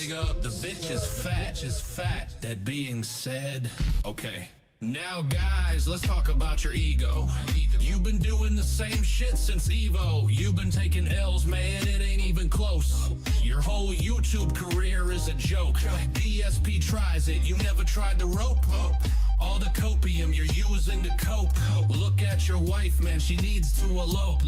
big up. The bitch is fat. That being said, okay. Now guys, let's talk about your ego. You've been doing the same shit since Evo. You've been taking L's, man, it ain't even close. Your whole YouTube career is a joke. DSP tries it, you never tried the rope. All the copium you're using to cope. Look at your wife, man, she needs to elope.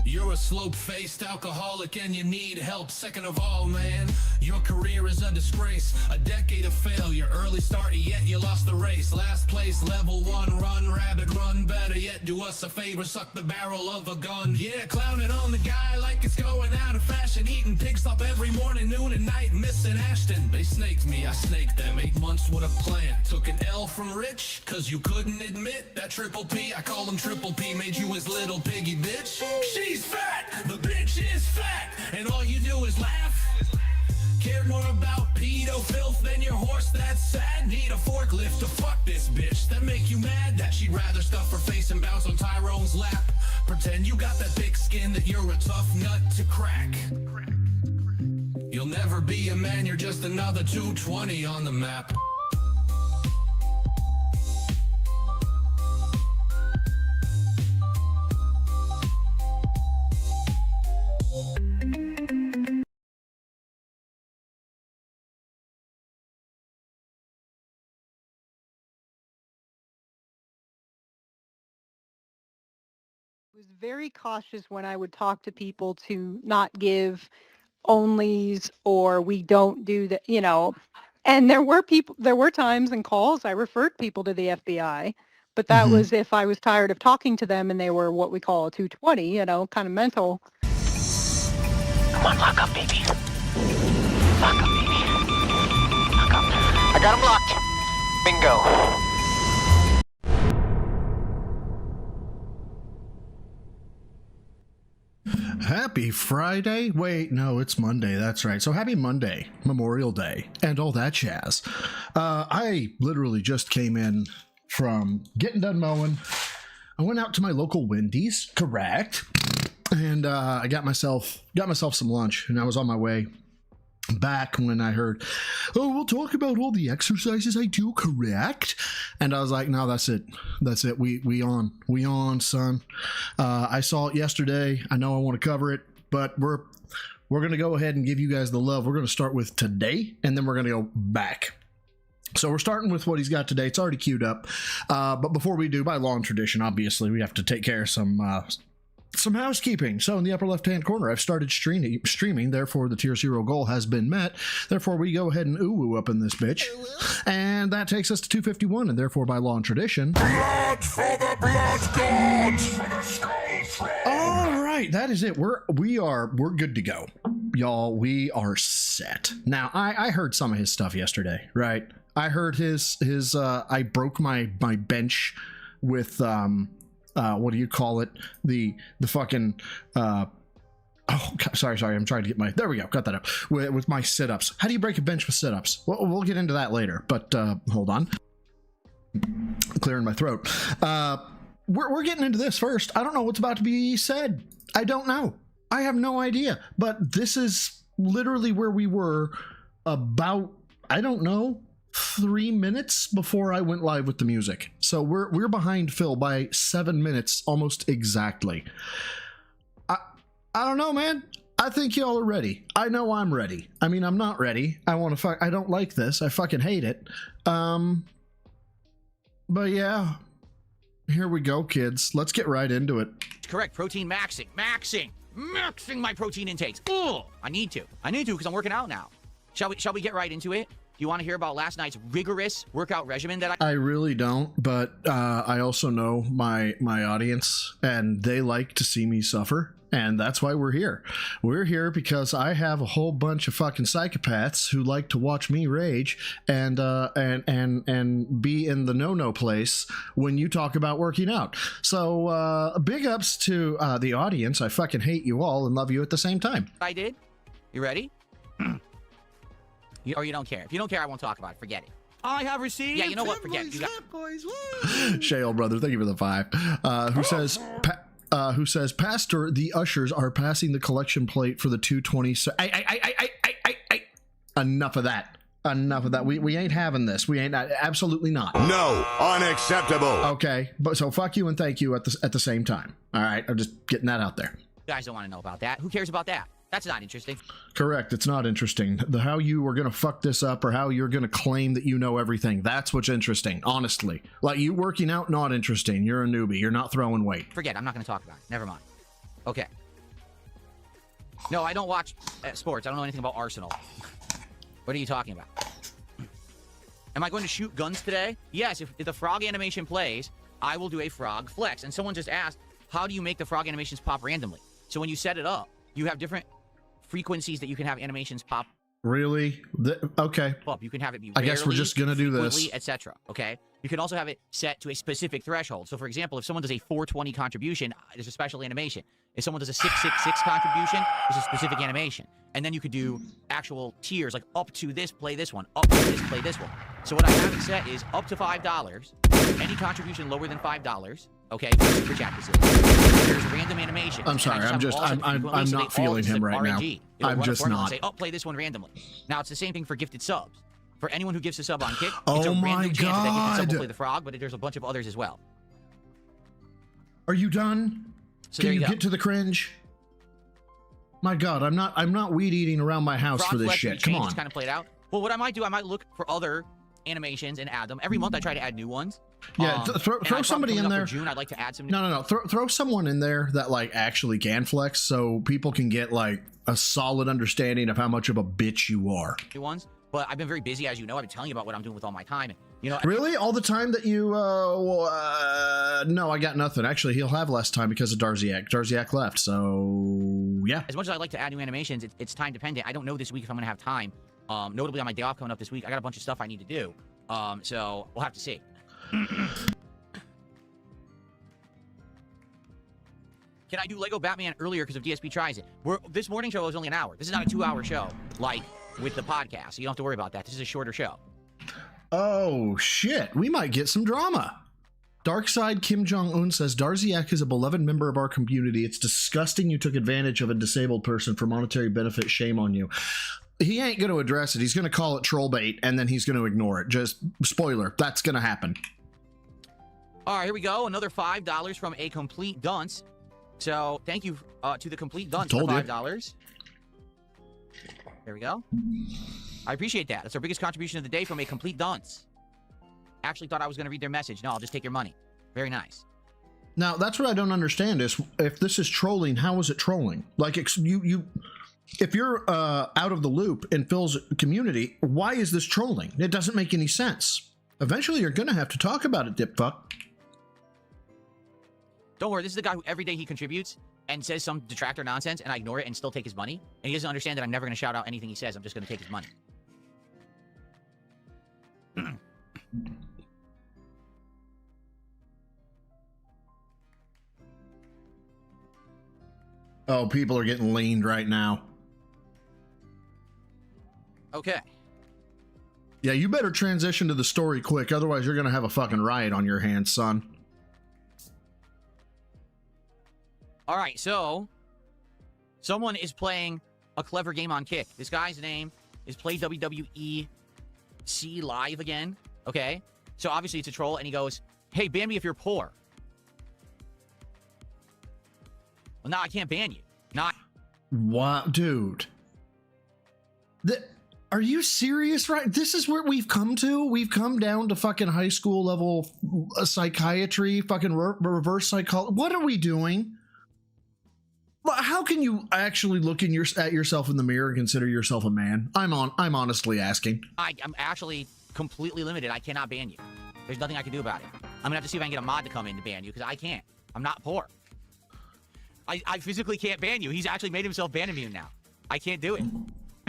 You're a slope-faced alcoholic and you need help. Second of all, man, your career is a disgrace. A decade of failure, early start, yet you lost the race. Last place, level 1, run, rabbit, run. Better yet, do us a favor, suck the barrel of a gun. Yeah, clowning on the guy like it's going out of fashion. Eating pig slop every morning, noon and night, missing Ashton. They snaked me, I snaked them. 8 months with a plan. Took an L from Rich, cause you couldn't admit that Triple P, I call him Triple P, made you his little piggy bitch. She's fat, the bitch is fat, and all you do is laugh. Care more about pedo filth than your horse, that's sad. Need a forklift to fuck this bitch, that make you mad. That she'd rather stuff her face and bounce on Tyrone's lap. Pretend you got that thick skin, that you're a tough nut to crack. You'll never be a man, you're just another 220 on the map. Was very cautious when I would talk to people to not give onlys or we don't do that, you know. And there were times and calls I referred people to the FBI, but that was if I was tired of talking to them and they were what we call a 220, you know, kind of mental. Come on, lock up, baby. Lock up, baby. Lock up. I got him locked. Bingo. Happy Friday? Wait, no, it's Monday. That's right. So happy Monday, Memorial Day, and all that jazz. I literally just came in from getting done mowing. I went out to my local Wendy's, correct, and I got myself some lunch, and I was on my way back when I heard, oh, we'll talk about all the exercises I do, correct? And I was like, no, that's it. We on, son. I saw it yesterday. I know I want to cover it, but we're going to go ahead and give you guys the love. We're going to start with today, and then we're going to go back. So we're starting with what he's got today. It's already queued up. But before we do, by law and tradition, obviously, we have to take care of some housekeeping. So in the upper left-hand corner, I've started streaming. Therefore, the tier 0 goal has been met. Therefore, we go ahead and ooh up in this bitch. And that takes us to 251. And therefore, by law and tradition, blood for the blood gods. All right, that is it. We're good to go, y'all. We are set. Now, I heard some of his stuff yesterday, right? I heard his I broke my bench with what do you call it? The fucking oh, sorry. I'm trying to get my, there we go. Got that up with my sit-ups. How do you break a bench with sit-ups? We'll get into that later, but hold on. Clearing my throat. We're getting into this first. I don't know what's about to be said. I don't know. I have no idea, but this is literally where we were about, I don't know, 3 minutes before I went live with the music. So we're behind Phil by 7 minutes almost exactly. I don't know, man. I think y'all are ready. I know I'm ready. I mean, I'm not ready. I don't like this. I fucking hate it. But yeah, here we go, kids. Let's get right into it. Correct. Protein maxing my protein intakes. Ugh. I need to because I'm working out now. Shall we get right into it? Do you want to hear about last night's rigorous workout regimen that I really don't, but I also know my audience, and they like to see me suffer, and that's why we're here. We're here because I have a whole bunch of fucking psychopaths who like to watch me rage and be in the no place when you talk about working out. So big ups to the audience. I fucking hate you all and love you at the same time. I did? You ready? Or you don't care. If you don't care, I won't talk about it. Forget it. I have received. Yeah, you know what? Forget it. You got... Shale brother, thank you for the 5. Who says, Pastor, the ushers are passing the collection plate for the 220. Enough of that. Enough of that. We ain't having this. We ain't. Absolutely not. No, unacceptable. Okay, but so fuck you and thank you at the same time. All right, I'm just getting that out there. You guys don't want to know about that. Who cares about that? That's not interesting. Correct. It's not interesting. How you were going to fuck this up or how you're going to claim that you know everything. That's what's interesting, honestly. Like you working out, not interesting. You're a newbie. You're not throwing weight. Forget. I'm not going to talk about it. Never mind. Okay. No, I don't watch sports. I don't know anything about Arsenal. What are you talking about? Am I going to shoot guns today? Yes. If the frog animation plays, I will do a frog flex. And someone just asked, how do you make the frog animations pop randomly? So when you set it up, you have different frequencies that you can have animations pop Really? Okay. up. You can have it be I guess we're rarely, just gonna do this. frequently, etc. Okay. You can also have it set to a specific threshold. So, for example, if someone does a 420 contribution, there's a special animation. If someone does a 666 contribution, there's a specific animation. And then you could do actual tiers, like up to this, play this one. Up to this, play this one. So what I have it set is up to $5. Any contribution lower than $5. Okay, super chat this is. There's random animation. I'm sorry, I'm not feeling him right now. I'm just not. Say, oh, play this one randomly. Now it's the same thing for gifted subs. For anyone who gives a sub on Kick, it's Oh a my random chance that gifted sub will God. play the frog, but there's a bunch of others as well. Are you done? So Can there you you go. get to the cringe? My God, I'm not weed eating around my house Frog for this Flex shit. and Come change on. is kind of played out. Well, what I might do, I might look for other animations and add them. Every month I try to add new ones. Yeah, and throw I probably somebody coming in up there. For June, I'd like to add some No. Throw someone in there that like actually can flex, so people can get like a solid understanding of how much of a bitch you are. new ones. But I've been very busy, as you know. I've been telling you about what I'm doing with all my time. And, you know, Really? All the time that you? No, I got nothing. Actually, he'll have less time because of Darziak. Darziak left, so yeah. as much as I like to add new animations, it's time dependent. I don't know this week if I'm going to have time. Notably, on my day off coming up this week, I got a bunch of stuff I need to do. So we'll have to see. Can I do Lego Batman earlier because of DSP tries it? This morning show was only an hour. This is not a 2-hour show like with the podcast, so you don't have to worry about that. This is a shorter show. Oh shit, we might get some drama. Darkside Kim Jong-un says Darziak is a beloved member of our community. It's disgusting you took advantage of a disabled person for monetary benefit. Shame on you. He ain't going to address it. He's going to call it troll bait, and then he's going to ignore it. Just spoiler, that's going to happen. All right, here we go. Another $5 from a complete dunce. So thank you to the complete dunce for Told you. $5. There we go. I appreciate that. That's our biggest contribution of the day from a complete dunce. Actually thought I was going to read their message. No, I'll just take your money. Very nice. Now, that's what I don't understand is if this is trolling, how is it trolling? Like, if you're out of the loop in Phil's community, why is this trolling? It doesn't make any sense. Eventually, you're going to have to talk about it, dipfuck. Don't worry, this is the guy who every day he contributes and says some detractor nonsense, and I ignore it and still take his money. And he doesn't understand that I'm never going to shout out anything he says. I'm just going to take his money. Oh, people are getting leaned right now. Okay. Yeah, you better transition to the story quick, otherwise you're going to have a fucking riot on your hands, son. All right, so someone is playing a clever game on Kick. This guy's name is Play WWE C Live again. Okay, so obviously it's a troll, and he goes, "Hey, ban me if you're poor." Well, now I can't ban you. Not. Wow, dude. Are you serious? Right? This is where we've come to? We've come down to fucking high school level psychiatry, fucking reverse psychology. What are we doing? How can you actually look at yourself in the mirror and consider yourself a man? I'm honestly asking. I'm actually completely limited. I cannot ban you. There's nothing I can do about it. I'm gonna have to see if I can get a mod to come in to ban you, because I can't. I'm not poor. I physically can't ban you. He's actually made himself ban immune now. I can't do it.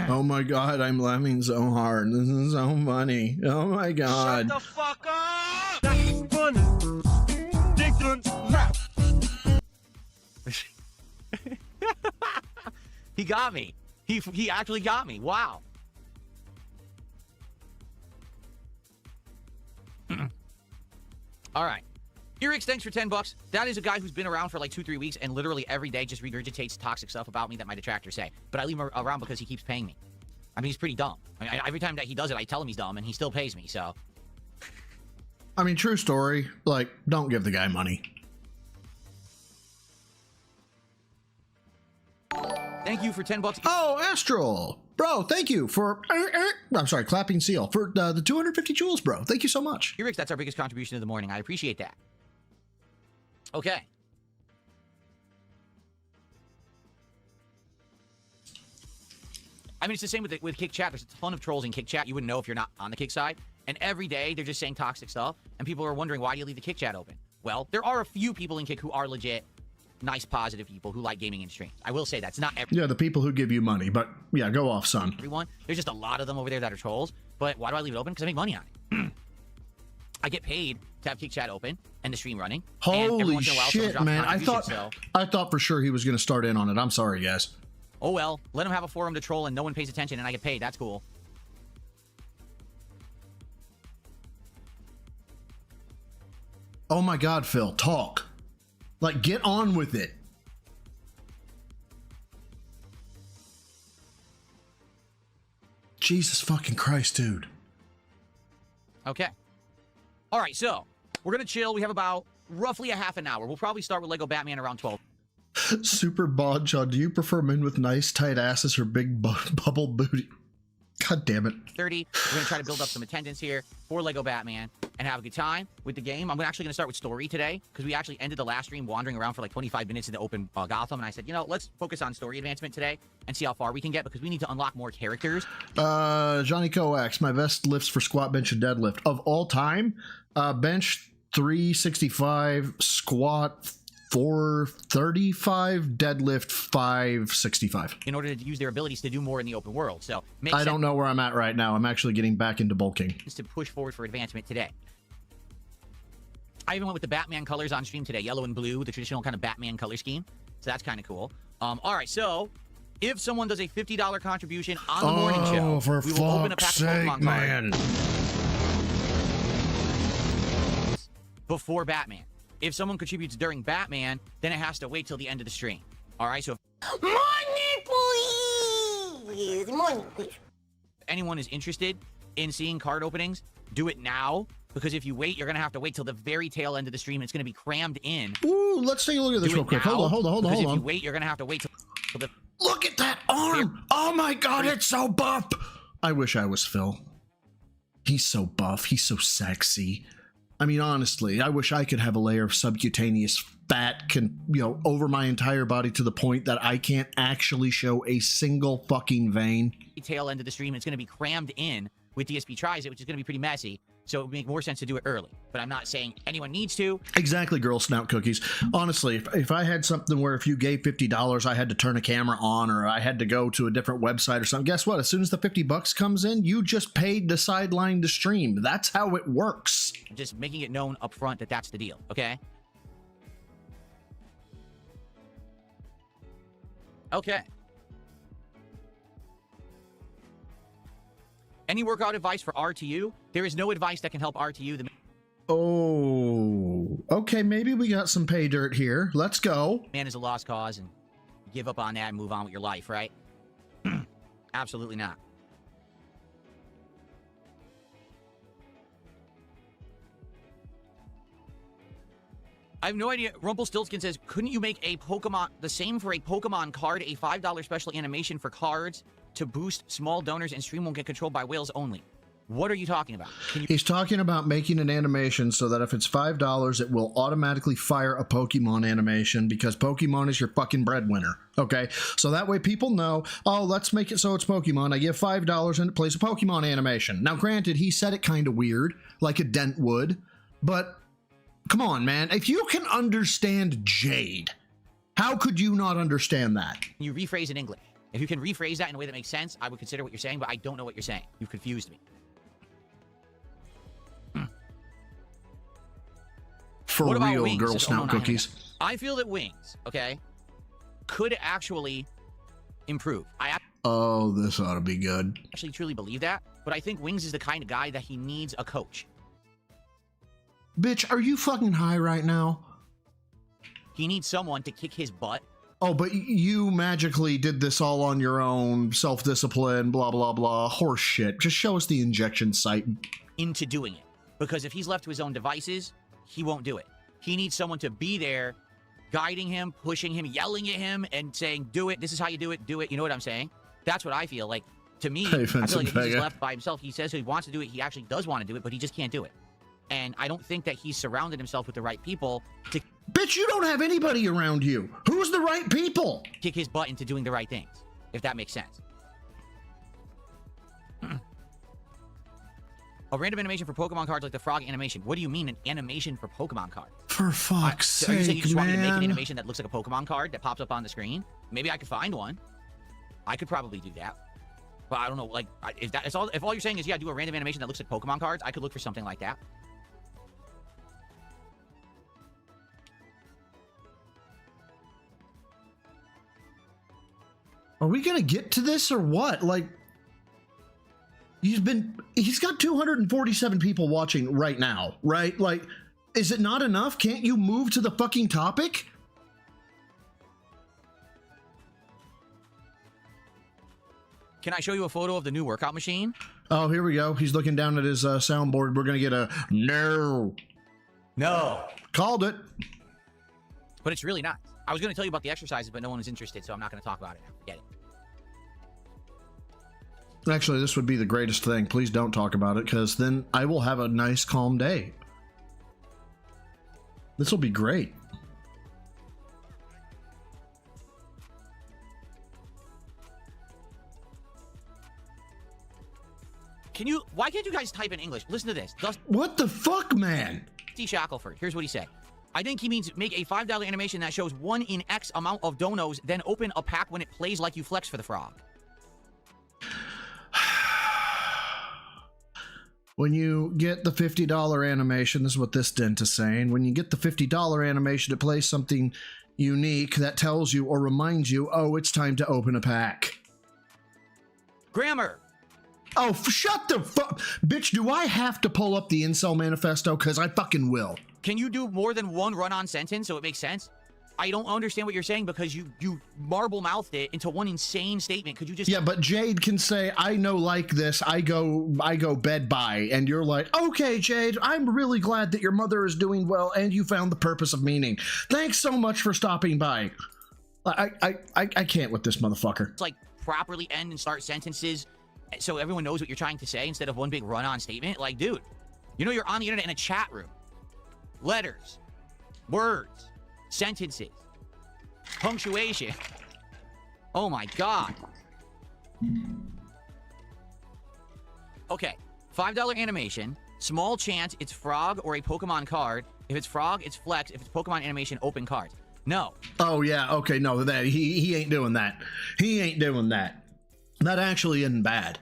Oh my god, I'm laughing so hard. This is so funny. Oh my god. Shut the fuck up! That's funny. Dick rap. He got me. He actually got me. Wow. All right. Erix, thanks for $10. That is a guy who's been around for like 2-3 weeks and literally every day just regurgitates toxic stuff about me that my detractors say. But I leave him around because he keeps paying me. I mean, he's pretty dumb. I mean, every time that he does it, I tell him he's dumb, and he still pays me. So I mean, true story. Like, don't give the guy money. thank you for $10. Oh, Astral, bro, thank you for. I'm sorry, clapping seal for the 250 jewels, bro. Thank you so much. Erix, that's our biggest contribution of the morning. I appreciate that. Okay. I mean, it's the same with Kick Chat. There's a ton of trolls in Kick Chat. You wouldn't know if you're not on the Kick side. And every day, they're just saying toxic stuff. And people are wondering, why do you leave the Kick Chat open? Well, there are a few people in Kick who are legit, nice, positive people who like gaming in streams. I will say that's not Yeah, the people who give you money, but yeah, go off, son. everyone. There's just a lot of them over there that are trolls. But why do I leave it open? Because I make money on it. I get paid to have Kick Chat open and the stream running. and every Holy once in a while, someone shit, drops a man! contribution, I thought for sure he was going to start in on it. I'm sorry, guys. Oh well, let him have a forum to troll and no one pays attention and I get paid. That's cool. Oh my God, Phil, talk. Like, get on with it. Jesus fucking Christ, dude. Okay. All right, so we're going to chill. We have about roughly a half an hour. We'll probably start with Lego Batman around 12. Super Bodshot, do you prefer men with nice tight asses or big bubble booty? God damn it. 30. We're going to try to build up some attendance here for Lego Batman and have a good time with the game. I'm actually going to start with story today because we actually ended the last stream wandering around for like 25 minutes in the open Gotham. And I said, you know, let's focus on story advancement today and see how far we can get because we need to unlock more characters. Johnny Coax, my best lifts for squat, bench, and deadlift of all time. Bench 365, squat 435, deadlift 565. In order to use their abilities to do more in the open world. So makes I don't sense know where I'm at right now. I'm actually getting back into bulking. to push forward for advancement today. I even went with the Batman colors on stream today, yellow and blue, the traditional kind of Batman color scheme. So that's kind of cool. All right, so if someone does a $50 contribution on the morning show, for we will open a pack fuck's of sake, Pokemon man. cards before Batman. If someone contributes during Batman, then it has to wait till the end of the stream. All right, so Money, please! Money, please. if anyone is interested in seeing card openings, do it now. Because if you wait, you're going to have to wait till the very tail end of the stream. It's going to be crammed in. Ooh, let's take a look at this Do real it quick. now, Hold on. because if you wait, you're going to have to wait till the... Look at that arm! Oh my God, it's so buff! I wish I was Phil. He's so buff. He's so sexy. I mean, honestly, I wish I could have a layer of subcutaneous fat over my entire body to the point that I can't actually show a single fucking vein. tail end of the stream. It's going to be crammed in with DSP Tries It, which is going to be pretty messy. So it would make more sense to do it early. But I'm not saying anyone needs to. Exactly, Girl Snout Cookies. Honestly, if I had something where if you gave $50, I had to turn a camera on or I had to go to a different website or something, guess what? As soon as the $50 comes in, you just paid to sideline the stream. That's how it works. I'm just making it known up front that that's the deal, okay? Okay. Any workout advice for RTU? There is no advice that can help RTU. Oh, okay, maybe we got some pay dirt here. Let's go. Man is a lost cause and give up on that and move on with your life, right? Absolutely not. I have no idea. Rumpelstiltskin says, couldn't you make a Pokemon, the same for a Pokemon card, a $5 special animation for cards to boost small donors and stream won't get controlled by whales only? What are you talking about? Can you... He's talking about making an animation so that if it's $5, it will automatically fire a Pokemon animation because Pokemon is your fucking breadwinner. Okay, so that way people know, oh, let's make it so it's Pokemon. I give $5 and it plays a Pokemon animation. Now, granted, he said it kind of weird, like a dent would, but come on, man. If you can understand Jade, how could you not understand that? Can you rephrase in English? If you can rephrase that in a way that makes sense, I would consider what you're saying, but I don't know what you're saying. You've confused me. For What about real, Wings? Girl Says, Snout "Oh, no, Cookies. I feel that Wings, okay, could actually improve. I Oh, this ought to be good. actually truly believe that, but I think Wings is the kind of guy that he needs a coach. Bitch, are you fucking high right now? He needs someone to kick his butt Oh, but you magically did this all on your own, self-discipline, blah, blah, blah, horse shit. Just show us the injection site. Into doing it. Because if he's left to his own devices, he won't do it. He needs someone to be there, guiding him, pushing him, yelling at him, and saying, do it, this is how you do it, do it. You know what I'm saying? That's what I feel. Like, to me, Hey, I feel like Vincent if he's just Vega. left by himself, he says he wants to do it, he actually does want to do it, but he just can't do it. And I don't think that he's surrounded himself with the right people to Bitch, you don't have anybody around you. Who's the right people? kick his butt into doing the right things, if that makes sense. A random animation for Pokemon cards like the frog animation. What do you mean an animation for Pokemon cards? For fuck's So are you saying you sake, just want me to make an man. animation that looks like a Pokemon card that pops up on the screen? Maybe I could find one. I could probably do that. But I don't know, like, if all you're saying is, yeah, do a random animation that looks like Pokemon cards, I could look for something like that. Are we gonna get to this or what? Like, he's got 247 people watching right now, right? Like, is it not enough? Can't you move to the fucking topic? Can I show you a photo of the new workout machine? Oh, here we go. He's looking down at his soundboard. We're gonna get a no. No. Called it. But it's really not. I was going to tell you about the exercises, but no one was interested, so I'm not going to talk about it now. Forget it. Actually, this would be the greatest thing. Please don't talk about it, because then I will have a nice, calm day. This will be great. Why can't you guys type in English? Listen to this. What the fuck, man? Dusty Shackelford. Here's what he said. I think he means make a $5 animation that shows 1 in X amount of donos, then open a pack when it plays like you flex for the frog. When you get the $50 animation, this is what this dent is saying. When you get the $50 animation, it plays something unique that tells you or reminds you, oh, it's time to open a pack. Grammar. Oh, shut the fuck. Bitch, do I have to pull up the Incel Manifesto? Because I fucking will. Can you do more than one run-on sentence so it makes sense? I don't understand what you're saying because you marble-mouthed it into one insane statement. Could you just... Yeah, but Jade can say, I know like this, I go bed by, and you're like, okay, Jade, I'm really glad that your mother is doing well and you found the purpose of meaning. Thanks so much for stopping by. I can't with this motherfucker. It's like properly end and start sentences so everyone knows what you're trying to say instead of one big run-on statement. Like, dude, you know you're on the internet in a chat room. Letters, words, sentences, punctuation. Oh my God. Okay, $5 animation. Small chance it's frog or a Pokemon card. If it's frog, it's flex. If it's Pokemon animation, open cards. No. Oh yeah, okay, no, that he ain't doing that. He ain't doing that. That actually isn't bad.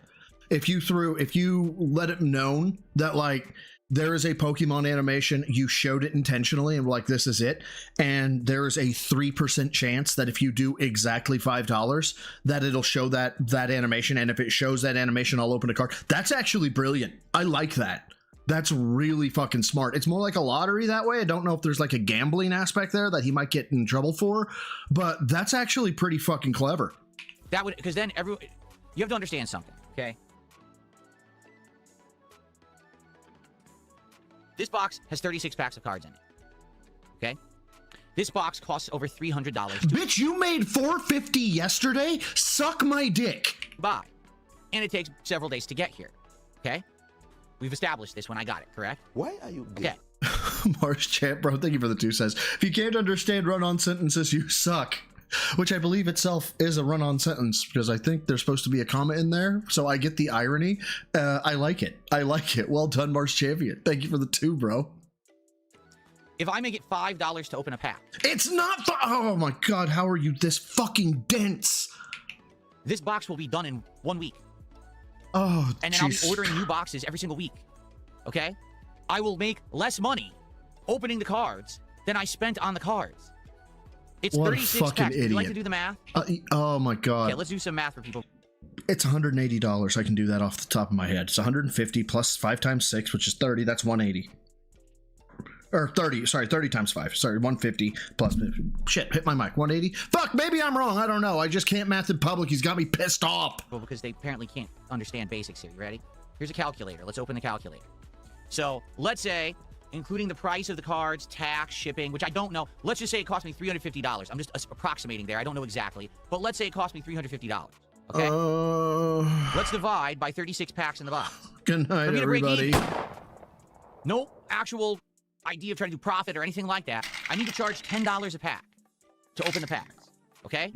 If you let it known that like there is a Pokemon animation, you showed it intentionally and were like, this is it, and there is a 3% chance that if you do exactly $5 that it'll show that animation, and if it shows that animation, I'll open a card. That's actually brilliant. I like that. That's really fucking smart. It's more like a lottery that way. I don't know if there's like a gambling aspect there that he might get in trouble for, but that's actually pretty fucking clever. That would, because then everyone, you have to understand something, okay? This box has 36 packs of cards in it, okay? This box costs over $300 to Bitch, you made $450 yesterday? Suck my dick. buy, and it takes several days to get here, okay? We've established this when I got it, correct? Why are you gay? Okay. Mars Champ, bro, thank you for the 2 cents. If you can't understand run-on sentences, you suck. Which I believe itself is a run-on sentence, because I think there's supposed to be a comma in there, so I get the irony. I like it. I like it. Well done, Mars Champion. Thank you for the 2, bro. If I make it $5 to open a pack, It's not oh my god, how are you this fucking dense? this box will be done in 1 week. Oh, And then I'll be jeez. ordering new boxes every single week, okay? I will make less money opening the cards than I spent on the cards. It's What a 36 fucking packs. Would you like idiot. to do the math? Oh my god. Okay, let's do some math for people. It's $180. I can do that off the top of my head. It's 150 plus 5 times 6, which is 30. That's 180. or 30. Sorry, 30 times 5. Sorry, 150 plus. Shit, hit my mic. 180. Fuck, maybe I'm wrong. I don't know. I just can't math in public. He's got me pissed off. Well, because they apparently can't understand basics here. You ready? Here's a calculator. Let's open the calculator. So let's say, including the price of the cards, tax, shipping, which I don't know. Let's just say it cost me $350. I'm just approximating there. I don't know exactly. But let's say it cost me $350. Okay? Let's divide by 36 packs in the box. Good night, For me to break everybody. even, no actual idea of trying to do profit or anything like that. I need to charge $10 a pack to open the packs. Okay?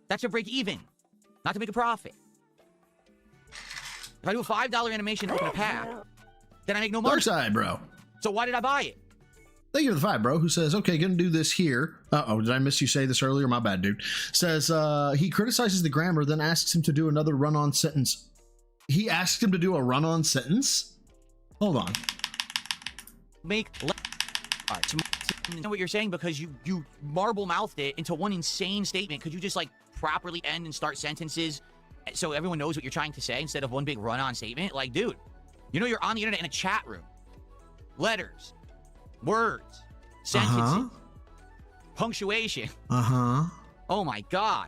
That's to break even, not to make a profit. If I do a $5 animation to open a pack, then I make no money. Dark side, bro. So why did I buy it? Thank you for the 5, bro, who says, okay, gonna do this here. Uh-oh, did I miss you say this earlier? My bad, dude. Says, he criticizes the grammar, then asks him to do another run-on sentence. He asked him to do a run-on sentence? Hold on. Make all right, to know what you're saying, because you marble-mouthed it into one insane statement. Could you just, like, properly end and start sentences so everyone knows what you're trying to say instead of one big run-on statement? Like, dude, you know you're on the internet in a chat room. Letters. Words, sentences, punctuation. Oh my God.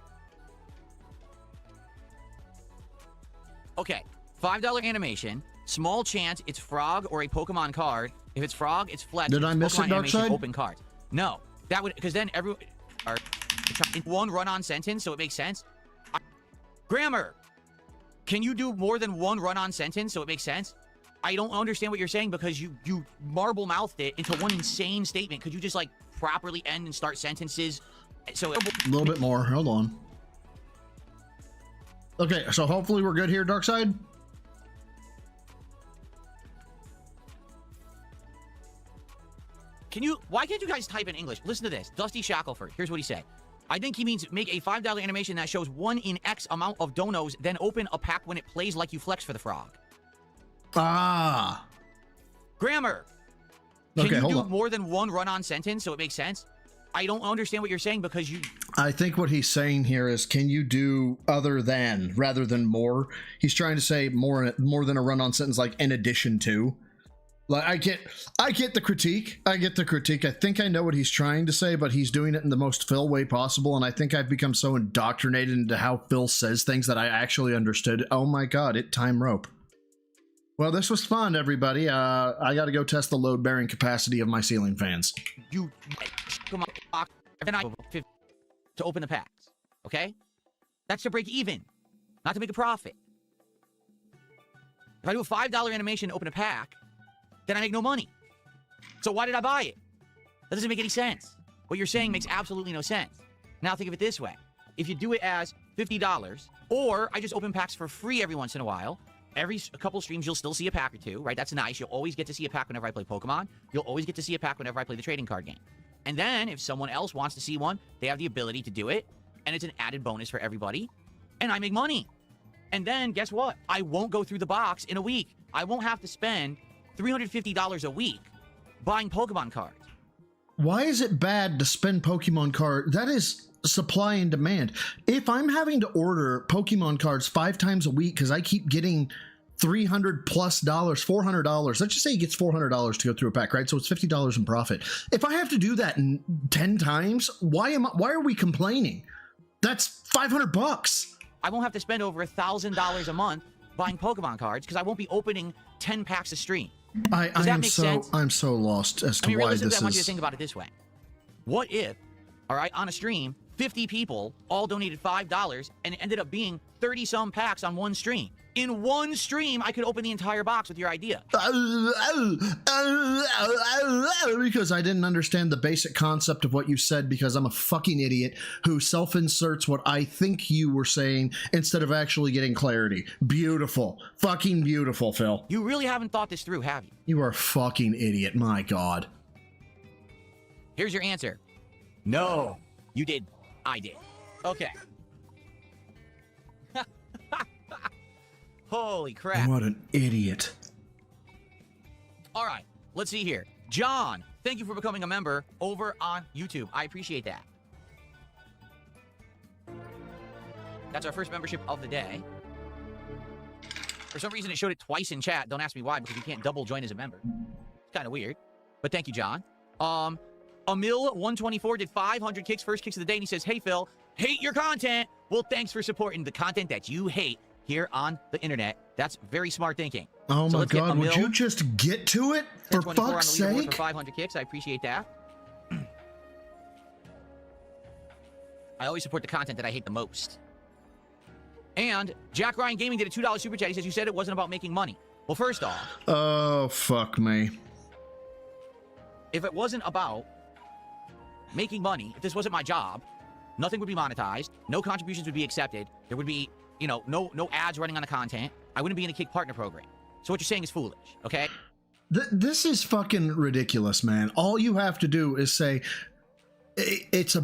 Okay, $5 animation. Small chance it's Frog or a Pokemon card. If it's Frog, it's Fletch. Did I miss it, Pokemon animation, Darkseid? open cards. No, that would, because then everyone are in one run-on sentence, so it makes sense. Grammar. Can you do more than one run-on sentence so it makes sense? I don't understand what you're saying, because you marble-mouthed it into one insane statement. Could you just, like, properly end and start sentences? So A little bit more. Hold on. Okay, so hopefully we're good here, Darkseid. why can't you guys type in English? Listen to this. Dusty Shackelford. Here's what he said. I think he means make a $5 animation that shows 1 in X amount of donos, then open a pack when it plays like you flex for the frog. Ah. Grammar. Can Okay, you hold do on. more than one run-on sentence so it makes sense? I don't understand what you're saying, because you... I think what he's saying here is, can you do other than rather than more? He's trying to say more than a run-on sentence, like in addition to. Like, I get the critique. I get the critique. I think I know what he's trying to say, but he's doing it in the most Phil way possible, and I think I've become so indoctrinated into how Phil says things that I actually understood. Oh my God, it time rope. Well, this was fun, everybody. I got to go test the load-bearing capacity of my ceiling fans. You come on, then I to open the packs. Okay? That's to break even, not to make a profit. If I do a $5 animation to open a pack, then I make no money. So why did I buy it? That doesn't make any sense. What you're saying makes absolutely no sense. Now think of it this way. If you do it as $50, or I just open packs for free every once in a while, every couple streams you'll still see a pack or two, right? That's nice. You'll always get to see a pack whenever I play Pokemon. You'll always get to see a pack whenever I play the trading card game. And then if someone else wants to see one, they have the ability to do it, and it's an added bonus for everybody, and I make money. And then guess what? I won't go through the box in a week. I won't have to spend $350 a week buying Pokemon cards. Why is it bad to spend Pokemon card? That is supply and demand. If I'm having to order Pokemon cards 5 times a week because I keep getting $300+ $400, let's just say he gets $400 to go through a pack, right? So it's $50 in profit. If I have to do that 10 times, why are we complaining? That's $500. I won't have to spend over $1,000 a month buying Pokemon cards because I won't be opening 10 packs a stream. Does that make sense? I'm so lost as to I mean, why realistically, this I want you to is. think about it this way. What if, all right, on a stream, 50 people all donated $5 and it ended up being 30-some packs on one stream? In one stream, I could open the entire box with your idea. Because I didn't understand the basic concept of what you said, because I'm a fucking idiot who self-inserts what I think you were saying instead of actually getting clarity. Beautiful. Fucking beautiful, Phil. You really haven't thought this through, have you? You are a fucking idiot, my God. Here's your answer. No. You did. I did. Okay. Holy crap. What an idiot. All right, let's see here. John, thank you for becoming a member over on YouTube. I appreciate that. That's our first membership of the day. For some reason, it showed it twice in chat. Don't ask me why, because you can't double join as a member. It's kind of weird. But thank you, John. Emil124 did 500 kicks, first kicks of the day, and he says, "Hey Phil, hate your content." Well, thanks for supporting the content that you hate here on the internet. That's very smart thinking. Oh So my let's get God, would Emil you just get to it? For 1024 on fuck's the leaderboard sake. for 500 kicks. I appreciate that. I always support the content that I hate the most. And Jack Ryan Gaming did a $2 super chat. He says, "You said it wasn't about making money." Well, first off, Oh, fuck me. if it wasn't about making money, if this wasn't my job, nothing would be monetized, no contributions would be accepted, there would be, no ads running on the content, I wouldn't be in a Kick Partner program. So what you're saying is foolish, okay? This is fucking ridiculous, man. All you have to do is say, it's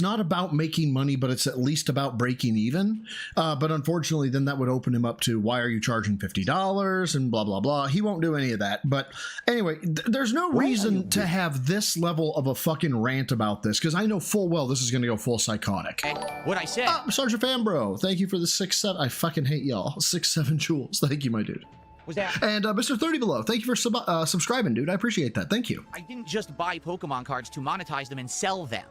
not about making money, but it's at least about breaking even. But unfortunately, then that would open him up to, why are you charging $50 and blah, blah, blah. He won't do any of that. But anyway, there's no reason to have this level of a fucking rant about this, because I know full well this is going to go full psychotic. And what I said, Sergeant Fambro, thank you for the 6-7. I fucking hate y'all. 6-7 jewels. Thank you, my dude. was that And Mr. 30 Below, thank you for subscribing, dude. I appreciate that. Thank you. I didn't just buy Pokemon cards to monetize them and sell them.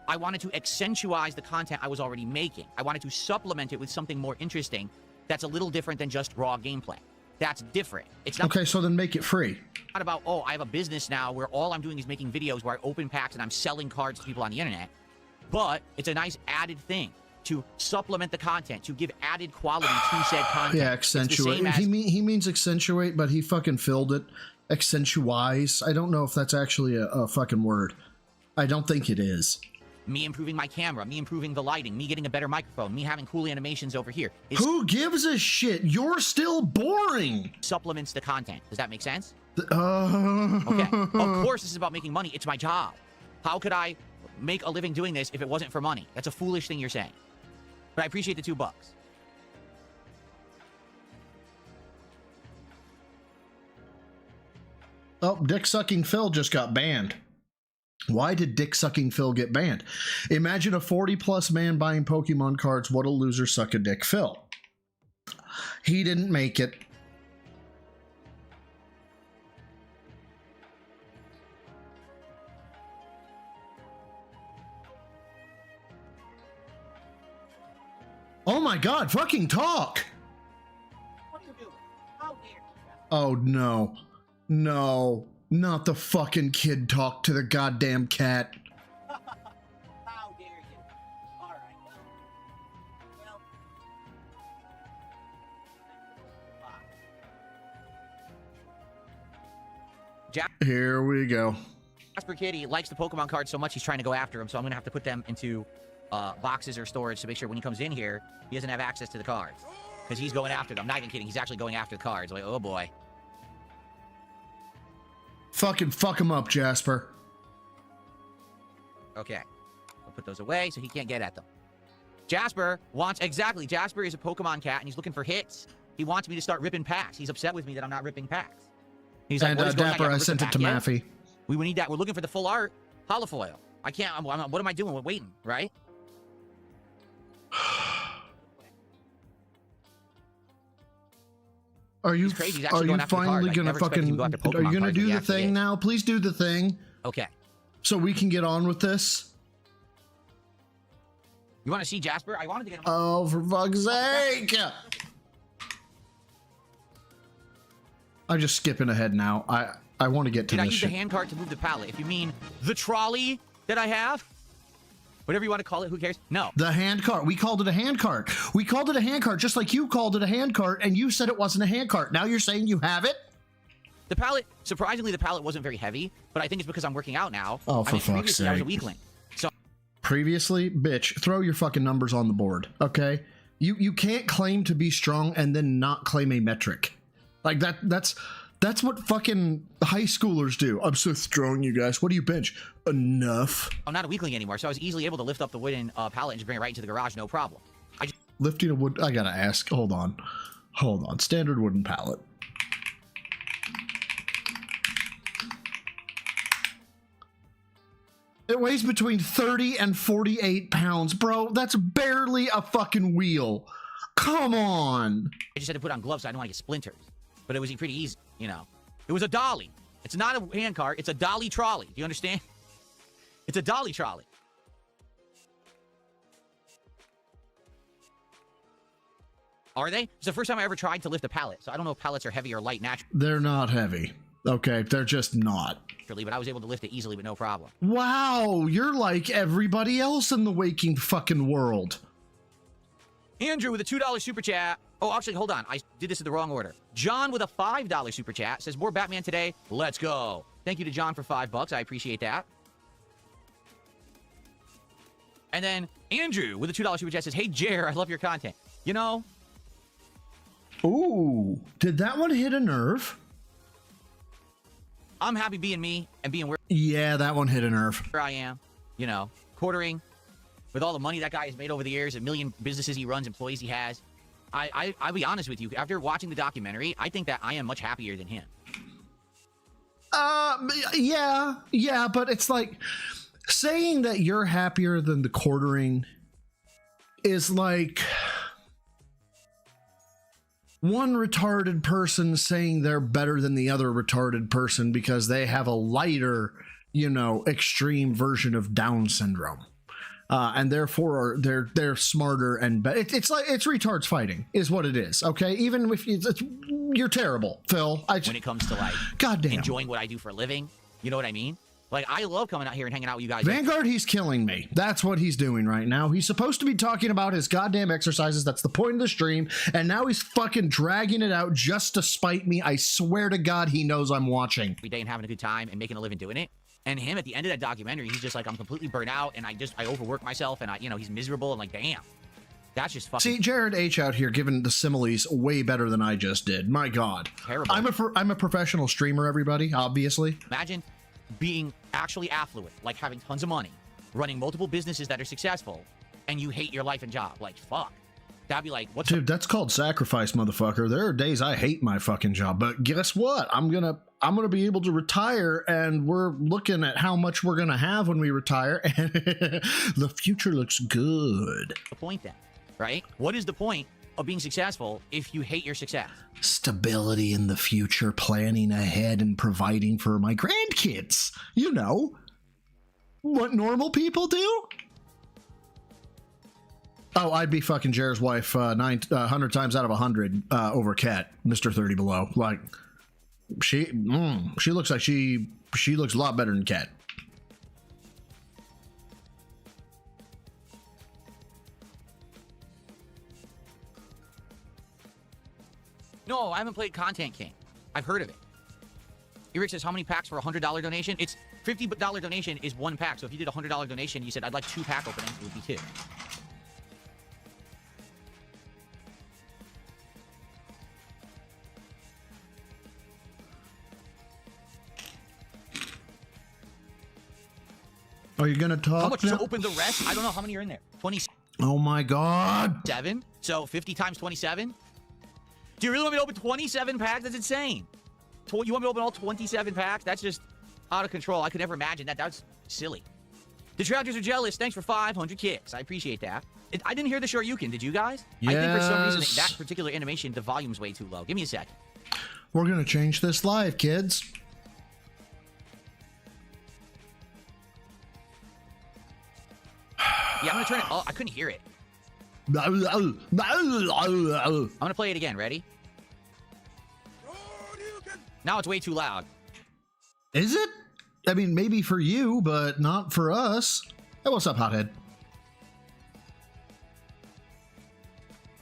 I wanted to accentuate the content I was already making. I wanted to supplement it with something more interesting that's a little different than just raw gameplay. That's different. It's not Okay, so then make it free. about, oh, I have a business now where all I'm doing is making videos where I open packs and I'm selling cards to people on the internet. But it's a nice added thing to supplement the content, to give added quality to said content. Yeah, It's the accentuate. same as- He means accentuate, but he fucking filled it. Accentuize. I don't know if that's actually a fucking word. I don't think it is. me improving my camera, me improving the lighting, me getting a better microphone, me having cool animations over here. It Who gives a shit? You're still boring. supplements the content. Does that make sense? Okay. Okay. Of course, this is about making money. It's my job. How could I make a living doing this if it wasn't for money? That's a foolish thing you're saying. But I appreciate the $2. Oh, Dick Sucking Phil just got banned. Why did Dick Sucking Phil get banned? Imagine a 40-plus man buying Pokemon cards. What a loser, suck a dick Phil. He didn't make it. Oh my God, fucking talk. What are you doing? How dare you? Oh no. No. Not the fucking kid talk to the goddamn cat. How dare you? All right. Well. Here we go. Jasper Kitty likes the Pokemon cards so much he's trying to go after them, so I'm going to have to put them into boxes or storage to make sure when he comes in here, he doesn't have access to the cards. Because he's going after them. Not even kidding. He's actually going after the cards. Like, oh boy. Fucking fuck him up, Jasper. Okay. I'll put those away so he can't get at them. Jasper wants... Exactly. Jasper is a Pokemon cat, and he's looking for hits. He wants me to start ripping packs. He's upset with me that I'm not ripping packs. He's like, And what is going on? Dapper, haven't I ripped sent a it to pack yet? Maffey. We need that. We're looking for the full art holofoil. I can't... what am I doing? We're waiting, right? Are you He's crazy. He's actually going after the finally cards. I gonna never expected him fucking? to go after Are you Pokemon gonna cards, do but he the actually thing did. now? Please do the thing Okay. so we can get on with this. You want to see Jasper? I wanted to get him... Oh, for fuck's sake! I'm just skipping ahead now. I want to get to Did I this use the shit. hand cart to move the pallet? If you mean the trolley that I have, whatever you want to call it, who cares? No. The hand cart. We called it a hand cart. We called it a hand cart, just like you called it a hand cart, and you said it wasn't a hand cart. Now you're saying you have it? The pallet, surprisingly, the pallet wasn't very heavy, but I think it's because I'm working out now. Oh, for fuck's previously I was a sake. weakling. So Previously, bitch, throw your fucking numbers on the board, okay? You can't claim to be strong and then not claim a metric. Like that's what fucking high schoolers do. I'm so strong, you guys. What do you bench? Enough. I'm not a weakling anymore, so I was easily able to lift up the wooden pallet and just bring it right into the garage, no problem. I just Lifting a wood. I gotta ask. Hold on. Standard wooden pallet. It weighs between 30 and 48 pounds, bro. That's barely a fucking wheel. Come on. had to put on gloves so I didn't want to get splinters. But it was pretty easy, you know. It was a dolly. It's not a hand cart. It's a dolly trolley. Do you understand? It's a dolly trolley. Are they? It's the first time I ever tried to lift a pallet, so I don't know if pallets are heavy or light They're not heavy. Okay, they're just not. naturally, but I was able to lift it easily with no problem. Wow, you're like everybody else in the waking fucking world. Andrew with a $2 super chat. Oh, actually, hold on. I did this in the wrong order. John with a $5 super chat says, more Batman today. Let's go. Thank you to John for $5. I appreciate that. And then Andrew with a $2 super chat says, hey, Jer, I love your content. You know, Ooh, did that one hit a nerve? I'm happy being me and being where Yeah, that one hit a nerve. I am. You know, quartering with all the money that guy has made over the years, a million businesses he runs, employees he has. I'll be honest with you. After watching the documentary, I think that I am much happier than him. Yeah, but it's like saying that you're happier than the quartering is like one retarded person saying they're better than the other retarded person because they have a lighter, extreme version of Down syndrome. And therefore they're smarter and better. It's like it's retards fighting is what it is. Okay, even if you're terrible, Phil. When it comes to like goddamn enjoying what I do for a living, you know what I mean? Like I love coming out here and hanging out with you guys. Vanguard, he's killing me. That's what he's doing right now. He's supposed to be talking about his goddamn exercises. That's the point of the stream. And now he's fucking dragging it out just to spite me. I swear to God, he knows I'm watching. Every day and having a good time and making a living doing it. And him at the end of that documentary, he's just like, I'm completely burnt out and I overwork myself and he's miserable and like, damn, that's just fucking. See, Jared H out here giving the similes way better than I just did. My God. Terrible. I'm a professional streamer, everybody, obviously. Imagine being actually affluent, like having tons of money, running multiple businesses that are successful, and you hate your life and job. Like, fuck. That'd be like, what's Dude, that's called sacrifice, motherfucker. There are days I hate my fucking job, but guess what? I'm gonna be able to retire, and we're looking at how much we're gonna have when we retire, and the future looks good. the point then? Right? What is the point of being successful if you hate your success? Stability in the future, planning ahead, and providing for my grandkids. You know what normal people do. Oh, I'd be fucking Jared's wife 900 times out of 100 over Kat, Mr. 30 Below. Like, she looks like she looks a lot better than Kat. No, I haven't played Content King. I've heard of it. Eric says, how many packs for a $100 donation? It's $50 donation is one pack. So if you did a $100 donation, you said, I'd like 2 pack openings, it would be 2. Are you gonna talk How much now? to open the rest? I don't know. How many are in there? 27? Oh my God. So 50 times 27? Do you really want me to open 27 packs? That's insane. You want me to open all 27 packs? That's just out of control. I could never imagine that. That's silly. Detractors are jealous. Thanks for 500 kicks. I appreciate that. I didn't hear the Shoryuken. Did you guys? I think for some reason Yes. that particular animation, the volume's way too low. Give me a sec. We're gonna change this live, kids. Yeah, I'm going to turn it. Oh, I couldn't hear it. Is I'm going to play it again. Ready? Now it's way too loud. it? I mean, maybe for you, but not for us. Hey, what's up, hothead?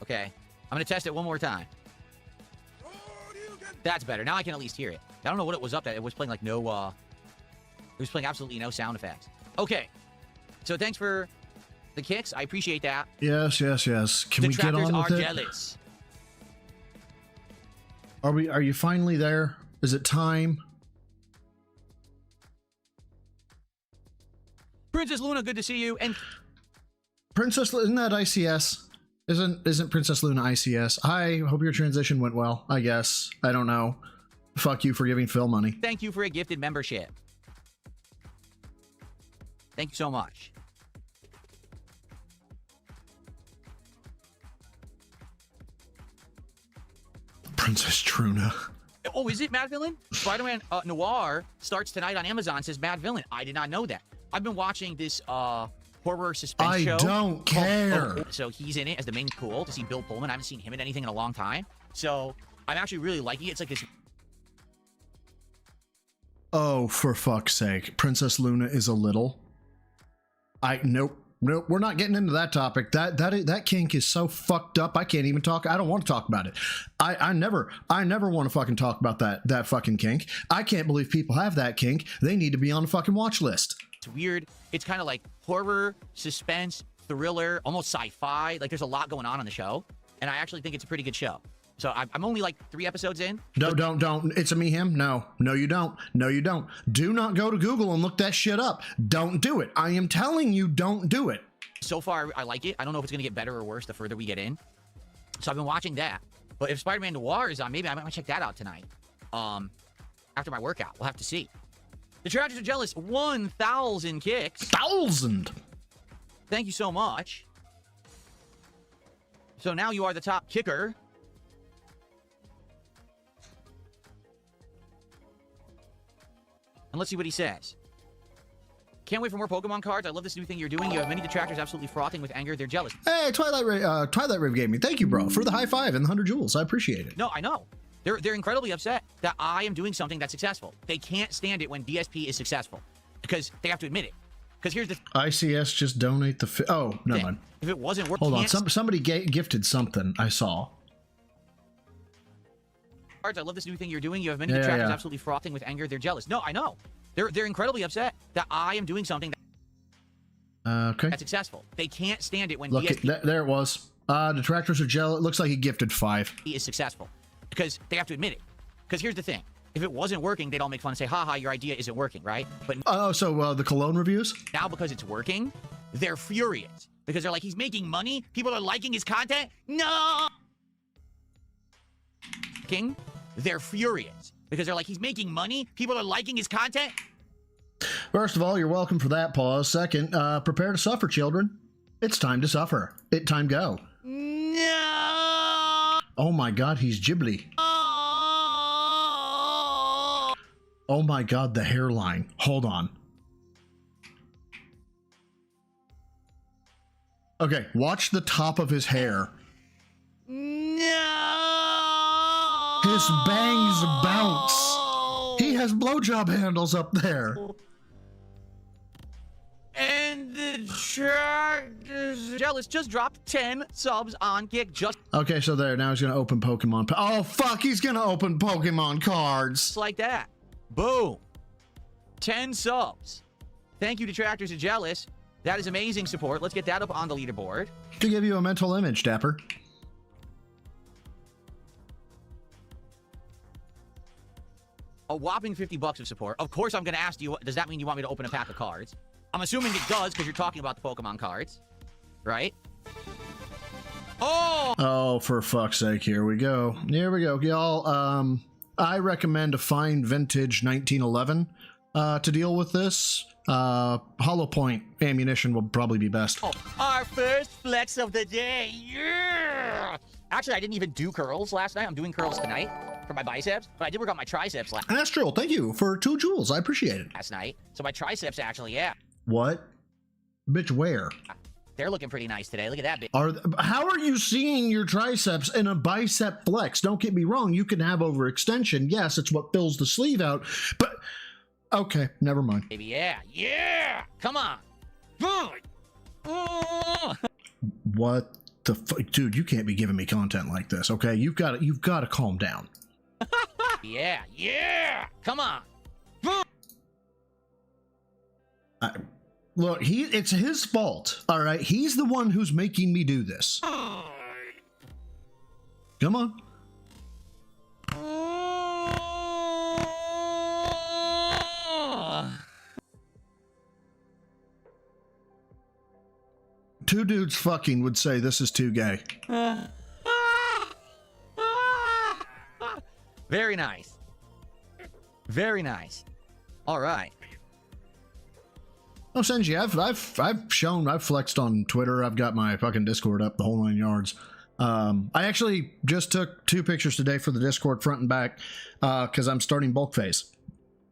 Okay. I'm going to test it one more time. That's better. Now I can at least hear it. I don't know what it was up at. It was playing like no, it was playing absolutely no sound effects. Okay. So thanks for the kicks. I appreciate that. Yes. Can we get Detractors on with are it? jealous. Are you finally there? Is it time? Princess Luna, good to see you. And Princess, isn't that ICS? Isn't Princess Luna ICS? Hi, hope your transition went well, I guess. I don't know. Fuck you for giving Phil money. thank you for a gifted membership. Thank you so much. Princess Truna. Oh, is it Mad Villain? Spider-Man Noir starts tonight on Amazon, says Mad Villain. I did not know that. I've been watching this horror suspense show. I don't care. So he's in it as the main cool to see Bill Pullman. I haven't seen him in anything in a long time. So I'm actually really liking it. It's like this. Oh, for fuck's sake. Princess Luna is a little. Nope, we're not getting into that topic. That kink is so fucked up. I can't even talk. I don't want to talk about it. I never want to fucking talk about that fucking kink. I can't believe people have that kink. They need to be on the fucking watch list. It's weird. It's kind of like horror, suspense, thriller, almost sci-fi. Like there's a lot going on the show. And I actually think it's a pretty good show. So I'm only like 3 episodes in. Don't. It's a me, him. No, you don't. No, you don't. Do not go to Google and look that shit up. Don't do it. I am telling you, don't do it. So far, I like it. I don't know if it's going to get better or worse the further we get in. So I've been watching that. But if Spider-Man Noir is on, maybe I might check that out tonight. After my workout. We'll have to see. The Chargers are jealous. 1,000 kicks. 1,000. Thank you so much. So now you are the top kicker. And let's see what he says. Can't wait for more Pokemon cards. I love this new thing you're doing. You have many detractors absolutely frothing with anger. They're jealous. Hey, Twilight Rave Gaming. Thank you, bro, for the high five and the 100 jewels. I appreciate it. No, I know. They're incredibly upset that I am doing something that's successful. They can't stand it when DSP is successful because they have to admit it. Because here's the ICS just donate the... Oh, never mind. If it wasn't working... Hold on. Somebody gifted something I saw. I love this new thing you're doing. You have many detractors absolutely frothing with anger. They're jealous. No, I know. They're incredibly upset that I am doing something okay. that's successful. They can't stand it when Look, DSP there it was. Detractors are jealous. It looks like he gifted 5. is successful because they have to admit it. Because here's the thing. If it wasn't working, they'd all make fun and say, haha, your idea isn't working, right? But so the cologne reviews? now because it's working, they're furious. Because they're like, he's making money? People are liking his content? No! King, they're furious. Because they're like, he's making money? People are liking his content? First of all, you're welcome for that pause. Second, prepare to suffer, children. It's time to suffer. Time go. No! Oh my god, he's Ghibli. Oh my god, the hairline. Hold on. Okay, watch the top of his hair. No! His bangs bounce. He has blowjob handles up there. And the Chargers jealous just dropped 10 subs on Kick just Okay, so there. Now he's going to open Pokemon. Oh, fuck. He's going to open Pokemon cards. like that. Boom. 10 subs. Thank you, Detractors are jealous. That is amazing support. Let's get that up on the leaderboard. To give you a mental image, Dapper. A whopping $50 of support. Of course, I'm going to ask you, does that mean you want me to open a pack of cards? I'm assuming it does because you're talking about the Pokemon cards, right? Oh, for fuck's sake. Here we go. Here we go. Y'all, I recommend a fine vintage 1911 to deal with this. Hollow point ammunition will probably be best. Our first flex of the day. Yeah! Actually, I didn't even do curls last night. I'm doing curls tonight for my biceps, but I did work on my triceps Astral, thank you for 2 jewels. I appreciate it. last night. So my triceps actually, yeah, What? Bitch, where? they're looking pretty nice today. Look at that bit. How are you seeing your triceps in a bicep flex? Don't get me wrong. You can have overextension. Yes, it's what fills the sleeve out. But, okay, never mind. Baby, yeah. Yeah! Come on. Good. What the fuck? Dude, you can't be giving me content like this, okay? You've got to calm down. Yeah. Yeah! Come on. Look, it's his fault, all right? He's the one who's making me do this. Come on. Two dudes fucking would say this is too gay. Very nice. Very nice. All right. Oh, Senji, I've flexed on Twitter. I've got my fucking Discord up, the whole 9 yards. I actually just took 2 pictures today for the Discord, front and back, because I'm starting bulk phase.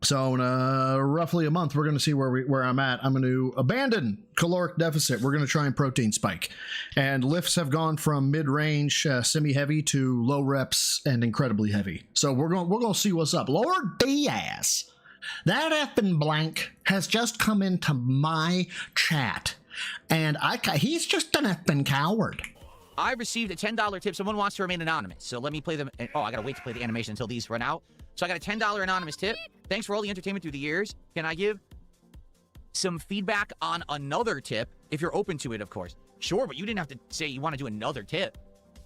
So in roughly a month, we're going to see where I'm at. I'm going to abandon caloric deficit. We're going to try and protein spike. And lifts have gone from mid-range, semi-heavy to low reps and incredibly heavy. So we're going to see what's up. Lord Diaz, that effing blank has just come into my chat, and he's just an effing coward. I received a $10 tip. Someone wants to remain anonymous, so let me play them. Oh, I gotta wait to play the animation until these run out. So I got a $10 anonymous tip. Thanks for all the entertainment through the years. Can I give some feedback on another tip? If you're open to it, of course. Sure, but you didn't have to say you want to do another tip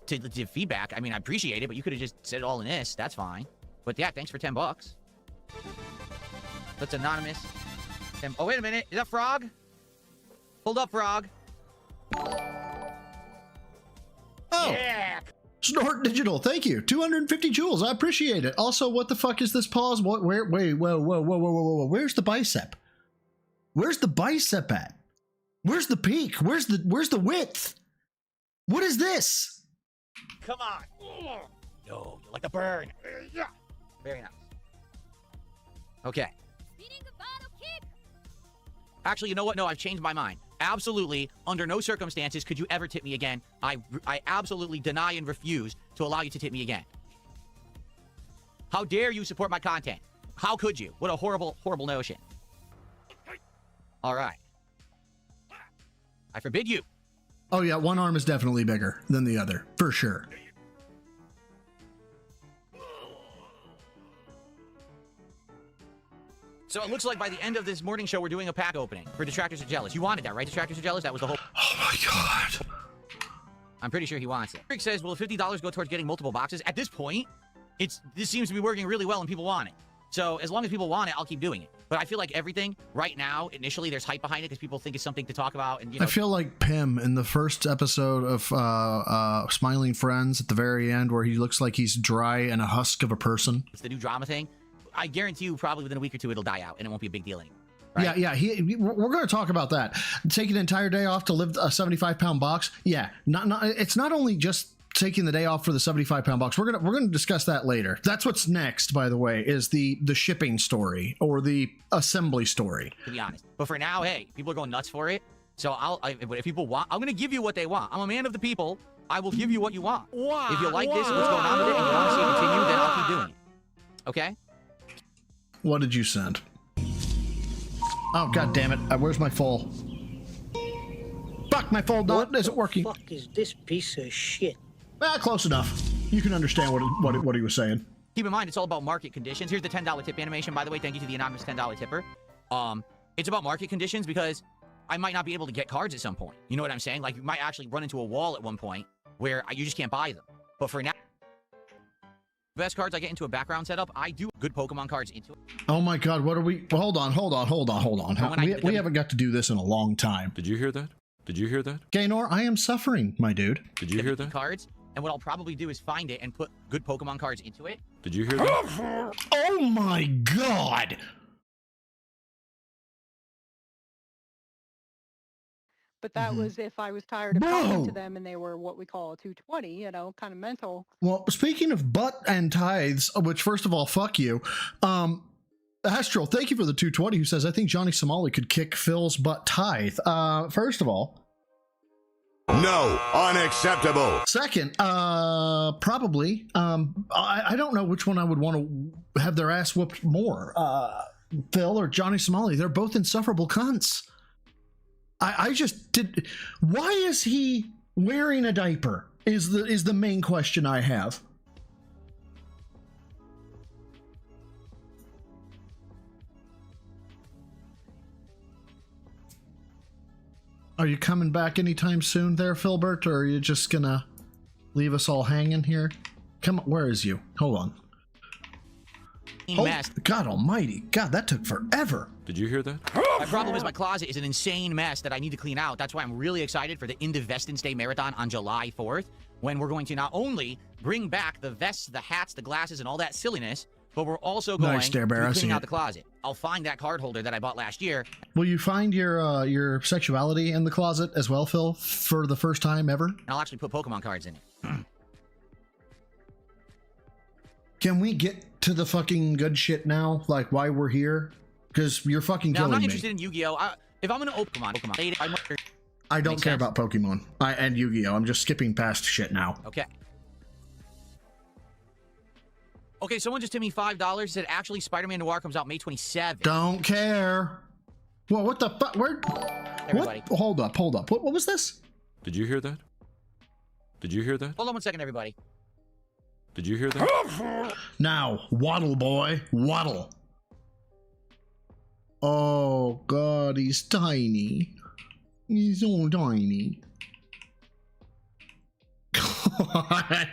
to give feedback. I mean, I appreciate it, but you could have just said it all in this. That's fine. But yeah, thanks for $10. That's anonymous. Oh, wait a minute. Is that Frog? Hold up, Frog. Oh, Yeah. Snort Digital, thank you. 250 joules, I appreciate it. Also, what the fuck is this pause? What? Where? Wait, whoa. Where's the bicep? Where's the bicep at? Where's the peak? Where's the width? What is this? Come on. Yo, you like the burn. Yeah. Very nice. Okay. Actually, you know what? No, I've changed my mind. Absolutely, under no circumstances could you ever tip me again. I absolutely deny and refuse to allow you to tip me again. How dare you support my content? How could you? What a horrible, horrible notion. All right. I forbid you. Oh yeah, one arm is definitely bigger than the other, for sure. So it looks like by the end of this morning show, we're doing a pack opening for Detractors Are Jealous. You wanted that, right? Detractors Are Jealous? That was the whole... Oh my god. I'm pretty sure he wants it. Rick says, will the $50 go towards getting multiple boxes? At this point, this seems to be working really well and people want it. So as long as people want it, I'll keep doing it. But I feel like everything right now, initially, there's hype behind it because people think it's something to talk about. And you know, I feel like Pim in the first episode of Smiling Friends at the very end, where he looks like he's dry and a husk of a person. it's the new drama thing. I guarantee you probably within a week or two, it'll die out and it won't be a big deal anymore. Right? Yeah. We're going to talk about that. Taking an entire day off to lift a 75-pound box. Yeah, it's not only just taking the day off for the 75-pound box. We're gonna discuss that later. That's what's next, by the way, is the shipping story or the assembly story. To be honest, but for now, hey, people are going nuts for it. So if people want, I'm gonna give you what they want. I'm a man of the people. I will give you what you want. If you like this and what's going on with it, and you want to see it continue, then I'll keep doing it. Okay. What did you send? Oh, god damn it. Where's my full? Fuck, my full dot isn't working. What the fuck is this piece of shit? Close enough. You can understand what he was saying. Keep in mind, it's all about market conditions. Here's the $10 tip animation, by the way. Thank you to the anonymous $10 tipper. It's about market conditions because I might not be able to get cards at some point. You know what I'm saying? Like, you might actually run into a wall at one point where you just can't buy them. But for now, the best cards I get into a background setup, I do good Pokemon cards into it. Oh my god, what are we... Hold on. We haven't got to do this in a long time. Did you hear that? Did you hear that? Gaynor, I am suffering, my dude. Did you hear that? Cards, and what I'll probably do is find it and put good Pokemon cards into it. Did you hear that? Oh my god! But that was if I was tired of talking to them and they were what we call a 220, you know, kind of mental. Well, speaking of butt and tithes, which first of all, fuck you. Astral, thank you for the 220 who says, I think Johnny Somali could kick Phil's butt tithe. First of all. No, unacceptable. Second, probably. I don't know which one I would want to have their ass whooped more. Phil or Johnny Somali. They're both insufferable cunts. I just did. Why is he wearing a diaper? Is the main question I have. Are you coming back anytime soon there, Philbert, or are you just gonna leave us all hanging here? Come on, where is you? Hold on. Mess. God almighty. God, that took forever. Did you hear that? My problem is my closet is an insane mess that I need to clean out. That's why I'm really excited for the Into Vestance Day Marathon on July 4th, when we're going to not only bring back the vests, the hats, the glasses, and all that silliness, but we're also going Nice, Dare Bear, to I be see cleaning out it. the closet. I'll find that card holder that I bought last year. Will you find your sexuality in the closet as well, Phil, for the first time ever? And I'll actually put Pokemon cards in it. Can we get to the fucking good shit now? Like, why we're here? Because you're fucking Now, I'm killing not me. interested in Yu-Gi-Oh. If I'm gonna open Pokemon. I don't Makes care sense. about Pokemon and Yu-Gi-Oh. I'm just skipping past shit now. Okay. Okay, someone just tipped me $5. Said actually Spider-Man Noir comes out May 27th. Don't care. Well, what the fuck? Where? Everybody. What? Hold up. What was this? Did you hear that? Did you hear that? Hold on 1 second, everybody. Did you hear that? Now, waddle, boy. Waddle. Oh, God, he's tiny. He's so tiny. God.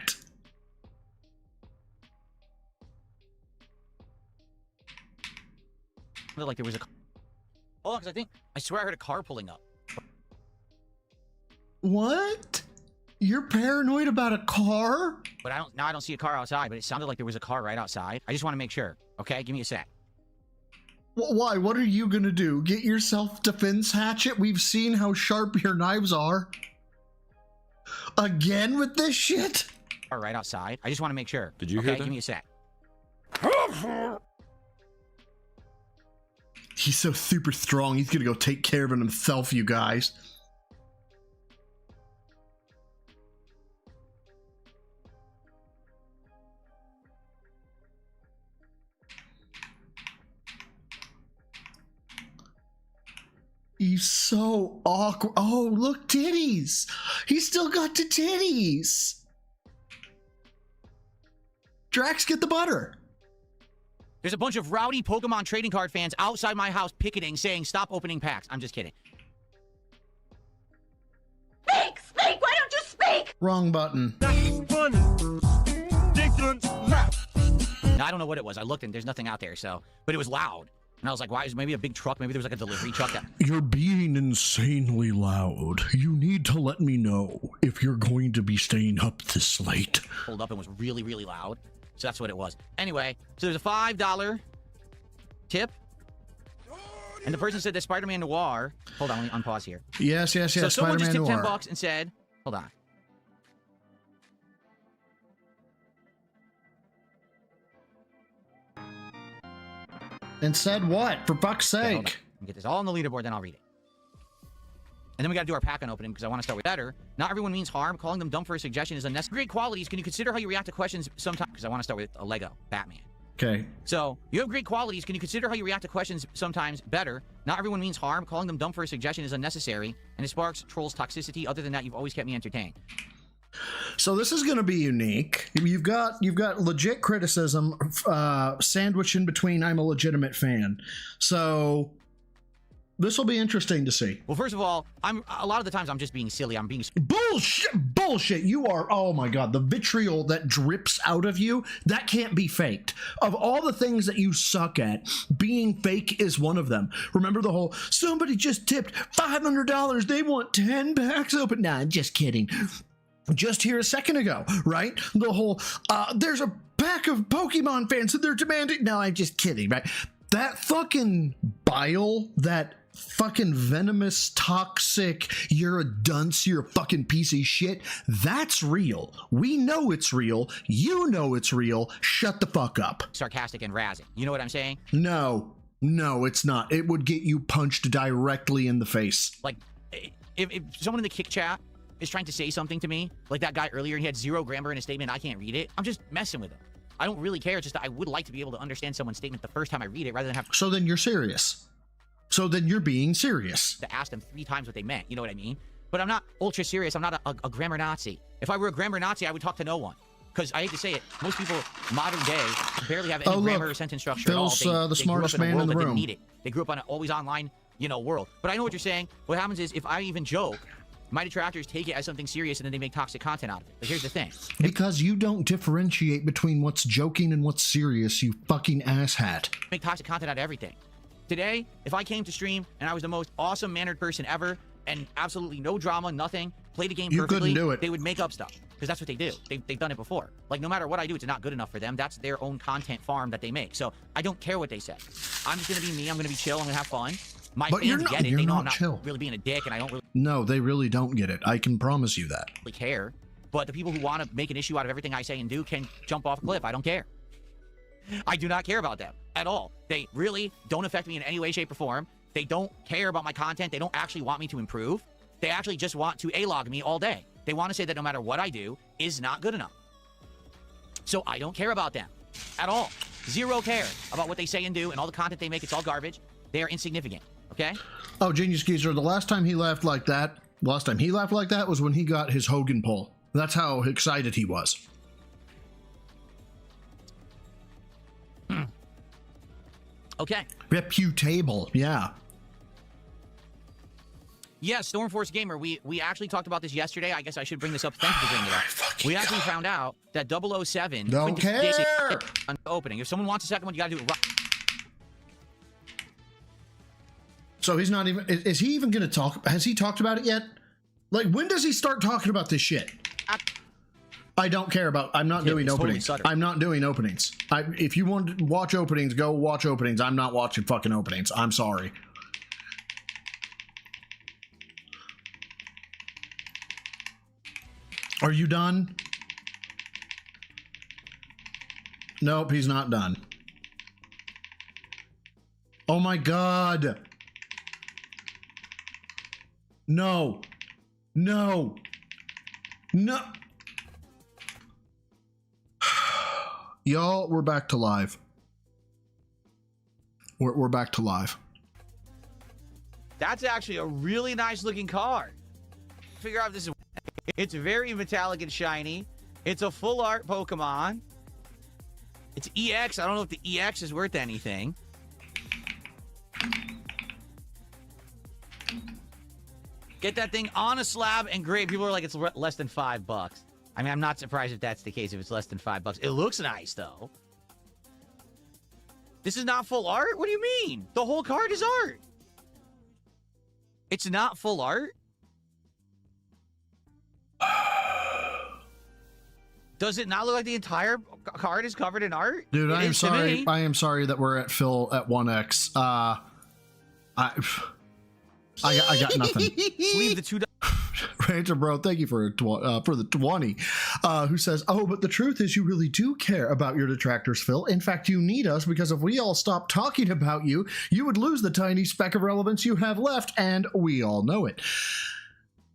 Like there was a. Hold on, because I swear I heard a car pulling up. What? You're paranoid about a car? But I don't see a car outside, but it sounded like there was a car right outside. I just want to make sure. Okay, give me a sec. Why? What are you gonna do? Get your self-defense hatchet? We've seen how sharp your knives are. Again with this shit? Car right outside. I just want to make sure. Did you okay, hear that? give me a sec. He's so super strong, he's gonna go take care of it himself, you guys. He's so awkward. Oh, look, titties. He's still got the titties. Drax, get the butter. There's a bunch of rowdy Pokemon trading card fans outside my house picketing saying stop opening packs. I'm just kidding. Speak! Speak! Why don't you speak? Wrong button. That's funny. Dickens left. Now, I don't know what it was. I looked and there's nothing out there, so. But it was loud. And I was like, why? Is it maybe a big truck? Maybe there was like a delivery truck that. You're being insanely loud. You need to let me know if you're going to be staying up this late. Pulled up and was really, really loud. So that's what it was. Anyway, so there's a $5 tip. And the person said that Spider-Man Noir. Hold on, let me unpause here. Yes. So someone Spider-Man just tipped Noir. $10 and said, hold on. And said what? For fuck's Okay, hold on. sake. Let me get this all on the leaderboard, then I'll read it. And then we got to do our pack opening because I want to start with better. Not everyone means harm. Calling them dumb for a suggestion is unnecessary. Great qualities. Can you consider how you react to questions sometimes? Because I want to start with a Lego Batman. Okay. So, you have great qualities. Can you consider how you react to questions sometimes better? Not everyone means harm. Calling them dumb for a suggestion is unnecessary, and it sparks trolls' toxicity. Other than that, you've always kept me entertained. So this is going to be unique. You've got legit criticism sandwiched in between I'm a legitimate fan. So this will be interesting to see. Well, first of all, a lot of the times I'm just being silly. I'm being Bullshit. You are, oh my God, the vitriol that drips out of you, that can't be faked. Of all the things that you suck at, being fake is one of them. Remember the whole, somebody just tipped $500, they want 10 packs open. Nah, I'm just kidding. Just here a second ago, right? The whole, there's a pack of Pokemon fans and they're demanding, no, I'm just kidding, right? That fucking bile, that fucking venomous, toxic, you're a dunce, you're a fucking piece of shit, that's real. We know it's real. You know it's real. Shut the fuck up. sarcastic and razzing. You know what I'm saying? No, it's not. It would get you punched directly in the face. Like, if someone in the kick chat is trying to say something to me, like that guy earlier, and he had zero grammar in a statement, I can't read it, I'm just messing with him. I don't really care. It's just that I would like to be able to understand someone's statement the first time I read it rather than have So then you're serious. So then you're being serious. to ask them 3 times what they meant. You know what I mean? But I'm not ultra serious. I'm not a grammar Nazi. If I were a grammar Nazi, I would talk to no one. Because I hate to say it, most people modern day barely have any grammar or sentence structure Phil's, at all. the smartest man in the that didn't room. need it. They grew up on an always online, world. But I know what you're saying. What happens is if I even joke, my detractors take it as something serious and then they make toxic content out of it. But here's the thing. Because you don't differentiate between what's joking and what's serious, you fucking asshat. Make toxic content out of everything. Today, if I came to stream and I was the most awesome mannered person ever and absolutely no drama, nothing, played a game You perfectly, couldn't do it. they would make up stuff because that's what they do. They've done it before. Like no matter what I do, it's not good enough for them. That's their own content farm that they make. So I don't care what they say. I'm just gonna be me. I'm gonna be chill. I'm gonna have fun. My But you're fans not- get it. you're They know not I'm not chill. really being a dick, and I don't really No, they really don't get it. I can promise you that. care. But the people who want to make an issue out of everything I say and do can jump off a cliff. I don't care. I do not care about them at all. They really don't affect me in any way, shape, or form. They don't care about my content. They don't actually want me to improve. They actually just want to A-log me all day. They want to say that no matter what I do is not good enough. So I don't care about them at all. Zero care about what they say and do, and all the content they make. It's all garbage. They are insignificant. Okay? Oh, Genius Geezer, the last time he laughed like that was when he got his Hogan pull. That's how excited he was. Okay. Reputable, yeah. Yeah, Stormforce Gamer, we actually talked about this yesterday. I guess I should bring this up. Thank you for bringing it up. We actually found out that 007... Don't care! ...on opening. If someone wants a second one, you gotta do it right. So he's not even... Is he even gonna talk... Has he talked about it yet? Like, when does he start talking about this shit? I don't care about... I'm not doing openings. I'm not doing openings. If you want to watch openings, go watch openings. I'm not watching fucking openings. I'm sorry. Are you done? Nope, he's not done. Oh my God. No. No. No. Y'all, we're back to live. We're back to live. That's actually a really nice looking card. Figure out if this is... It's very metallic and shiny. It's a full art Pokemon. It's EX. I don't know if the EX is worth anything. Get that thing on a slab and great. People are like, it's less than $5. I mean, I'm not surprised if that's the case, if it's less than $5. It looks nice, though. This is not full art? What do you mean? The whole card is art. It's not full art? Does it not look like the entire card is covered in art? Dude, It I am is to sorry. me. I am sorry that we're at Phil at 1x. I got nothing. Leave the $2. Ranger Bro, thank you for the 20. Who says, "Oh, but the truth is, you really do care about your detractors, Phil. In fact, you need us because if we all stopped talking about you, you would lose the tiny speck of relevance you have left, and we all know it."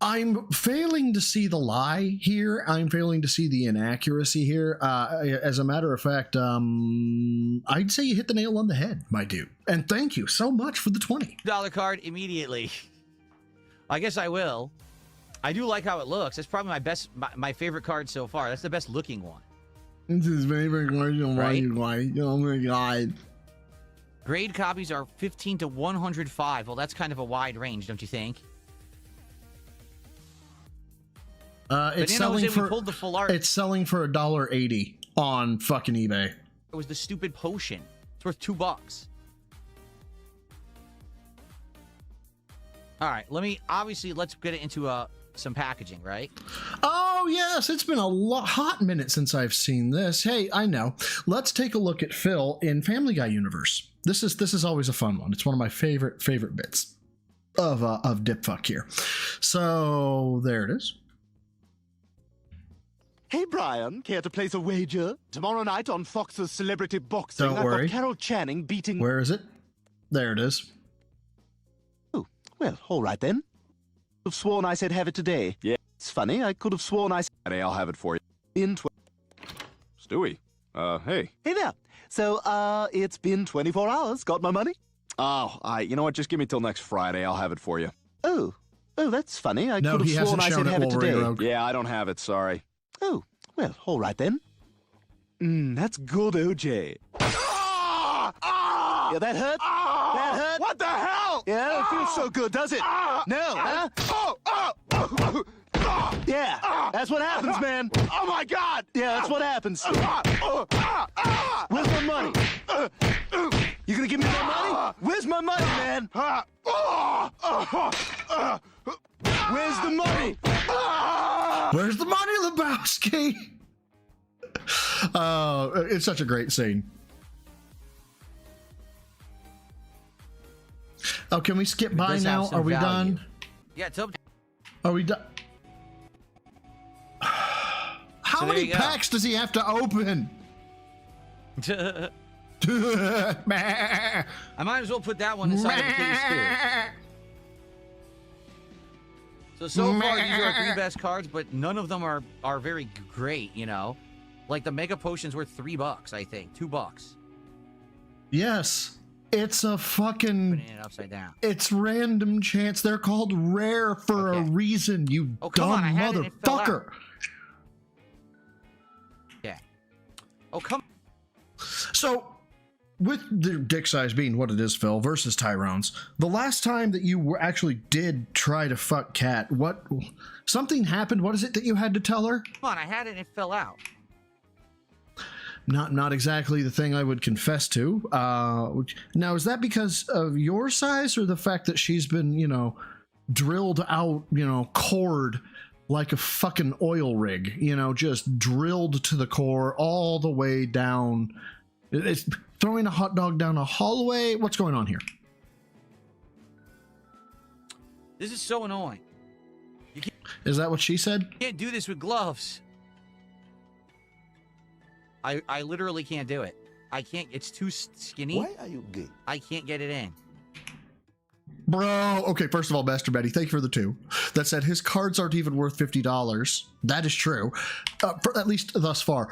I'm failing to see the lie here. I'm failing to see the inaccuracy here. As a matter of fact, I'd say you hit the nail on the head, my dude. And thank you so much for the 20. $2 card immediately. I guess I will. I do like how it looks. It's probably my favorite card so far. That's the best looking one. This is favorite card. Right? Oh my God. Grade copies are 15 to 105. Well, that's kind of a wide range, don't you think? It's selling for pulled the full art. It's selling for $1.80 on fucking eBay. It was the stupid potion. It's worth $2. All right, let's get it into some packaging, right? Oh yes, it's been a hot minute since I've seen this. Hey, I know. Let's take a look at Phil in Family Guy universe. This is always a fun one. It's one of my favorite bits of Dipfuck here. So there it is. Hey, Brian, care to place a wager? Tomorrow night on Fox's Celebrity Boxing, Don't I've worry. got Carol Channing beating... Where is it? There it is. Oh, well, all right then. Could have sworn I said have it today. Yeah. It's funny, I could have sworn I said... I'll have it for you. In Stewie, hey. Hey there. So, it's been 24 hours. Got my money? Oh, you know what? Just give me till next Friday. I'll have it for you. Oh, that's funny. I No, could he have sworn hasn't I shown said it, have it Wolverine today. Rogue. Yeah, I don't have it. Sorry. Oh, well, all right then. That's good, OJ. Yeah, that hurt? That hurt? What the hell? Yeah, it feels so good, does it? No, huh? Yeah, that's what happens, man. Oh my God! Yeah, that's what happens. Where's my money? You gonna give me my money? Where's my money, man? Where's the money? Where's the money, Lebowski? It's such a great scene. Oh, can we skip by does have now? some Are we value. done? Yeah, it's up. Are we done? How there many you go. packs does he have to open? I might as well put that one inside of the case too. So far, these are our 3 best cards, but none of them are very great, you know? Like, the Mega Potion's worth $3, I think. $2. Yes. It's a fucking... Putting it upside down. It's random chance. They're called rare for a reason, you come dumb on, I had it, it fell out. motherfucker. Yeah. Oh, come... So, with the dick size being what it is, Phil, versus Tyrone's, the last time that you actually did try to fuck Kat, what... Something happened? What is it that you had to tell her? Come on, I had it and it fell out. Not exactly the thing I would confess to. Now, is that because of your size or the fact that she's been, you know, drilled out, you know, cored like a fucking oil rig, you know, just drilled to the core all the way down? It's throwing a hot dog down a hallway. What's going on here? This is so annoying. Is that what she said? You can't do this with gloves. I literally can't do it. I can't. It's too skinny. Why are you gay? I can't get it in. Bro, okay, first of all, Master Betty, thank you for the 2. That said, his cards aren't even worth $50. That is true, for at least thus far.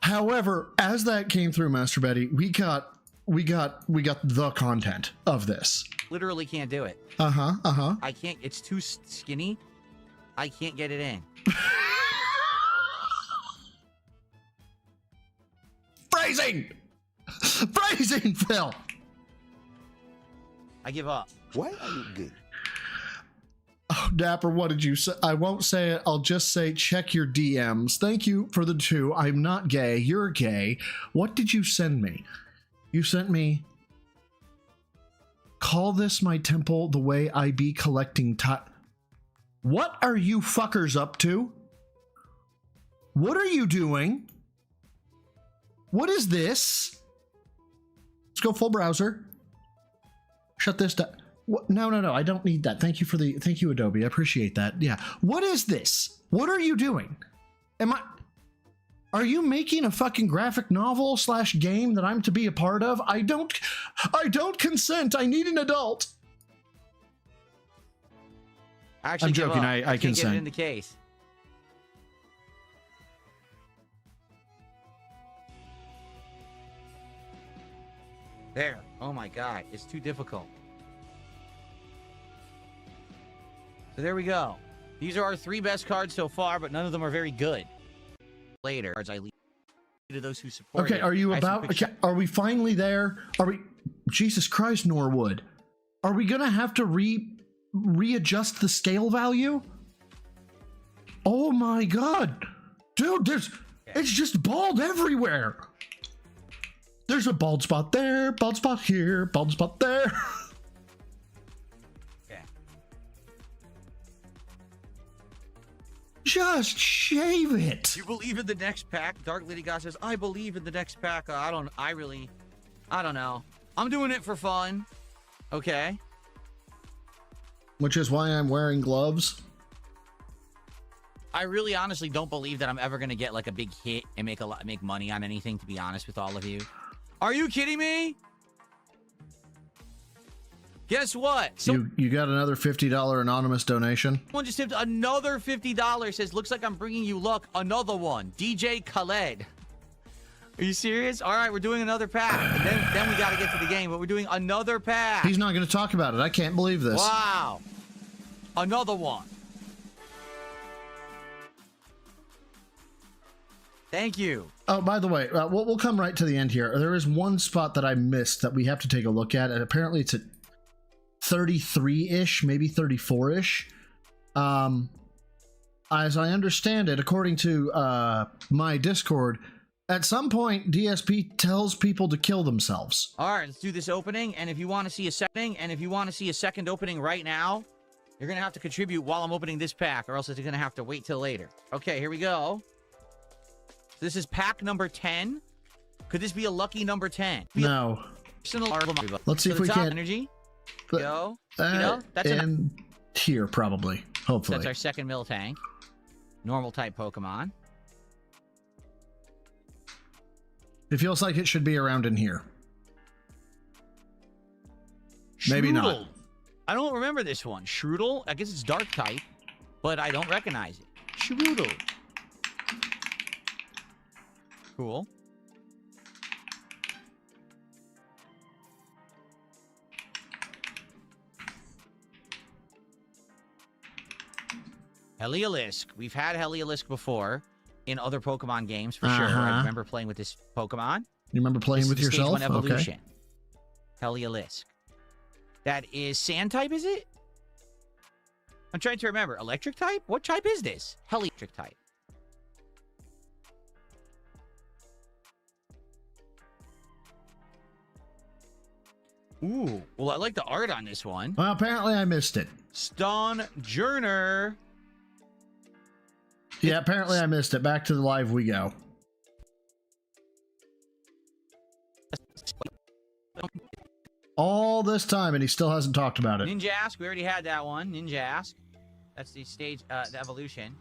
However, as that came through, Master Betty, we got the content of this. Literally can't do it. I can't. It's too skinny. I can't get it in. Phrasing, Phil. I give up. Why are you gay? Oh, Dapper, what did you say? I won't say it. I'll just say check your DMs. Thank you for the 2. I'm not gay. You're gay. What did you send me? You sent me... Call this my temple the way I be collecting What are you fuckers up to? What are you doing? What is this? Let's go full browser. Shut this down. No. I don't need that. Thank you, Adobe. I appreciate that. Yeah. What is this? What are you doing? Are you making a fucking graphic novel / game that I'm to be a part of? I don't consent. I need an adult. Actually, I'm joking. I can't consent. get it in the case. There. Oh my god, it's too difficult. So there we go. These are our 3 best cards so far, but none of them are very good. Later, cards I leave to those who support. Okay, are you about? Okay, are we finally there? Are we? Jesus Christ, Norwood. Are we gonna have to readjust the scale value? Oh my god, dude! It's just bald everywhere. There's a bald spot there, bald spot here, bald spot there. Okay. Just shave it. You believe in the next pack? Dark Lady God says, I believe in the next pack. I don't know. I'm doing it for fun. Okay. Which is why I'm wearing gloves. I really honestly don't believe that I'm ever going to get like a big hit and make money on anything, to be honest with all of you. Are you kidding me? Guess what? So you got another $50 anonymous donation? someone just tipped another $50. Says, looks like I'm bringing you luck. Another one. DJ Khaled. Are you serious? All right, we're doing another pack. And then we got to get to the game, but we're doing another pack. He's not going to talk about it. I can't believe this. Wow. Another one. Thank you. Oh, by the way, we'll come right to the end here. There is one spot that I missed that we have to take a look at, and apparently it's at 33-ish, maybe 34-ish. As I understand it, according to my Discord, at some point, DSP tells people to kill themselves. All right, let's do this opening, and if you want to see a second opening right now, you're going to have to contribute while I'm opening this pack, or else it's going to have to wait till later. Okay, here we go. This is pack number 10. Could this be a lucky number 10? No. Let's see if we can. Energy. But, Go. That's and here, probably. Hopefully. That's our second Miltank. Normal type Pokemon. It feels like it should be around in here. Maybe not. Shroodle. I don't remember this one. Shroodle? I guess it's dark type, but I don't recognize it. Shroodle. Cool. Heliolisk. We've had Heliolisk before in other Pokemon games, for sure. I remember playing with this Pokemon. You remember playing This with is the yourself? Stage 1 evolution. Okay. Heliolisk. That is sand type, is it? I'm trying to remember. Electric type? What type is this? Electric type. Ooh. Well, I like the art on this one. Well, apparently I missed it. Stonjourner. Yeah, apparently I missed it. Back to the live we go. All this time, and he still hasn't talked about it. Ninjask. We already had that one. Ninjask. That's the stage, the evolution.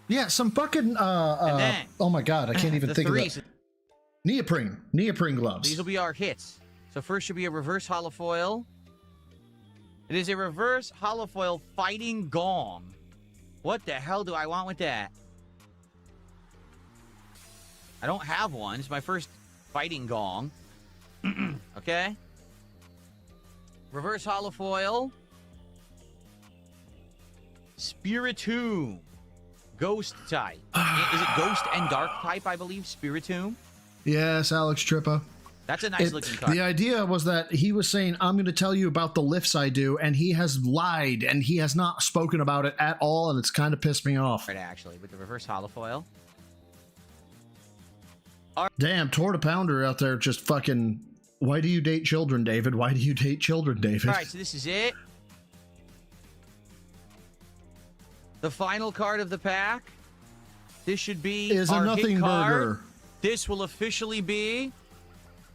Yeah, some fucking, then, oh my god, I can't even the think of threes. it. Neoprene gloves. These will be our hits. So first should be a reverse holofoil. It is a reverse holofoil fighting gong. What the hell do I want with that? I don't have one. It's my first fighting gong. Okay. Reverse holofoil. Spiritomb. Ghost type. Is it ghost and dark type, I believe? Spiritomb. Yes, Alex Trippa. That's a nice looking card. The idea was that he was saying, I'm going to tell you about the lifts I do, and he has lied, and he has not spoken about it at all, and it's kind of pissed me off. Right, actually, with the reverse holofoil. Damn, Torta Pounder out there just fucking... Why do you date children, David? Why do you date children, David? All right, so this is it. The final card of the pack. This should be Is a our nothing hit card. burger. This will officially be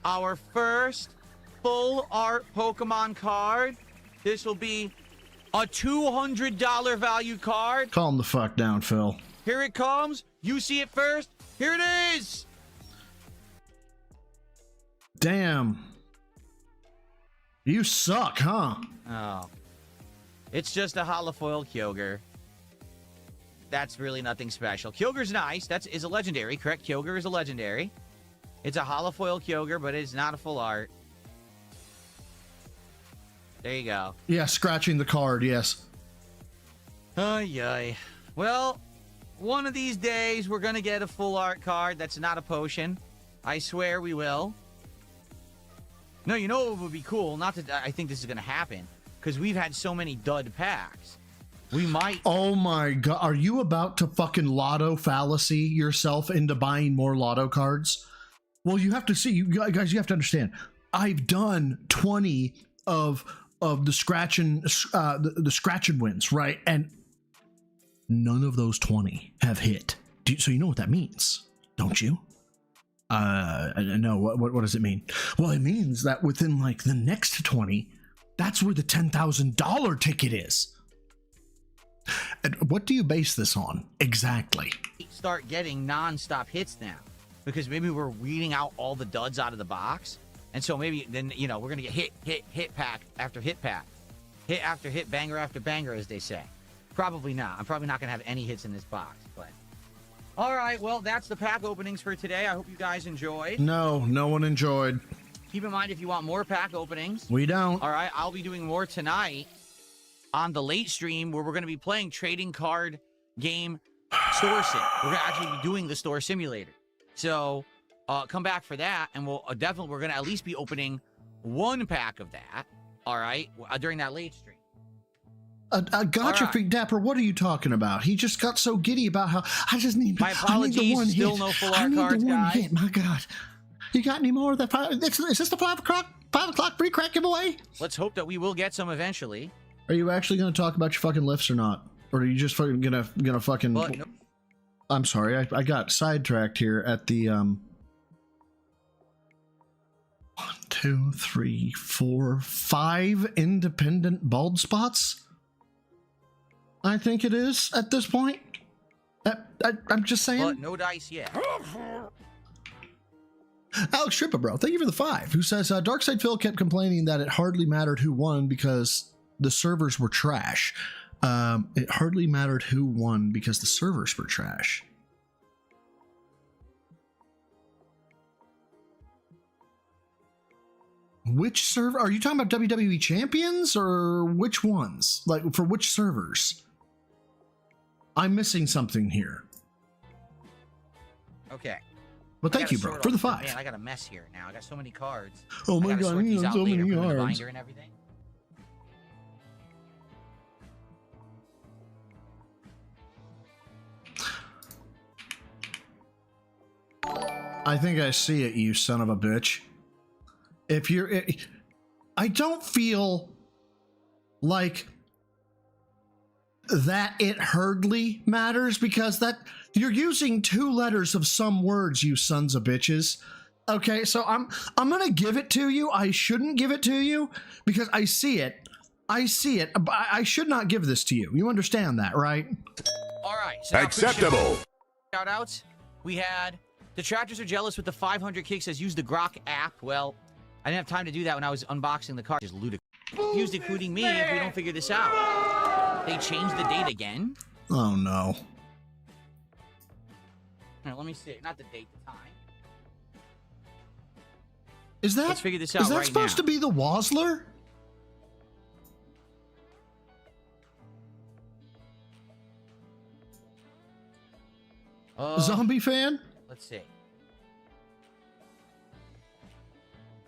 our first full art Pokemon card. This will be a $200 value card. Calm the fuck down, Phil. Here it comes. You see it first. Here it is. Damn. You suck, huh? Oh. It's just a holofoil Kyogre. That's really nothing special. Kyogre's nice. Is a legendary, correct? Kyogre is a legendary. It's a holofoil Kyogre, but it's not a full art. There you go. Yeah, scratching the card, yes. Ay. Well, one of these days we're going to get a full art card that's not a potion. I swear we will. No, you know what would be cool? Not that I think this is going to happen, because we've had so many dud packs. We might... Oh my god, are you about to fucking lotto fallacy yourself into buying more lotto cards? Well, you have to see, you guys, you have to understand. I've done 20 of the scratching wins, right? And none of those 20 have hit. So you know what that means, don't you? No, what does it mean? Well, it means that within like the next 20, that's where the $10,000 ticket is. And what do you base this on exactly? Start getting non-stop hits now, because maybe we're weeding out all the duds out of the box, and so maybe then, you know, we're gonna get hit pack after hit pack, hit after hit, banger after banger, as they say. Probably not. I'm probably not gonna have any hits in this box, but all right. Well, that's the pack openings for today. I hope you guys enjoyed. No one enjoyed. Keep in mind, if you want more pack openings, we don't. All right, I'll be doing more tonight on the late stream, where we're going to be playing trading card game store sim. We're going to actually be doing the store simulator. So come back for that, and we're going to at least be opening one pack of that, all right, during that late stream. Gotcha, right. Freak Dapper. What are you talking about? He just got so giddy about how I just need. My apologies. I need the one Still hit. no full I art need cards, the one guys. hit. My God, you got any more of that? Is this the 5 o'clock free crack giveaway? Let's hope that we will get some eventually. Are you actually going to talk about your fucking lifts or not? Or are you just fucking gonna fucking... But, no. I'm sorry, I got sidetracked here at the 1, 2, 3, 4, 5 independent bald spots. I think it is at this point. I'm just saying. But no dice yet. Alex Trippa, bro, thank you for the 5. Who says Darkside Phil kept complaining that it hardly mattered who won because the servers were trash. It hardly mattered who won because the servers were trash. Which server? Are you talking about WWE Champions or which ones? Like, for which servers? I'm missing something here. Okay. Well, thank you, bro, for the 5. Man, I got a mess here now. I got so many cards. Oh my I gotta god, sort these out so later, many put them in the cards. binder and everything. I think I see it, you son of a bitch. If you're... I don't feel like that it hardly matters because that you're using 2 letters of some words, you sons of bitches. Okay, so I'm gonna give it to you. I shouldn't give it to you because I see it. I see it. I should not give this to you. You understand that, right? All right. So now Acceptable. shout outs. We had Detractors Are Jealous with the 500 kicks says use the Grok app. Well, I didn't have time to do that when I was unboxing the card. Just ludicrous. Used including me if we don't figure this out. They changed the date again. Oh no. All right, let me see. Not the date, the time. Is that, Let's figure this out is that right supposed now. to be the Wozler? Zombie fan? Let's see.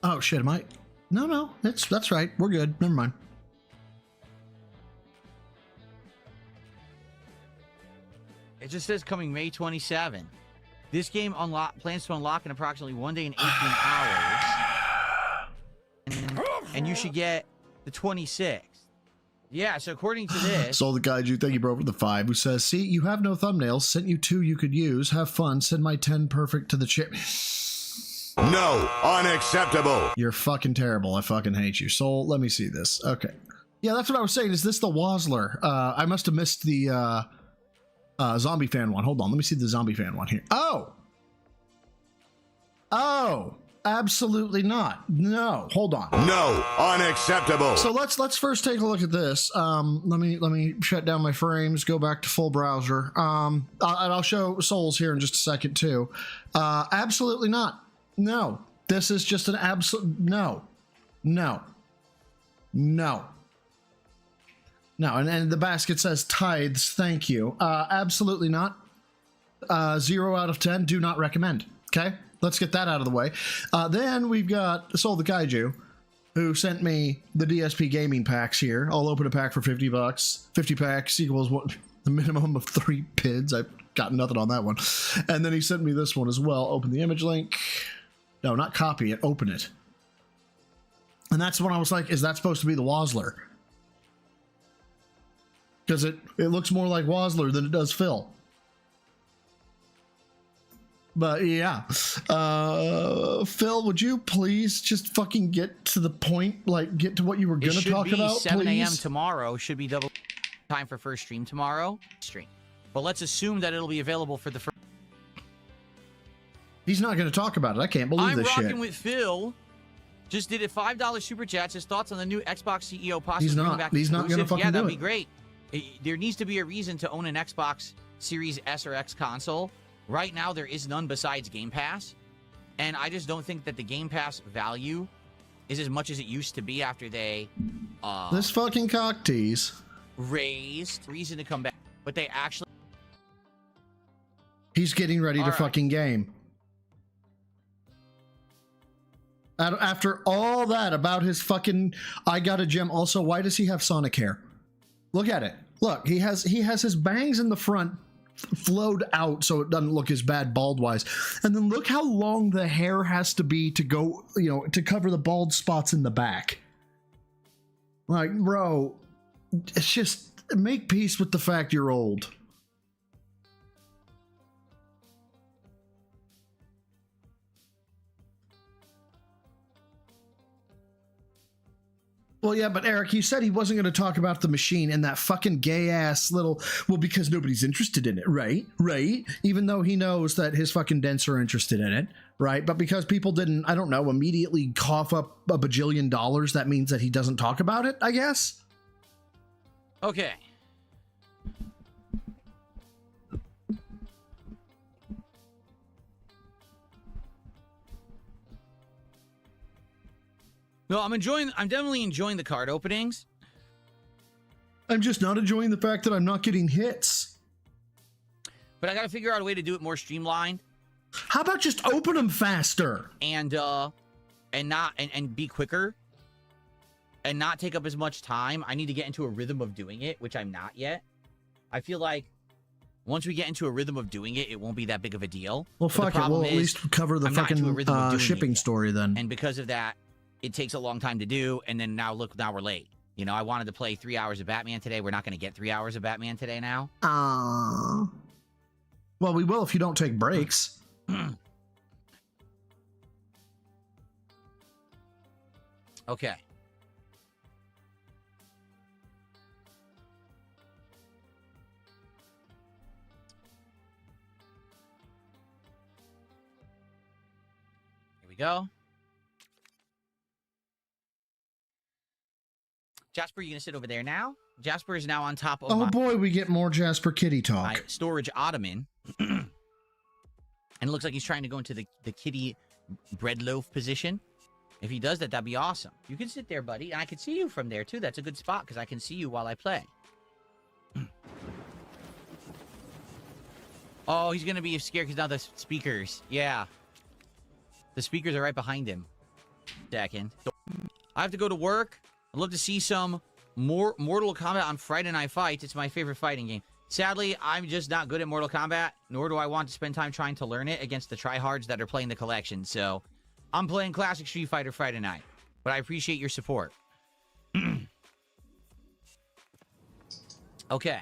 Oh shit, am I? No, that's right. We're good. Never mind. It just says coming May 27. This game plans to unlock in approximately 1 day and 18 hours. And you should get the 26th. Yeah, so according to this... Soul the Kaiju, thank you, bro, for the 5, who says, see, you have no thumbnails. Sent you 2 you could use. Have fun. Send my 10 perfect to the chip. No, unacceptable. You're fucking terrible. I fucking hate you. Soul, let me see this. Okay. Yeah, that's what I was saying. Is this the Wozler? I must have missed the zombie fan one. Hold on. Let me see the zombie fan one here. Oh, absolutely not. No, hold on. No, unacceptable. So let's first take a look at this. Let me shut down my frames, go back to full browser. And I'll show Souls here in just a second too. Absolutely not. No, this is just an absolute no. And the basket says tithes. Thank you. Absolutely not. 0 out of 10. Do not recommend. Okay, let's get that out of the way. Then we've got Soul the Kaiju, who sent me the DSP gaming packs here. I'll open a pack for $50. 50 packs equals what? The minimum of 3 PIDs. I've got nothing on that one. And then he sent me this one as well. Open the image link. No, not copy it. Open it. And that's when I was like, is that supposed to be the Wozler? Because it looks more like Wozler than it does Phil. But yeah. Phil, would you please just fucking get to the point? Like, get to what you were going to talk about, 7 a.m. please? tomorrow. Should be double time for first stream tomorrow. But let's assume that it'll be available for the first. He's not going to talk about it. I can't believe this shit. I'm rocking with Phil. Just did a $5 super chat. His thoughts on the new Xbox CEO possibly He's bringing not. back He's not going to exclusives. fucking Yeah, do that'd it. be great. There needs to be a reason to own an Xbox Series S or X console. Right now, there is none besides Game Pass. And I just don't think that the Game Pass value is as much as it used to be after they This fucking cock tease. raised reason to come back. But they actually... He's getting ready to All right. fucking game. After all that about his fucking I got a gem. Also, why does he have Sonic hair? Look at it. Look, he has his bangs in the front flowed out so it doesn't look as bad bald wise. And then look how long the hair has to be to go, to cover the bald spots in the back. Like, bro, it's just make peace with the fact you're old. Well, yeah, but Eric, you said he wasn't going to talk about the machine and that fucking gay-ass little... Well, because nobody's interested in it, right? Right? Even though he knows that his fucking dents are interested in it, right? But because people didn't, I don't know, immediately cough up a bajillion dollars, that means that he doesn't talk about it, I guess? Okay. No, I'm definitely enjoying the card openings. I'm just not enjoying the fact that I'm not getting hits. But I got to figure out a way to do it more streamlined. How about just open them faster? And be quicker. And not take up as much time. I need to get into a rhythm of doing it, which I'm not yet. I feel like once we get into a rhythm of doing it, it won't be that big of a deal. Well, fuck it. We'll at least cover the fucking shipping story then. And because of that, it takes a long time to do, and then now we're late. You know, I wanted to play 3 hours of Batman today. We're not going to get 3 hours of Batman today now. Well, we will if you don't take breaks. Okay. Here we go. Jasper, you gonna sit over there now? Jasper is now on top of Oh boy, we get more Jasper Kitty talk. my storage ottoman. And it looks like he's trying to go into the kitty bread loaf position. If he does that, that'd be awesome. You can sit there, buddy. And I can see you from there, too. That's a good spot, because I can see you while I play. Oh, he's gonna be scared because now the speakers. Yeah. The speakers are right behind him. Second. I have to go to work. I'd love to see some more Mortal Kombat on Friday Night Fights. It's my favorite fighting game. Sadly, I'm just not good at Mortal Kombat, nor do I want to spend time trying to learn it against the tryhards that are playing the collection. So, I'm playing Classic Street Fighter Friday night. But I appreciate your support. Okay.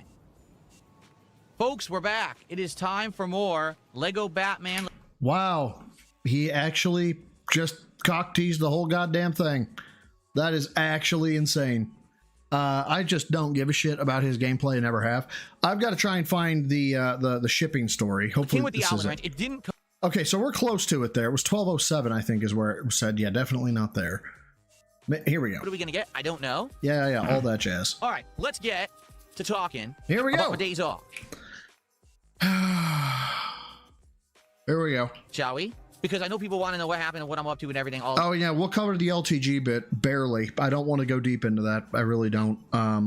Folks, we're back. It is time for more Lego Batman. Wow. He actually just cock-teased the whole goddamn thing. That is actually insane. I just don't give a shit about his gameplay and never have. I've got to try and find the shipping story. Hopefully, with the this is Allen wrench. It didn't come. Okay, so we're close to it there. It was 12:07, I think, is where it was said. Yeah, definitely not there. Here we go. What are we going to get? I don't know. Yeah, all that jazz. All right, let's get to talking. Here we go. About my days off. Here we go. Shall we? Because I know people want to know what happened and what I'm up to and everything. Oh, yeah, we'll cover the LTG bit, barely. I don't want to go deep into that. I really don't. I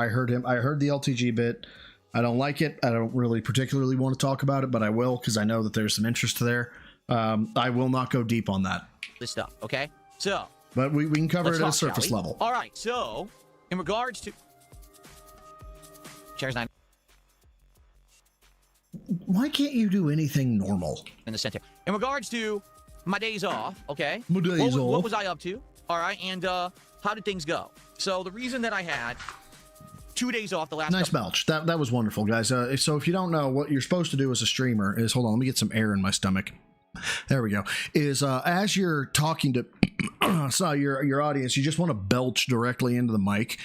heard the LTG bit. I don't like it. I don't really particularly want to talk about it, but I will because I know that there's some interest there. I will not go deep on that. This stuff, okay? So. But we can cover it at a surface level. All right, so in regards to. Chairs 9. Why can't you do anything normal? In the center. In regards to my days off, okay? My days off. What was I up to? All right, and how did things go? So the reason that I had 2 days off the last nice belch. That was wonderful, guys. So if you don't know, what you're supposed to do as a streamer is, hold on, let me get some air in my stomach. There we go. Is as you're talking to your audience, you just want to belch directly into the mic.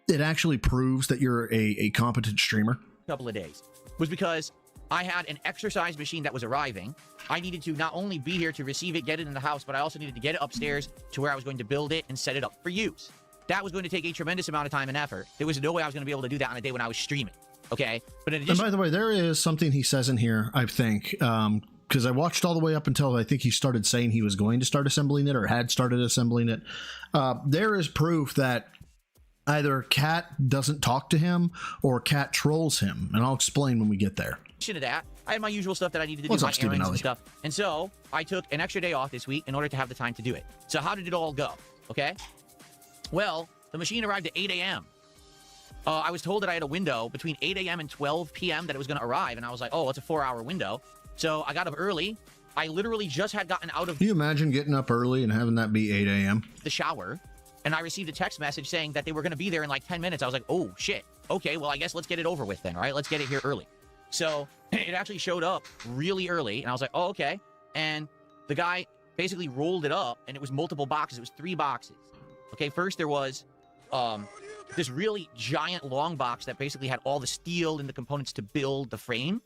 It actually proves that you're a competent streamer. Couple of days was because I had an exercise machine that was arriving. I needed to not only be here to receive it, get it in the house, but I also needed to get it upstairs to where I was going to build it and set it up for use. That was going to take a tremendous amount of time and effort. There was no way I was going to be able to do that on a day when I was streaming. Okay? But in addition, and by the way, there is something he says in here, I think, because I watched all the way up until I think he started saying he was going to start assembling it or had started assembling it. There is proof that either Cat doesn't talk to him or Cat trolls him, and I'll explain when we get there. To that, I had my usual stuff that I needed to do, my errands and stuff. And so I took an extra day off this week in order to have the time to do it. So how did it all go? Okay? Well, the machine arrived at 8 a.m. I was told that I had a window between 8 a.m. and 12 p.m. that it was going to arrive, and I was like, oh, it's a 4-hour window. So I got up early. I literally just had gotten out of... Can you imagine getting up early and having that be 8 a.m.? ...the shower, and I received a text message saying that they were going to be there in like 10 minutes. I was like, oh, shit. Okay, well, I guess let's get it over with then, all right? Let's get it here early. So it actually showed up really early, and I was like, oh, okay. And the guy basically rolled it up, and it was multiple boxes. It was 3 boxes. Okay, first there was this really giant long box that basically had all the steel and the components to build the frame.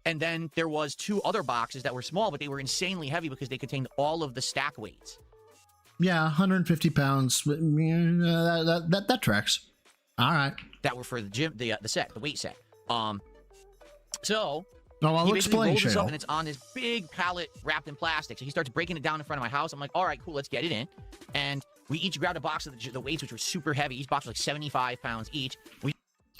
And then there was 2 other boxes that were small, but they were insanely heavy because they contained all of the stack weights. Yeah, 150 pounds. That tracks. All right. That were for the gym, the set, the weight set. So No, I'll he basically explain, rolls this up Shale. and it's on this big pallet wrapped in plastic. So he starts breaking it down in front of my house. I'm like, all right, cool, let's get it in. And we each grabbed a box of the weights, which were super heavy. Each box was like 75 pounds each.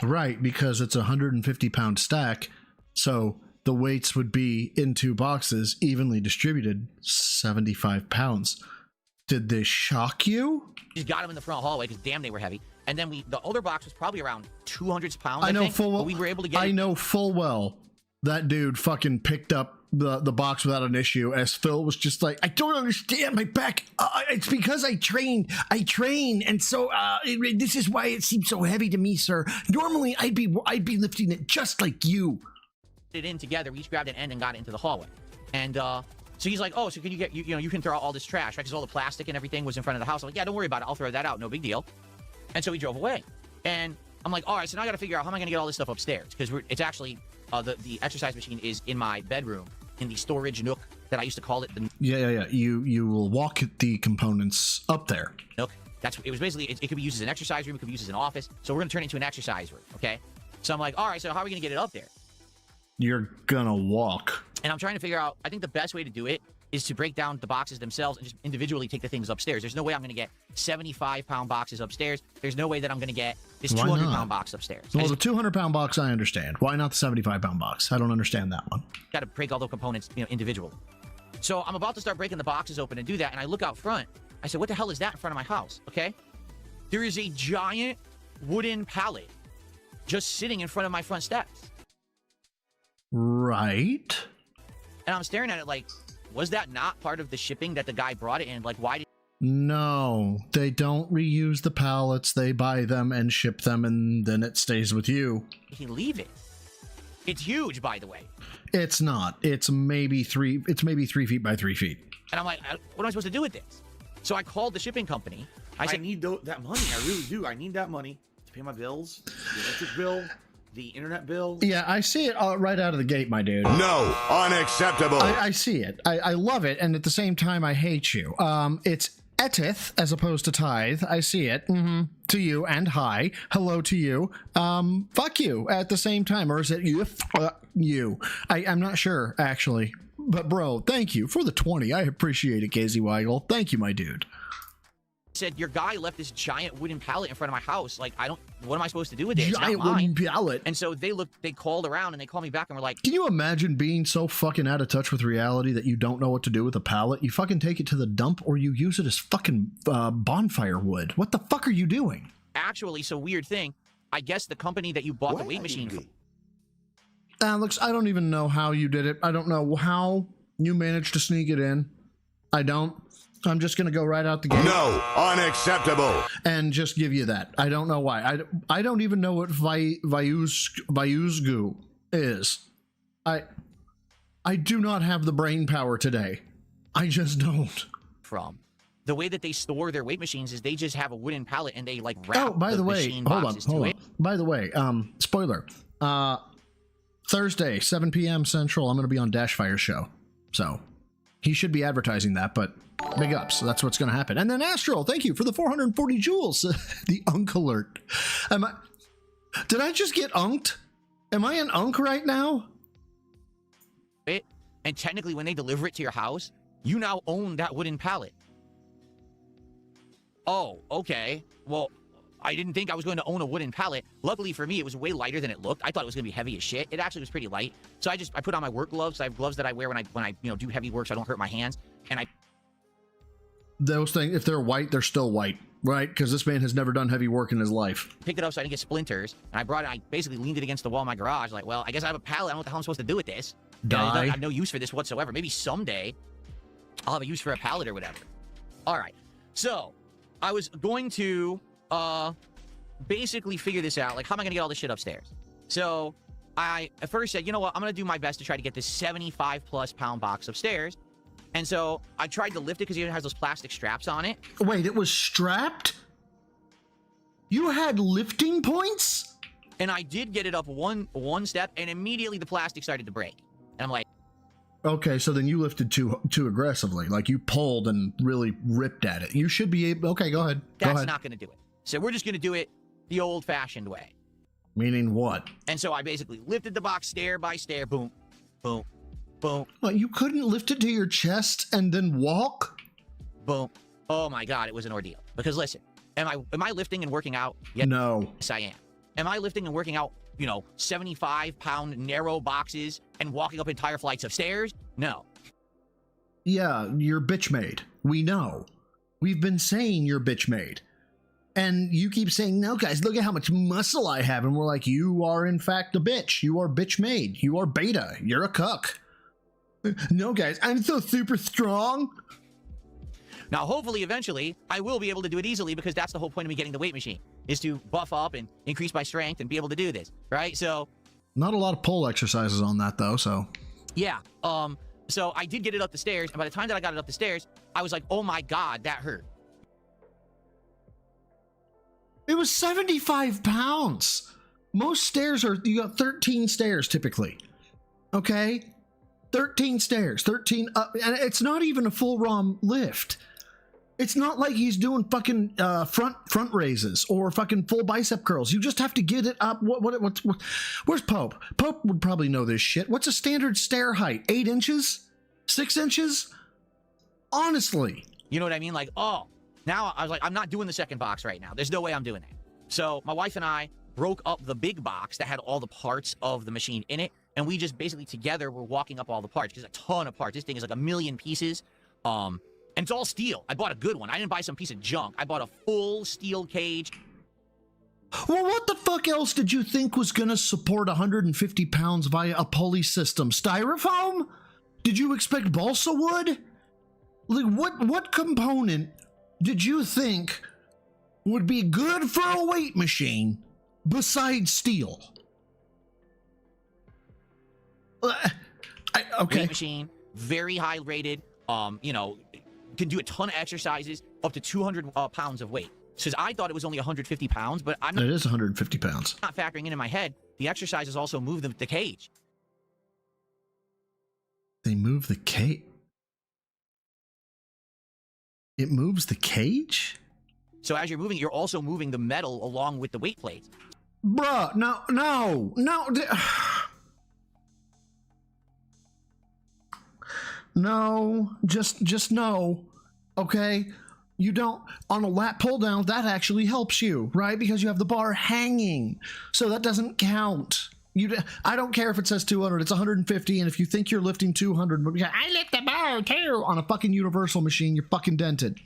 Right, because it's a 150-pound stack, so the weights would be in 2 boxes, evenly distributed, 75 pounds. Did this shock you? Just got them in the front hallway because damn, they were heavy. And then the other box was probably around 200 pounds. I know think, full well. but we were able to get. I know full well that dude fucking picked up the box without an issue. As Phil was just like, I don't understand my back. It's because I train, and so this is why it seems so heavy to me, sir. Normally, I'd be lifting it just like you. It in together. We each grabbed an end and got it into the hallway. And so he's like, oh, so can you get you can throw out all this trash, right? Because all the plastic and everything was in front of the house. I'm like, yeah, don't worry about it. I'll throw that out. No big deal. And so he drove away. And I'm like, all right, so now I got to figure out how am I going to get all this stuff upstairs? Because it's actually, the exercise machine is in my bedroom, in the storage nook that I used to call it. The Yeah. You will walk the components up there. nook. It was basically, it could be used as an exercise room. It could be used as an office. So we're going to turn it into an exercise room, okay? So I'm like, all right, so how are we going to get it up there? You're gonna walk. And I'm trying to figure out, I think the best way to do it is to break down the boxes themselves and just individually take the things upstairs. There's no way I'm going to get 75-pound boxes upstairs. There's no way that I'm going to get this 200-pound box upstairs. Well, the 200-pound box, I understand. Why not the 75-pound box? I don't understand that one. Got to break all the components, individually. So I'm about to start breaking the boxes open and do that, and I look out front. I said, what the hell is that in front of my house? Okay? There is a giant wooden pallet just sitting in front of my front steps. Right. And I'm staring at it like, was that not part of the shipping that the guy brought it in? Like, why did No, they don't reuse the pallets. They buy them and ship them, and then it stays with you. he leave it? It's huge, by the way. It's not. It's maybe 3 feet by 3 feet. And I'm like, what am I supposed to do with this? So I called the shipping company. I said, need that money. I really do. I need that money to pay my bills, the electric bill, the internet bill. Yeah, I see it right out of the gate, my dude. No, unacceptable. I see it. I love it, and at the same time, I hate you. It's etith as opposed to tithe. I see it. To you and hi. Hello to you. Fuck you at the same time. Or is it you? You. I'm not sure, actually. But, bro, thank you for the 20. I appreciate it, Casey Weigel. Thank you, my dude. said, your guy left this giant wooden pallet in front of my house. Like, what am I supposed to do with it? It's Giant not mine. wooden pallet. And so they called around and they called me back and were like, Can you imagine being so fucking out of touch with reality that you don't know what to do with a pallet? You fucking take it to the dump or you use it as fucking bonfire wood. What the fuck are you doing? Actually, so weird thing. I guess the company that you bought the weight machine from. Alex, I don't even know how you did it. I don't know how you managed to sneak it in. I don't. I'm just going to go right out the gate. No, unacceptable. And just give you that. I don't know why. I don't even know what Vyuzgu is. I do not have the brain power today. I just don't. From. The way that they store their weight machines is they just have a wooden pallet and they like wrap Oh, by the way, machine hold boxes on. to it. By the way, spoiler. Thursday, 7 p.m. Central, I'm going to be on Dashfire's show. So, he should be advertising that, but big ups. That's what's going to happen. And then Astral, thank you for the 440 joules. The unk alert. Did I just get unked? Am I an unk right now? And technically, when they deliver it to your house, you now own that wooden pallet. Oh, okay. Well, I didn't think I was going to own a wooden pallet. Luckily for me, it was way lighter than it looked. I thought it was going to be heavy as shit. It actually was pretty light. So I put on my work gloves. I have gloves that I wear when I do heavy work so I don't hurt my hands. And those things, if they're white, they're still white, right? Because this man has never done heavy work in his life. Picked it up so I didn't get splinters. And I brought it, I basically leaned it against the wall of my garage. Like, well, I guess I have a pallet. I don't know what the hell I'm supposed to do with this. I have no use for this whatsoever. Maybe someday I'll have a use for a pallet or whatever. All right. So I was going to basically figure this out. Like, how am I going to get all this shit upstairs? So I at first said, you know what? I'm going to do my best to try to get this 75+ pound box upstairs. And so I tried to lift it because it has those plastic straps on it. Wait, it was strapped? You had lifting points? And I did get it up one step, and immediately the plastic started to break. And I'm like, Okay, so then you lifted too aggressively. Like you pulled and really ripped at it. You should be able. Okay, go ahead. that's not going to do it. So we're just going to do it the old-fashioned way. Meaning what? And so I basically lifted the box stair by stair, boom, boom, boom, Well, you couldn't lift it to your chest and then walk? boom. Oh my God, it was an ordeal. Because listen, am I lifting and working out? No. Yes, I am. Am I lifting and working out, 75-pound narrow boxes and walking up entire flights of stairs? No. Yeah, you're bitch made. We know. We've been saying you're bitch made. And you keep saying, no, guys, look at how much muscle I have. And we're like, you are, in fact, a bitch. You are bitch made. You are beta. You're a cuck. No, guys, I'm so super strong. Now, hopefully, eventually, I will be able to do it easily because that's the whole point of me getting the weight machine, is to buff up and increase my strength and be able to do this, right? So, Not a lot of pull exercises on that, though, so. yeah. So I did get it up the stairs, and by the time that I got it up the stairs, I was like, oh my God, that hurt. It was 75 pounds. Most stairs you got 13 stairs typically. Okay? 13 stairs, 13 up, and it's not even a full ROM lift. It's not like he's doing fucking front raises or fucking full bicep curls. You just have to get it up. Where's Pope? Pope would probably know this shit. What's a standard stair height? 8 inches? 6 inches? Honestly. You know what I mean? Like, now I was like, I'm not doing the second box right now. There's no way I'm doing that. So my wife and I broke up the big box that had all the parts of the machine in it. And we just basically together were walking up all the parts. There's a ton of parts. This thing is like 1 million pieces. And it's all steel. I bought a good one. I didn't buy some piece of junk. I bought a full steel cage. Well, what the fuck else did you think was going to support 150 pounds via a pulley system? Styrofoam? Did you expect balsa wood? Like, what component did you think would be good for a weight machine besides steel? Okay. Weight machine, very high rated. Can do a ton of exercises, up to 200 pounds of weight. Says I thought it was only 150 pounds, but I'm not, It is 150 pounds. not factoring in my head. The exercises also move the cage. They move the cage. It moves the cage? So as you're moving, you're also moving the metal along with the weight plates. Bruh, no. No, just no. Okay? You don't, on a lat pull down, that actually helps you, right? Because you have the bar hanging. So that doesn't count. I don't care if it says 200, it's 150, and if you think you're lifting 200, I lift the bar too on a fucking universal machine, you're fucking dented.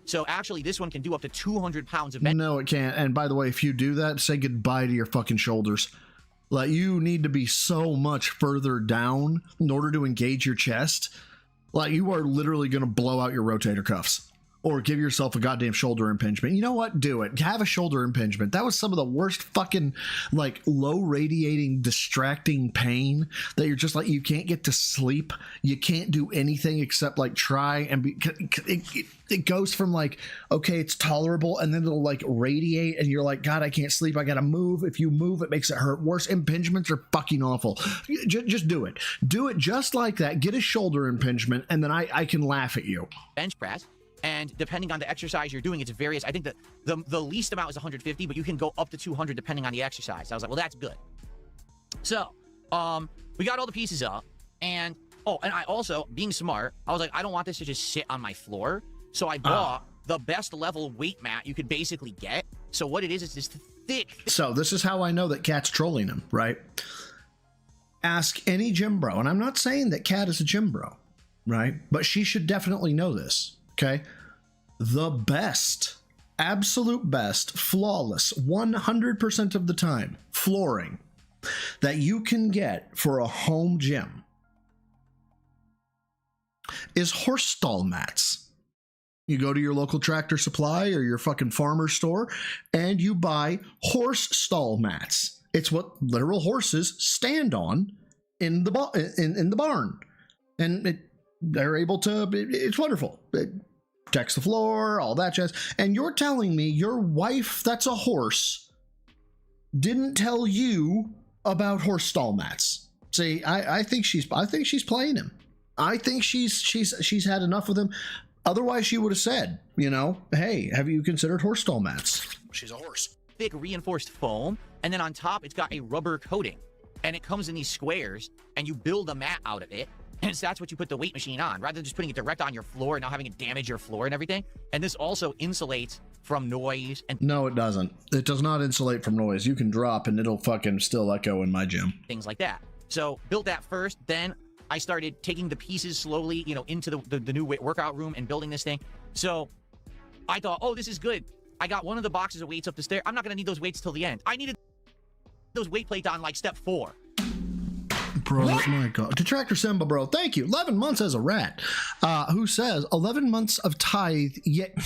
So actually, this one can do up to 200 pounds of No, it can't. And by the way, if you do that, say goodbye to your fucking shoulders. Like, you need to be so much further down in order to engage your chest. Like, you are literally going to blow out your rotator cuffs. Or give yourself a goddamn shoulder impingement. You know what? Do it. Have a shoulder impingement. That was some of the worst fucking, like, low radiating, distracting pain that you're just like, you can't get to sleep. You can't do anything except, like, try and be. It goes from, like, okay, it's tolerable, and then it'll, like, radiate, and you're like, God, I can't sleep. I gotta move. If you move, it makes it hurt worse. Impingements are fucking awful. Just do it. Do it just like that. Get a shoulder impingement, and then I can laugh at you. bench press. And depending on the exercise you're doing, it's various. I think that the least amount is 150, but you can go up to 200 depending on the exercise. I was like, well, that's good. So, we got all the pieces up. And I also, being smart, I was like, I don't want this to just sit on my floor. So I bought the best level weight mat you could basically get. So what it is this thick. So this is how I know that Cat's trolling him, right? Ask any gym bro. And I'm not saying that Cat is a gym bro, right? But she should definitely know this. Okay, the best, absolute best, flawless, 100% of the time, flooring that you can get for a home gym is horse stall mats. You go to your local Tractor Supply or your fucking farmer store and you buy horse stall mats. It's what literal horses stand on in the barn. And they're able to, it's wonderful. protects the floor, all that jazz. And you're telling me your wife, that's a horse, didn't tell you about horse stall mats. See, I think she's playing him. I think she's had enough of them. Otherwise, she would have said, you know, hey, have you considered horse stall mats? She's a horse. Thick reinforced foam, and then on top it's got a rubber coating, and it comes in these squares, and you build a mat out of it, and so that's what you put the weight machine on, rather than just putting it direct on your floor and not having it damage your floor and everything. And this also insulates from noise and no, it doesn't. It does not insulate from noise. You can drop and it'll fucking still echo in my gym. things like that. So built that first, then I started taking the pieces slowly, you know, into the new workout room and building this thing. So I thought, oh, this is good. I got one of the boxes of weights up the stair. I'm not going to need those weights till the end. I needed those weight plates on like step 4. Bro, my God. Detractor Simba, bro, thank you. 11 months as a rat. Who says 11 months of tithe, yet...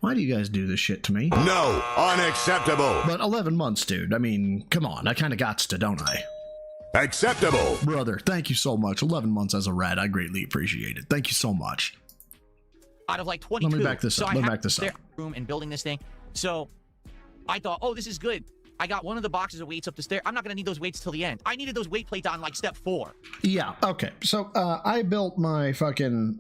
Why do you guys do this shit to me? No, unacceptable. But 11 months, dude. I mean, come on. I kind of gots to, don't I? Acceptable. Brother, thank you so much. 11 months as a rat. I greatly appreciate it. Thank you so much. Out of like 22. Let me back this up. Let me back this up. Room and building this thing. So I thought, oh, this is good. I got one of the boxes of weights up the stair. I'm not going to need those weights till the end. I needed those weight plates on like step 4. Yeah, okay. So I built my fucking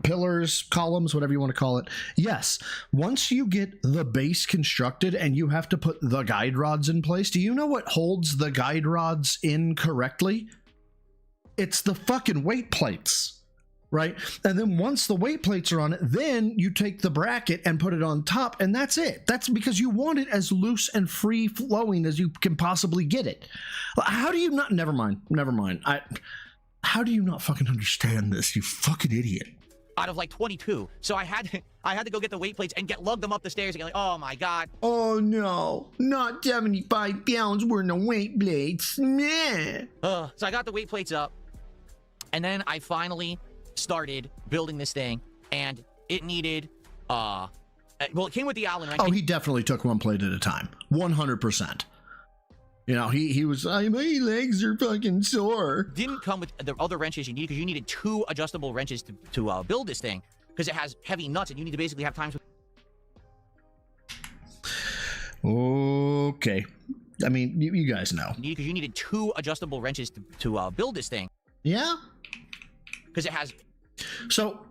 pillars, columns, whatever you want to call it. Yes, once you get the base constructed and you have to put the guide rods in place, do you know what holds the guide rods in correctly? It's the fucking weight plates. Right? And then once the weight plates are on it, then you take the bracket and put it on top, and that's it. That's because you want it as loose and free flowing as you can possibly get it. How do you not? Never mind. How do you not fucking understand this, you fucking idiot? Out of like 22. So I had to go get the weight plates and lug them up the stairs again. Like, oh my God. Oh no, not 75 pounds worth of weight plates. Meh. So I got the weight plates up, and then I finally started building this thing, and it needed well, it came with the Allen wrench. Oh, he definitely took one plate at a time. 100%. You know, he was my legs are fucking sore. Didn't come with the other wrenches you need, because you needed 2 adjustable wrenches to build this thing, because it has heavy nuts and you need to basically have times with... Okay. I mean, you guys know. Because you needed 2 adjustable wrenches to build this thing. Yeah? Because it has... So,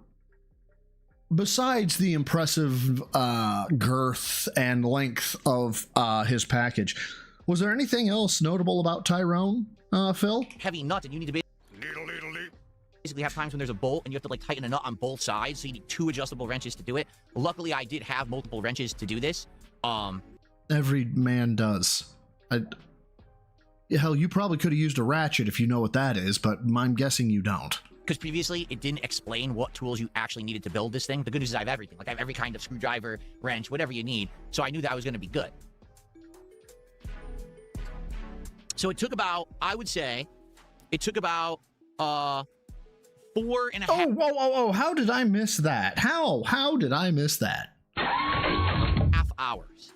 besides the impressive girth and length of his package, was there anything else notable about Tyrone, Phil? Heavy nuts, and you need to basically have times when there's a bolt and you have to like tighten a nut on both sides, so you need 2 adjustable wrenches to do it. Luckily, I did have multiple wrenches to do this. Every man does. Hell, you probably could have used a ratchet if you know what that is, but I'm guessing you don't. Because previously, it didn't explain what tools you actually needed to build this thing. The good news is I have everything. Like, I have every kind of screwdriver, wrench, whatever you need. So I knew that was going to be good. So it took about, I would say, it took about 4.5... Oh, how did I miss that? How did I miss that? Half hours.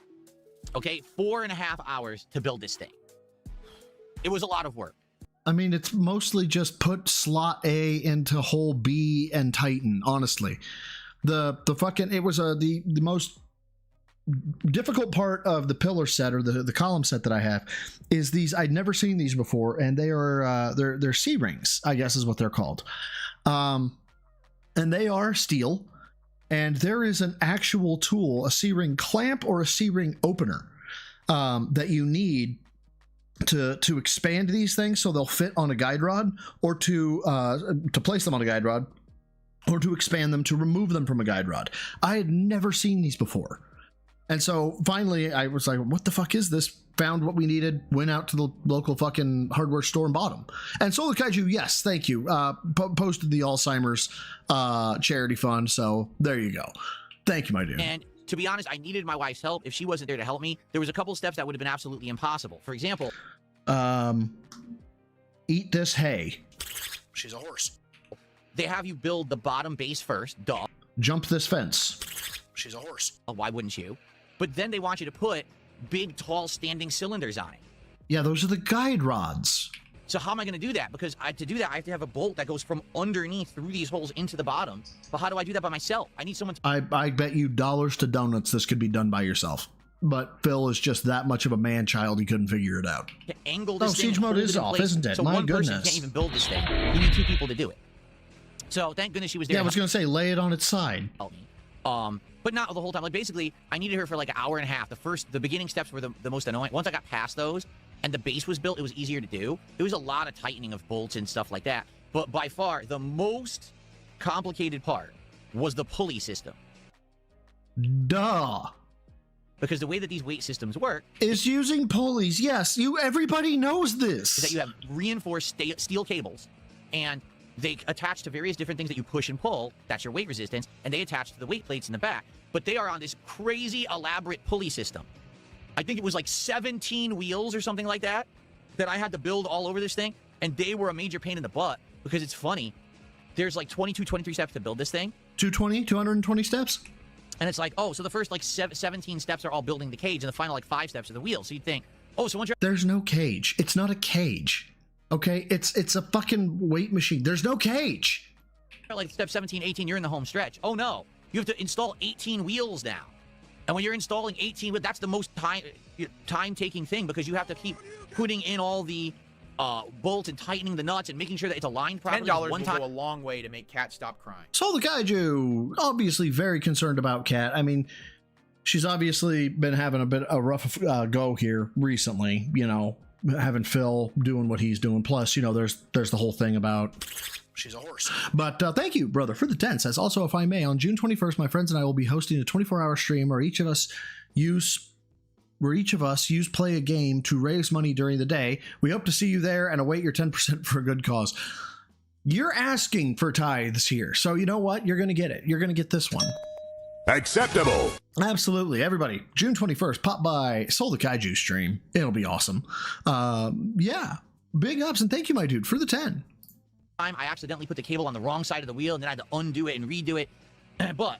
Okay, 4.5 hours to build this thing. It was a lot of work. I mean, it's mostly just put slot A into hole B and tighten, honestly. The fucking, it was the most difficult part of the pillar set, or the column set that I have, is these. I'd never seen these before, and they are they're C-rings, I guess is what they're called. And they are steel, and there is an actual tool, a C-ring clamp or a C-ring opener, that you need to expand these things so they'll fit on a guide rod, or to place them on a guide rod, or to expand them to remove them from a guide rod. I had never seen these before. And so finally I was like, what the fuck is this? Found what we needed, went out to the local fucking hardware store and bought them. And Solar Kaiju, yes, thank you, posted the Alzheimer's charity fund. So there you go. Thank you, my dude. And to be honest, I needed my wife's help. If she wasn't there to help me, there was a couple steps that would have been absolutely impossible. For example, eat this hay. She's a horse. They have you build the bottom base first. Duh. Jump this fence. She's a horse. Why wouldn't you? But then they want you to put big, tall, standing cylinders on it. Yeah, those are the guide rods. So how am I going to do that? Because to do that, I have to have a bolt that goes from underneath through these holes into the bottom. But how do I do that by myself? I need someone to... I bet you dollars to donuts this could be done by yourself. But Phil is just that much of a man-child, he couldn't figure it out. angle this Oh, thing siege and mode hold is it in off, place. isn't it? So My one person goodness. can't even build this thing. You need 2 people to do it. So thank goodness she was there. Yeah, I was going to say, lay it on its side. But not the whole time. Like, basically, I needed her for like an hour and a half. The beginning steps were the most annoying. Once I got past those and the base was built, it was easier to do. It was a lot of tightening of bolts and stuff like that. But by far, the most complicated part was the pulley system. Duh. Because the way that these weight systems work is using pulleys. Yes, everybody knows this. Is that you have reinforced steel cables, and they attach to various different things that you push and pull. That's your weight resistance, and they attach to the weight plates in the back. But they are on this crazy elaborate pulley system. I think it was like 17 wheels or something like that I had to build all over this thing, and they were a major pain in the butt because it's funny. There's like 22, 23 steps to build this thing. 220 steps? And it's like, oh, so the first like 17 steps are all building the cage, and the final like 5 steps are the wheels. So you'd think, oh, so once you're... There's no cage. It's not a cage. Okay? It's a fucking weight machine. There's no cage. Like step 17, 18, you're in the home stretch. Oh, no. You have to install 18 wheels now. And when you're installing 18, that's the most time-taking thing because you have to keep putting in all the bolts and tightening the nuts and making sure that it's aligned properly. $10 will go a long way to make Kat stop crying. So the Kaiju, obviously very concerned about Kat. I mean, she's obviously been having a rough go here recently, you know, having Phil doing what he's doing. Plus, you know, there's the whole thing about she's a horse. But thank you, brother, for the 10 cents. Also, if I may, on June 21st, my friends and I will be hosting a 24-hour stream where each of us use play a game to raise money during the day. We hope to see you there and await your 10% for a good cause. You're asking for tithes here, so you know what? You're going to get it. You're going to get this one. Acceptable. Absolutely. Everybody, June 21st, pop by Soul the Kaiju stream. It'll be awesome. Yeah, big ups, and thank you, my dude, for the 10. I accidentally put the cable on the wrong side of the wheel, and then I had to undo it and redo it. But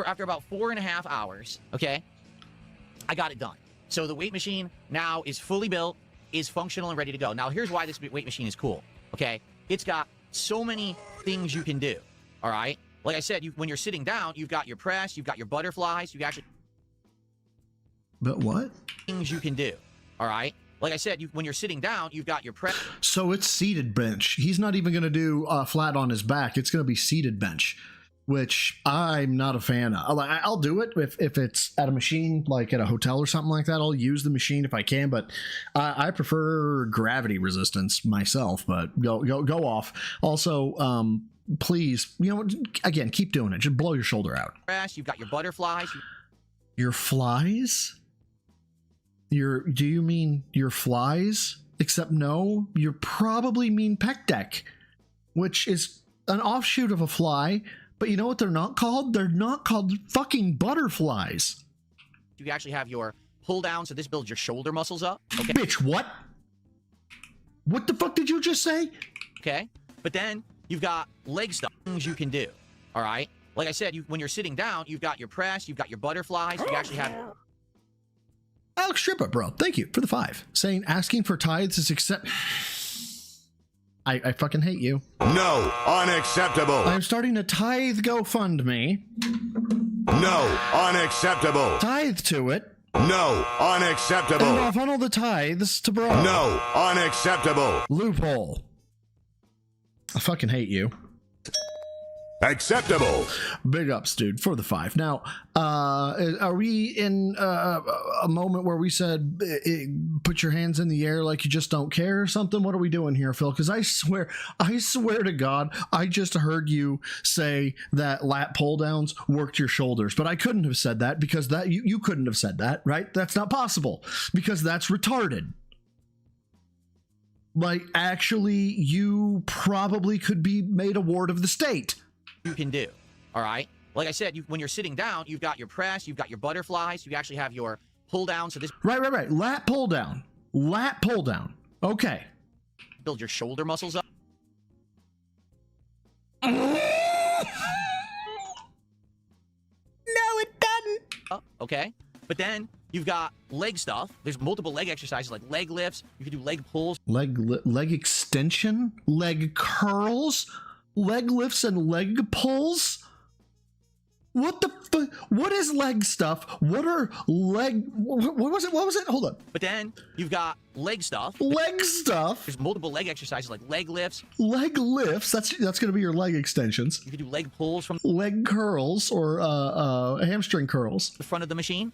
after about 4.5 hours, okay, I got it done. So the weight machine now is fully built, is functional and ready to go. Now here's why this weight machine is cool, okay? It's got so many things you can do, all right? Like I said, when you're sitting down, you've got your press, you've got your butterflies, you actually... But what? Things you can do, all right? Like I said, when you're sitting down, you've got your press... So it's seated bench. He's not even going to do flat on his back. It's going to be seated bench, which I'm not a fan of. I'll do it if it's at a machine, like at a hotel or something like that. I'll use the machine if I can, but I prefer gravity resistance myself, but go off. Also, please, you know, again, keep doing it. Just blow your shoulder out. You've got your butterflies. Your flies? Do you mean your flies? Except no, you probably mean pec deck, which is an offshoot of a fly. But you know what they're not called? They're not called fucking butterflies. You actually have your pull down, so this builds your shoulder muscles up. Okay. Bitch, what? What the fuck did you just say? Okay. But then you've got leg stuff, things you can do. All right. Like I said, when you're sitting down, you've got your press, you've got your butterflies. You actually have... Alex Stripper, bro. Thank you for the 5. Saying asking for tithes is accept... I fucking hate you. No, unacceptable. I'm starting a tithe GoFundMe. No, unacceptable. Tithe to it. No, unacceptable. And I'll funnel the tithes to bro. No, unacceptable. Loophole. I fucking hate you. Acceptable. Big ups, dude, for the 5. Now, are we in a moment where we said put your hands in the air like you just don't care or something? What are we doing here, Phil? Because I swear to God, I just heard you say that lat pull downs worked your shoulders, but I couldn't have said that because that you couldn't have said that, right? That's not possible because that's retarded. Like, actually, you probably could be made a ward of the state. You can do. All right. Like I said, when you're sitting down, you've got your press, you've got your butterflies, you actually have your pull down. So this right. Lat pull down. Okay. Build your shoulder muscles up. No, it doesn't. Okay. But But then you've got leg stuff. There's multiple leg exercises like leg lifts. You can do leg pulls. Leg extension, leg curls, leg lifts, and leg pulls. What the what is leg stuff? What are leg? What was it? What was it? Hold on. But then you've got leg stuff. Leg stuff. There's multiple leg exercises like leg lifts. Leg lifts. That's going to be your leg extensions. You can do leg pulls from leg curls or hamstring curls. the front of the machine.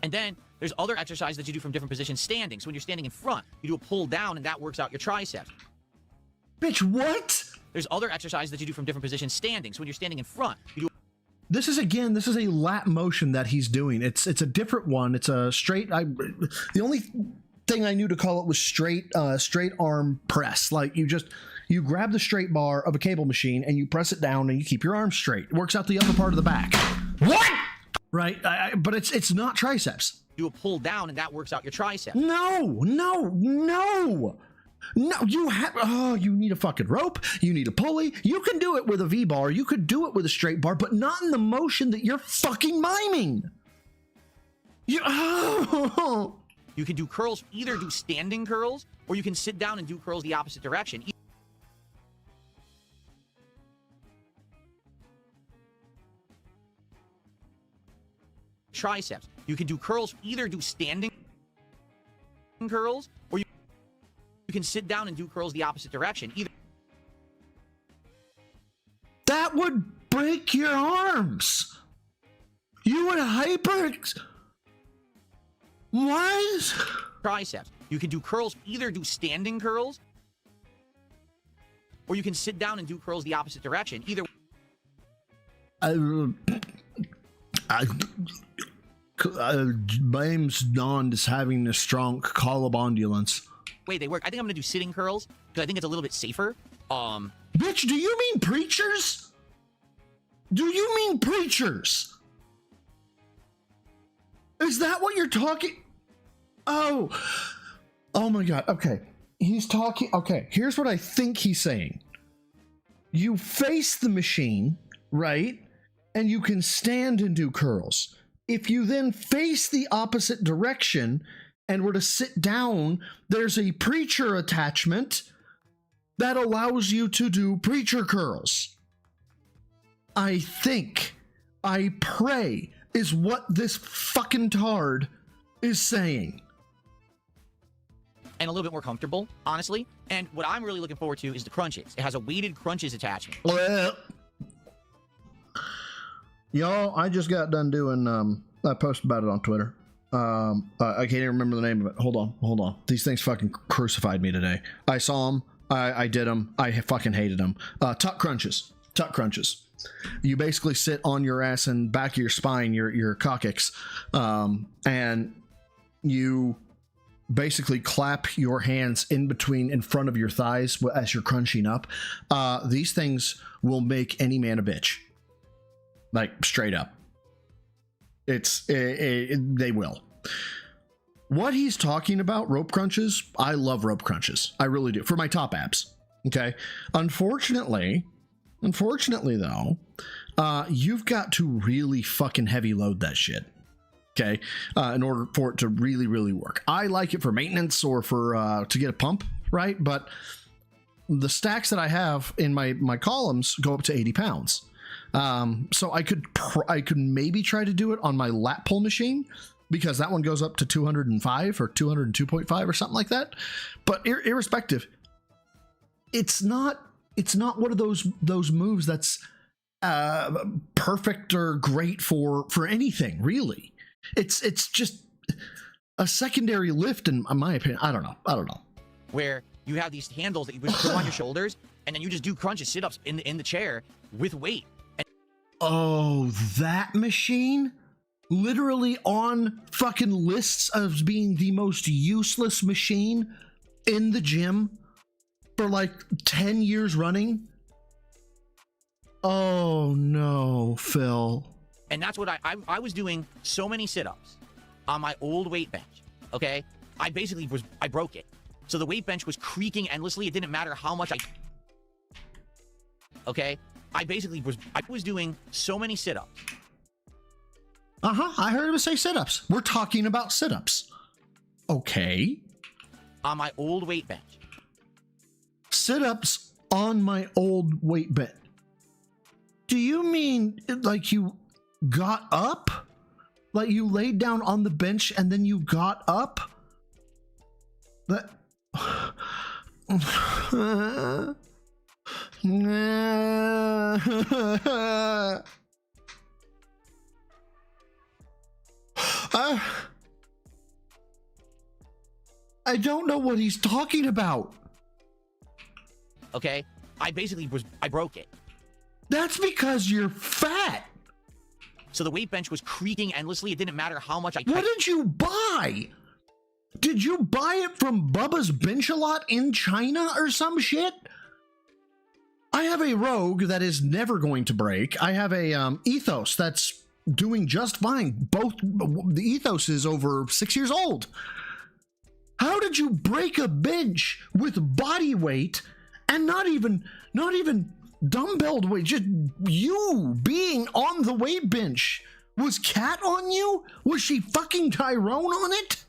And then there's other exercises that you do from different positions standing. So when you're standing in front, you do a pull down and that works out your triceps. Bitch, what? There's other exercises that you do from different positions standing. So when you're standing in front, you do This is a lat motion that he's doing. It's a different one. It's a straight. The only thing I knew to call it was straight arm press. Like you grab the straight bar of a cable machine and you press it down and you keep your arms straight. It works out the upper part of the back. What? Right. But it's not triceps. a pull down and that works out your tricep. No. No, you need a fucking rope. You need a pulley. You can do it with a V-bar. You could do it with a straight bar, but not in the motion that you're fucking miming. You can do curls, either do standing curls, or you can sit down and do curls the opposite direction. Triceps. You can do curls, either do standing curls, or you can sit down and do curls the opposite direction. Either that would break your arms. You would What? Triceps. You can do curls, either do standing curls, or you can sit down and do curls the opposite direction. Either James Bond is having a strong collarbondulance. way they work. I think I'm gonna do sitting curls because I think it's a little bit safer. Bitch, do you mean preachers? Do you mean preachers? Is that what you're talking? Oh my God. Okay. He's talking. Okay. Here's what I think he's saying. You face the machine, right? And you can stand and do curls. If you then face the opposite direction and were to sit down, there's a preacher attachment that allows you to do preacher curls. I think, I pray, is what this fucking tard is saying. And a little bit more comfortable, honestly. And what I'm really looking forward to is the crunches. It has a weighted crunches attachment. Well, y'all, I just got done doing, I posted about it on Twitter. I can't even remember the name of it. Hold on. These things fucking crucified me today. I saw them. I did them. I fucking hated them. Tuck crunches. You basically sit on your ass and back of your spine, your coccyx, and you basically clap your hands in front of your thighs as you're crunching up. These things will make any man a bitch. Like, straight up. They will. What he's talking about, rope crunches, I love rope crunches. I really do. For my top abs. Okay. Unfortunately though, you've got to really fucking heavy load that shit. Okay. In order for it to really, really work. I like it for maintenance or for, to get a pump, right? But the stacks that I have in my columns go up to 80 pounds. So I could maybe try to do it on my lat pull machine, because that one goes up to 205 or 202.5 or something like that. But irrespective, it's not one of those moves that's perfect or great for anything, really. It's just a secondary lift, in my opinion. I don't know. Where you have these handles that you put on your shoulders, and then you just do crunches, sit-ups in the chair with weight. Oh, that machine? Literally on fucking lists of being the most useless machine in the gym for like 10 years running? Oh no, Phil. And that's what I was doing so many sit-ups on my old weight bench, okay? I broke it. So the weight bench was creaking endlessly. It didn't matter how much okay? I was doing so many sit-ups I heard him say sit-ups. We're talking about sit-ups. Okay. On my old weight bench. Sit-ups on my old weight bench. Do you mean like you got up? Like you laid down on the bench and then you got up? That... I don't know what he's talking about. Okay? I broke it. That's because you're fat. So the weight bench was creaking endlessly. It didn't matter how much I... What did you buy? Did you buy it from Bubba's Bench-A-Lot in China or some shit? I have a Rogue that is never going to break. I have a Ethos that's doing just fine. Both the Ethos is over 6 years old. How did you break a bench with body weight and not even dumbbell weight? Just you being on the weight bench. Was Kat on you? Was she fucking Tyrone on it?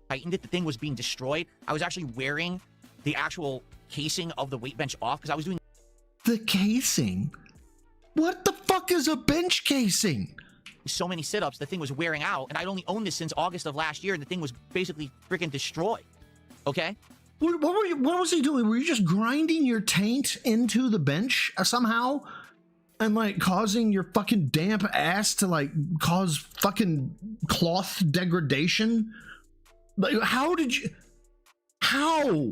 Tightened it. The thing was being destroyed. I was actually wearing the actual casing of the weight bench off because I was doing the casing. What the fuck is a bench casing? So many sit-ups, the thing was wearing out, and I'd only owned this since August of last year, and the thing was basically freaking destroyed. Okay? What was he doing? Were you just grinding your taint into the bench somehow? And like causing your fucking damp ass to like cause fucking cloth degradation? Like, how did you... How?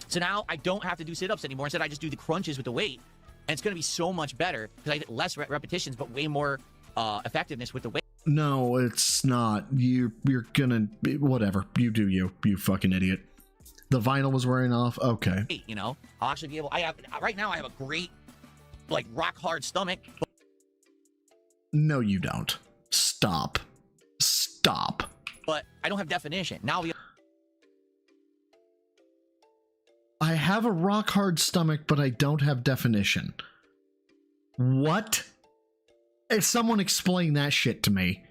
So now I don't have to do sit-ups anymore. Instead, I just do the crunches with the weight, and it's going to be so much better because I get less repetitions, but way more effectiveness with the weight. No, it's not. You're gonna... Whatever. You do you fucking idiot. The vinyl was wearing off? Okay. You know, I'll actually be able... Right now, I have a great, like, rock-hard stomach. No, you don't. Stop. But I don't have definition. Now I have a rock-hard stomach, but I don't have definition. What? Someone explain that shit to me.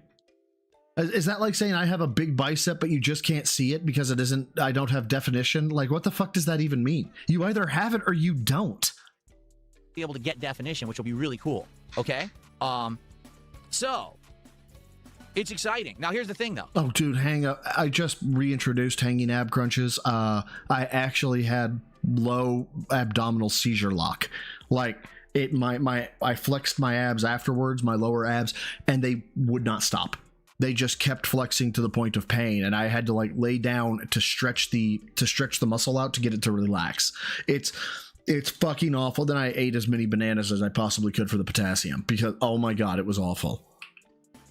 Is that like saying I have a big bicep, but you just can't see it because it isn't... I don't have definition? Like, what the fuck does that even mean? You either have it or you don't. be able to get definition, which will be really cool. Okay? So... It's exciting. Now, here's the thing, though. Oh, dude, I just reintroduced hanging ab crunches. I actually had low abdominal seizure lock. Like, I flexed my abs afterwards, my lower abs, and they would not stop. They just kept flexing to the point of pain, and I had to like lay down to stretch the muscle out to get it to relax. It's fucking awful. Then I ate as many bananas as I possibly could for the potassium because, oh my god, it was awful.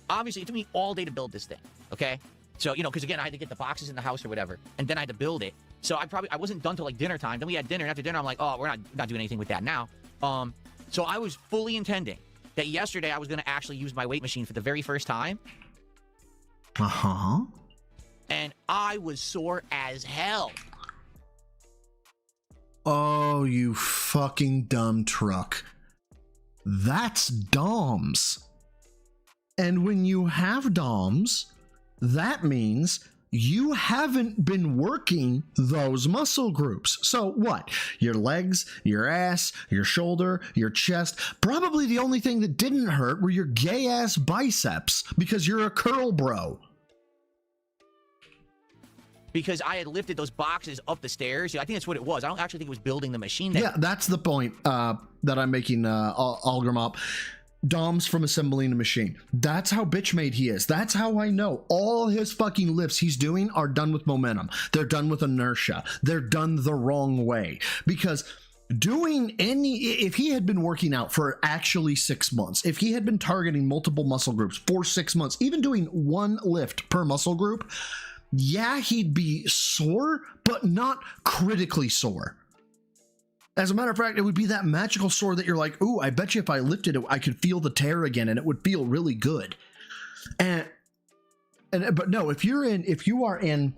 Obviously, it took me all day to build this thing, okay? So, you know, because again, I had to get the boxes in the house or whatever, and then I had to build it. So I wasn't done till like dinner time. Then we had dinner, and after dinner, I'm like, oh, we're not doing anything with that now. So I was fully intending that yesterday I was going to actually use my weight machine for the very first time. Uh-huh. And I was sore as hell. Oh, you fucking dumb truck. That's DOMS. And when you have DOMS, that means you haven't been working those muscle groups. So what? Your legs, your ass, your shoulder, your chest. Probably the only thing that didn't hurt were your gay ass biceps because you're a curl bro. Because I had lifted those boxes up the stairs. I think that's what it was. I don't actually think it was building the machine. Yeah, that's the point that I'm making, Algrim up. DOMS from assembling a machine. That's how bitch made he is. That's how I know all his fucking lifts he's doing are done with momentum. They're done with inertia. They're done the wrong way. Because if he had been working out for actually 6 months, if he had been targeting multiple muscle groups for 6 months, even doing one lift per muscle group, yeah, he'd be sore, but not critically sore. As a matter of fact, it would be that magical sore that you're like, ooh, I bet you if I lifted it, I could feel the tear again and it would feel really good. But no, if you are in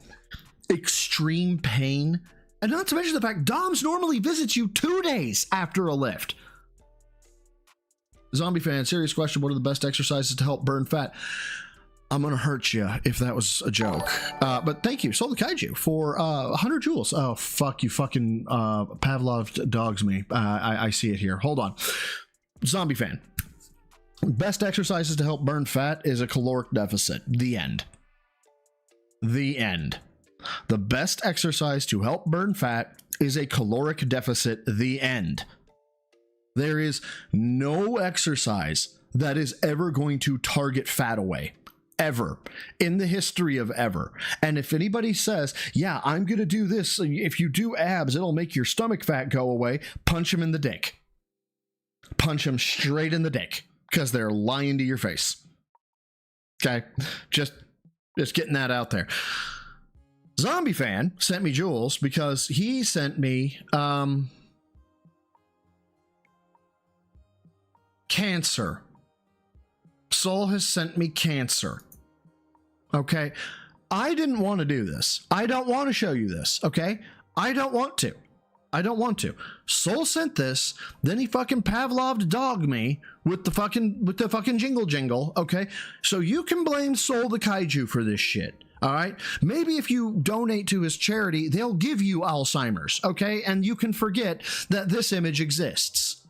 extreme pain, and not to mention the fact DOMS normally visits you 2 days after a lift. Zombie fan, serious question. What are the best exercises to help burn fat? I'm gonna hurt you if that was a joke. But thank you, Soul the Kaiju, for 100 joules. Oh, fuck you, fucking Pavlov dogs me. I see it here. Hold on. Zombie fan. Best exercises to help burn fat is a caloric deficit. The end. The end. The best exercise to help burn fat is a caloric deficit. The end. There is no exercise that is ever going to target fat away. Ever in the history of ever. And if anybody says, yeah, I'm gonna do this, if you do abs it'll make your stomach fat go away, punch him in the dick. Punch him straight in the dick, because they're lying to your face. Okay, just getting that out there. Zombie fan sent me joules because he sent me cancer. Soul has sent me cancer. Okay, I didn't want to do this. I don't want to show you this. Okay, I don't want to. Soul sent this, then he fucking Pavlov'd dog me with the fucking jingle. Okay, so you can blame Soul the Kaiju for this shit. All right, maybe if you donate to his charity, they'll give you Alzheimer's. Okay, and you can forget that this image exists.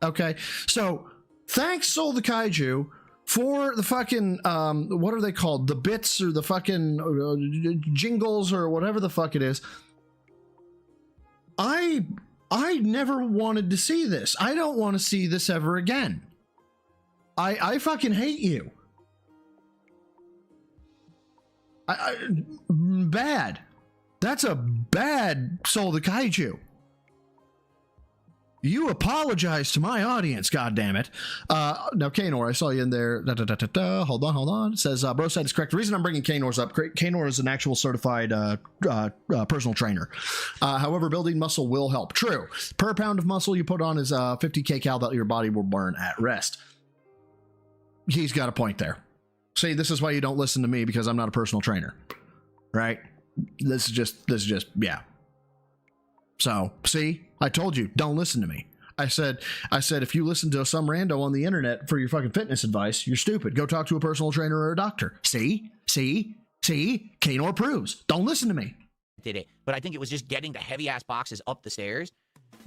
Okay, so thanks Soul the Kaiju for the fucking, what are they called? The bits or the fucking jingles or whatever the fuck it is. I never wanted to see this. I don't want to see this ever again. I fucking hate you. Bad. That's a bad Soul the Kaiju. You apologize to my audience, goddammit. Now, Kanor, I saw you in there. Hold on. It says, bro said it's correct. The reason I'm bringing Kanor's up, Kanor is an actual certified personal trainer. However, building muscle will help. True. Per pound of muscle you put on is 50 kcal that your body will burn at rest. He's got a point there. See, this is why you don't listen to me, because I'm not a personal trainer. Right? This is just, yeah. So, see, I told you, don't listen to me. I said, if you listen to some rando on the internet for your fucking fitness advice, you're stupid. Go talk to a personal trainer or a doctor. See, Kanor proves. Don't listen to me. Did it, but I think it was just getting the heavy ass boxes up the stairs.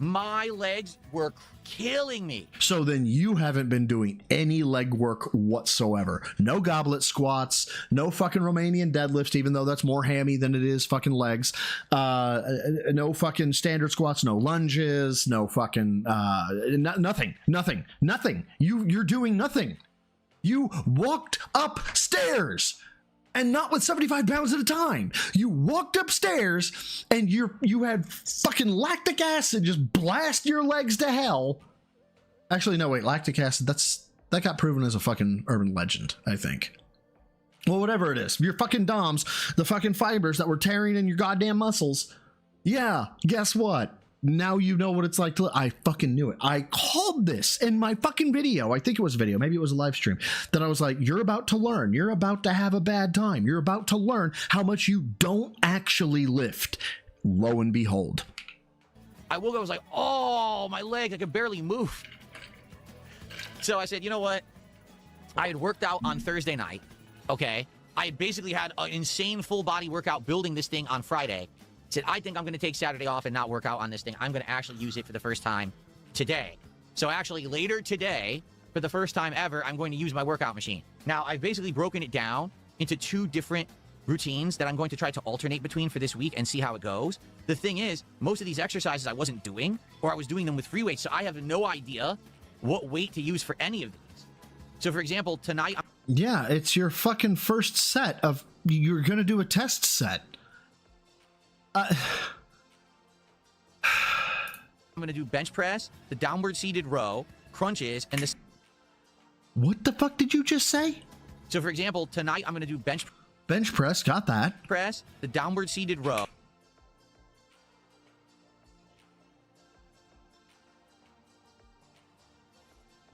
My legs were killing me. So then you haven't been doing any leg work whatsoever. No goblet squats, no fucking Romanian deadlifts, even though that's more hammy than it is fucking legs. No fucking standard squats, no lunges, no fucking nothing. You're doing nothing. You walked upstairs. And not with 75 pounds at a time. You walked upstairs and you had fucking lactic acid just blast your legs to hell. Actually, no, wait, lactic acid, that got proven as a fucking urban legend, I think. Well, whatever it is, your fucking DOMs, the fucking fibers that were tearing in your goddamn muscles. Yeah, guess what? Now you know what it's like to. I fucking knew it. I called this in my fucking video. I think it was a video. Maybe it was a live stream. That I was like, you're about to learn. You're about to have a bad time. You're about to learn how much you don't actually lift. Lo and behold. I woke up, I was like, oh, my leg, I could barely move. So I said, you know what? I had worked out on Thursday night. Okay. I had basically had an insane full body workout building this thing on Friday. Said, I think I'm going to take Saturday off and not work out on this thing. I'm going to actually use it for the first time today. So actually later today, for the first time ever, I'm going to use my workout machine. Now, I've basically broken it down into 2 different routines that I'm going to try to alternate between for this week and see how it goes. The thing is, most of these exercises I wasn't doing, or I was doing them with free weights, so I have no idea what weight to use for any of these. So for example, tonight... Yeah, it's your fucking first set of... You're going to do a test set. I'm going to do bench press, the downward seated row, crunches, and this. What the fuck did you just say? So, for example, tonight I'm going to do bench press, got that. Press, the downward seated row.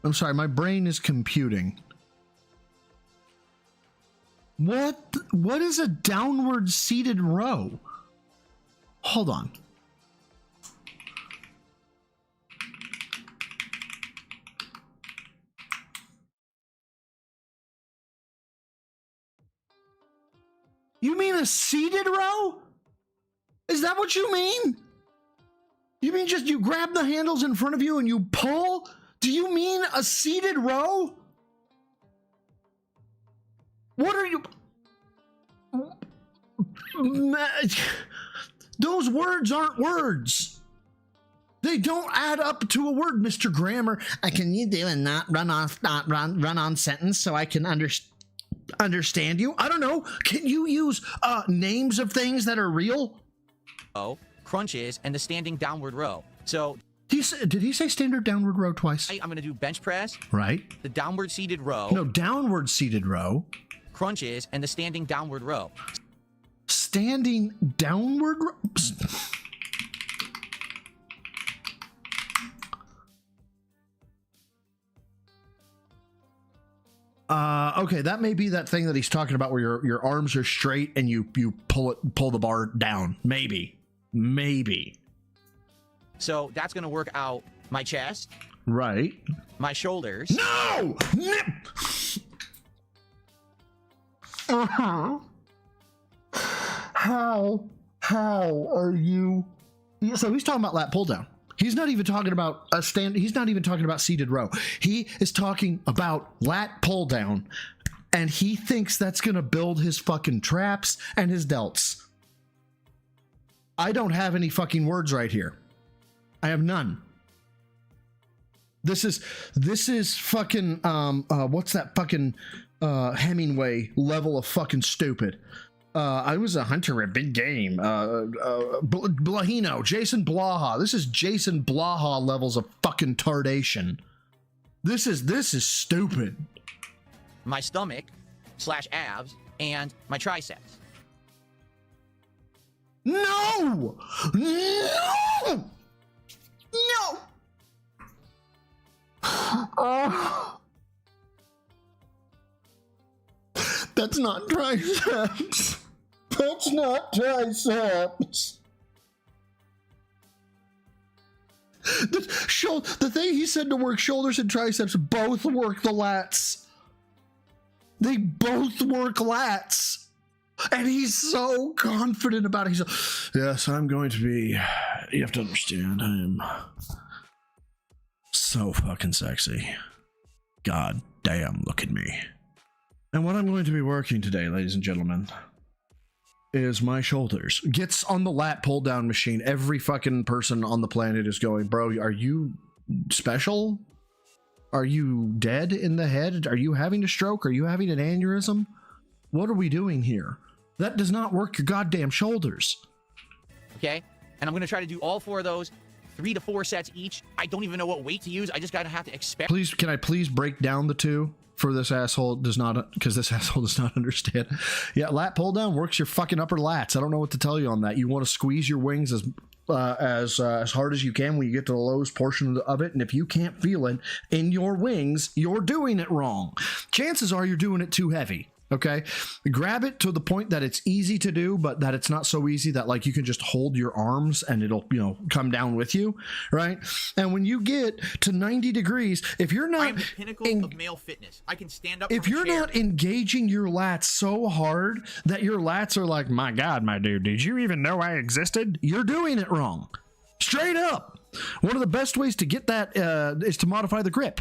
I'm sorry, my brain is computing. What is a downward seated row? Hold on. You mean a seated row? Is that what you mean? You mean just you grab the handles in front of you and you pull? Do you mean a seated row? What are you... Those words aren't words. They don't add up to a word, Mr. Grammar. Can you do a not run on sentence so I can understand you? I don't know. Can you use names of things that are real? Oh, crunches and the standing downward row. So did he say standard downward row twice? I'm going to do bench press. Right. The downward seated row. No, downward seated row. Crunches and the standing downward row. Standing downward row? Okay, that may be that thing that he's talking about where your arms are straight and you pull the bar down. Maybe. So that's going to work out my chest. Right. My shoulders. No! How are you? So he's talking about lat pull down. He's not even talking about a stand. He's not even talking about seated row. He is talking about lat pull down, and he thinks that's going to build his fucking traps and his delts. I don't have any fucking words right here. I have none. This is fucking what's that fucking Hemingway level of fucking stupid. I was a hunter at big game. Blahino, Jason Blaha. This is Jason Blaha levels of fucking tardation. This is stupid. My stomach / abs and my triceps. No! That's not triceps. That's not triceps. The thing he said to work shoulders and triceps both work the lats. They both work lats. And he's so confident about it. He's like, yes, I'm going to be... You have to understand, I am so fucking sexy. God damn, look at me. And what I'm going to be working today, ladies and gentlemen, is my shoulders. Gets on the lat pull down machine. Every fucking person on the planet is going, bro, are you special? Are you dead in the head? Are you having a stroke? Are you having an aneurysm? What are we doing here? That does not work your goddamn shoulders. Okay? And I'm going to try to do all 4 of those, 3 to 4 sets each. I don't even know what weight to use. I just got to have to experiment. Please, can I please break down the two? For this asshole does not, because this asshole does not understand. Yeah, lat pull down works your fucking upper lats. I don't know what to tell you on that. You want to squeeze your wings as hard as you can when you get to the lowest portion of it, and if you can't feel it in your wings, you're doing it wrong. Chances are you're doing it too heavy. Okay, grab it to the point that it's easy to do, but that it's not so easy that like you can just hold your arms and it'll, you know, come down with you, right? And when you get to 90 degrees, if you're not, I am the pinnacle of male fitness. I can stand up. If you're not engaging your lats so hard that your lats are like, my God, my dude, did you even know I existed? You're doing it wrong, straight up. One of the best ways to get that is to modify the grip.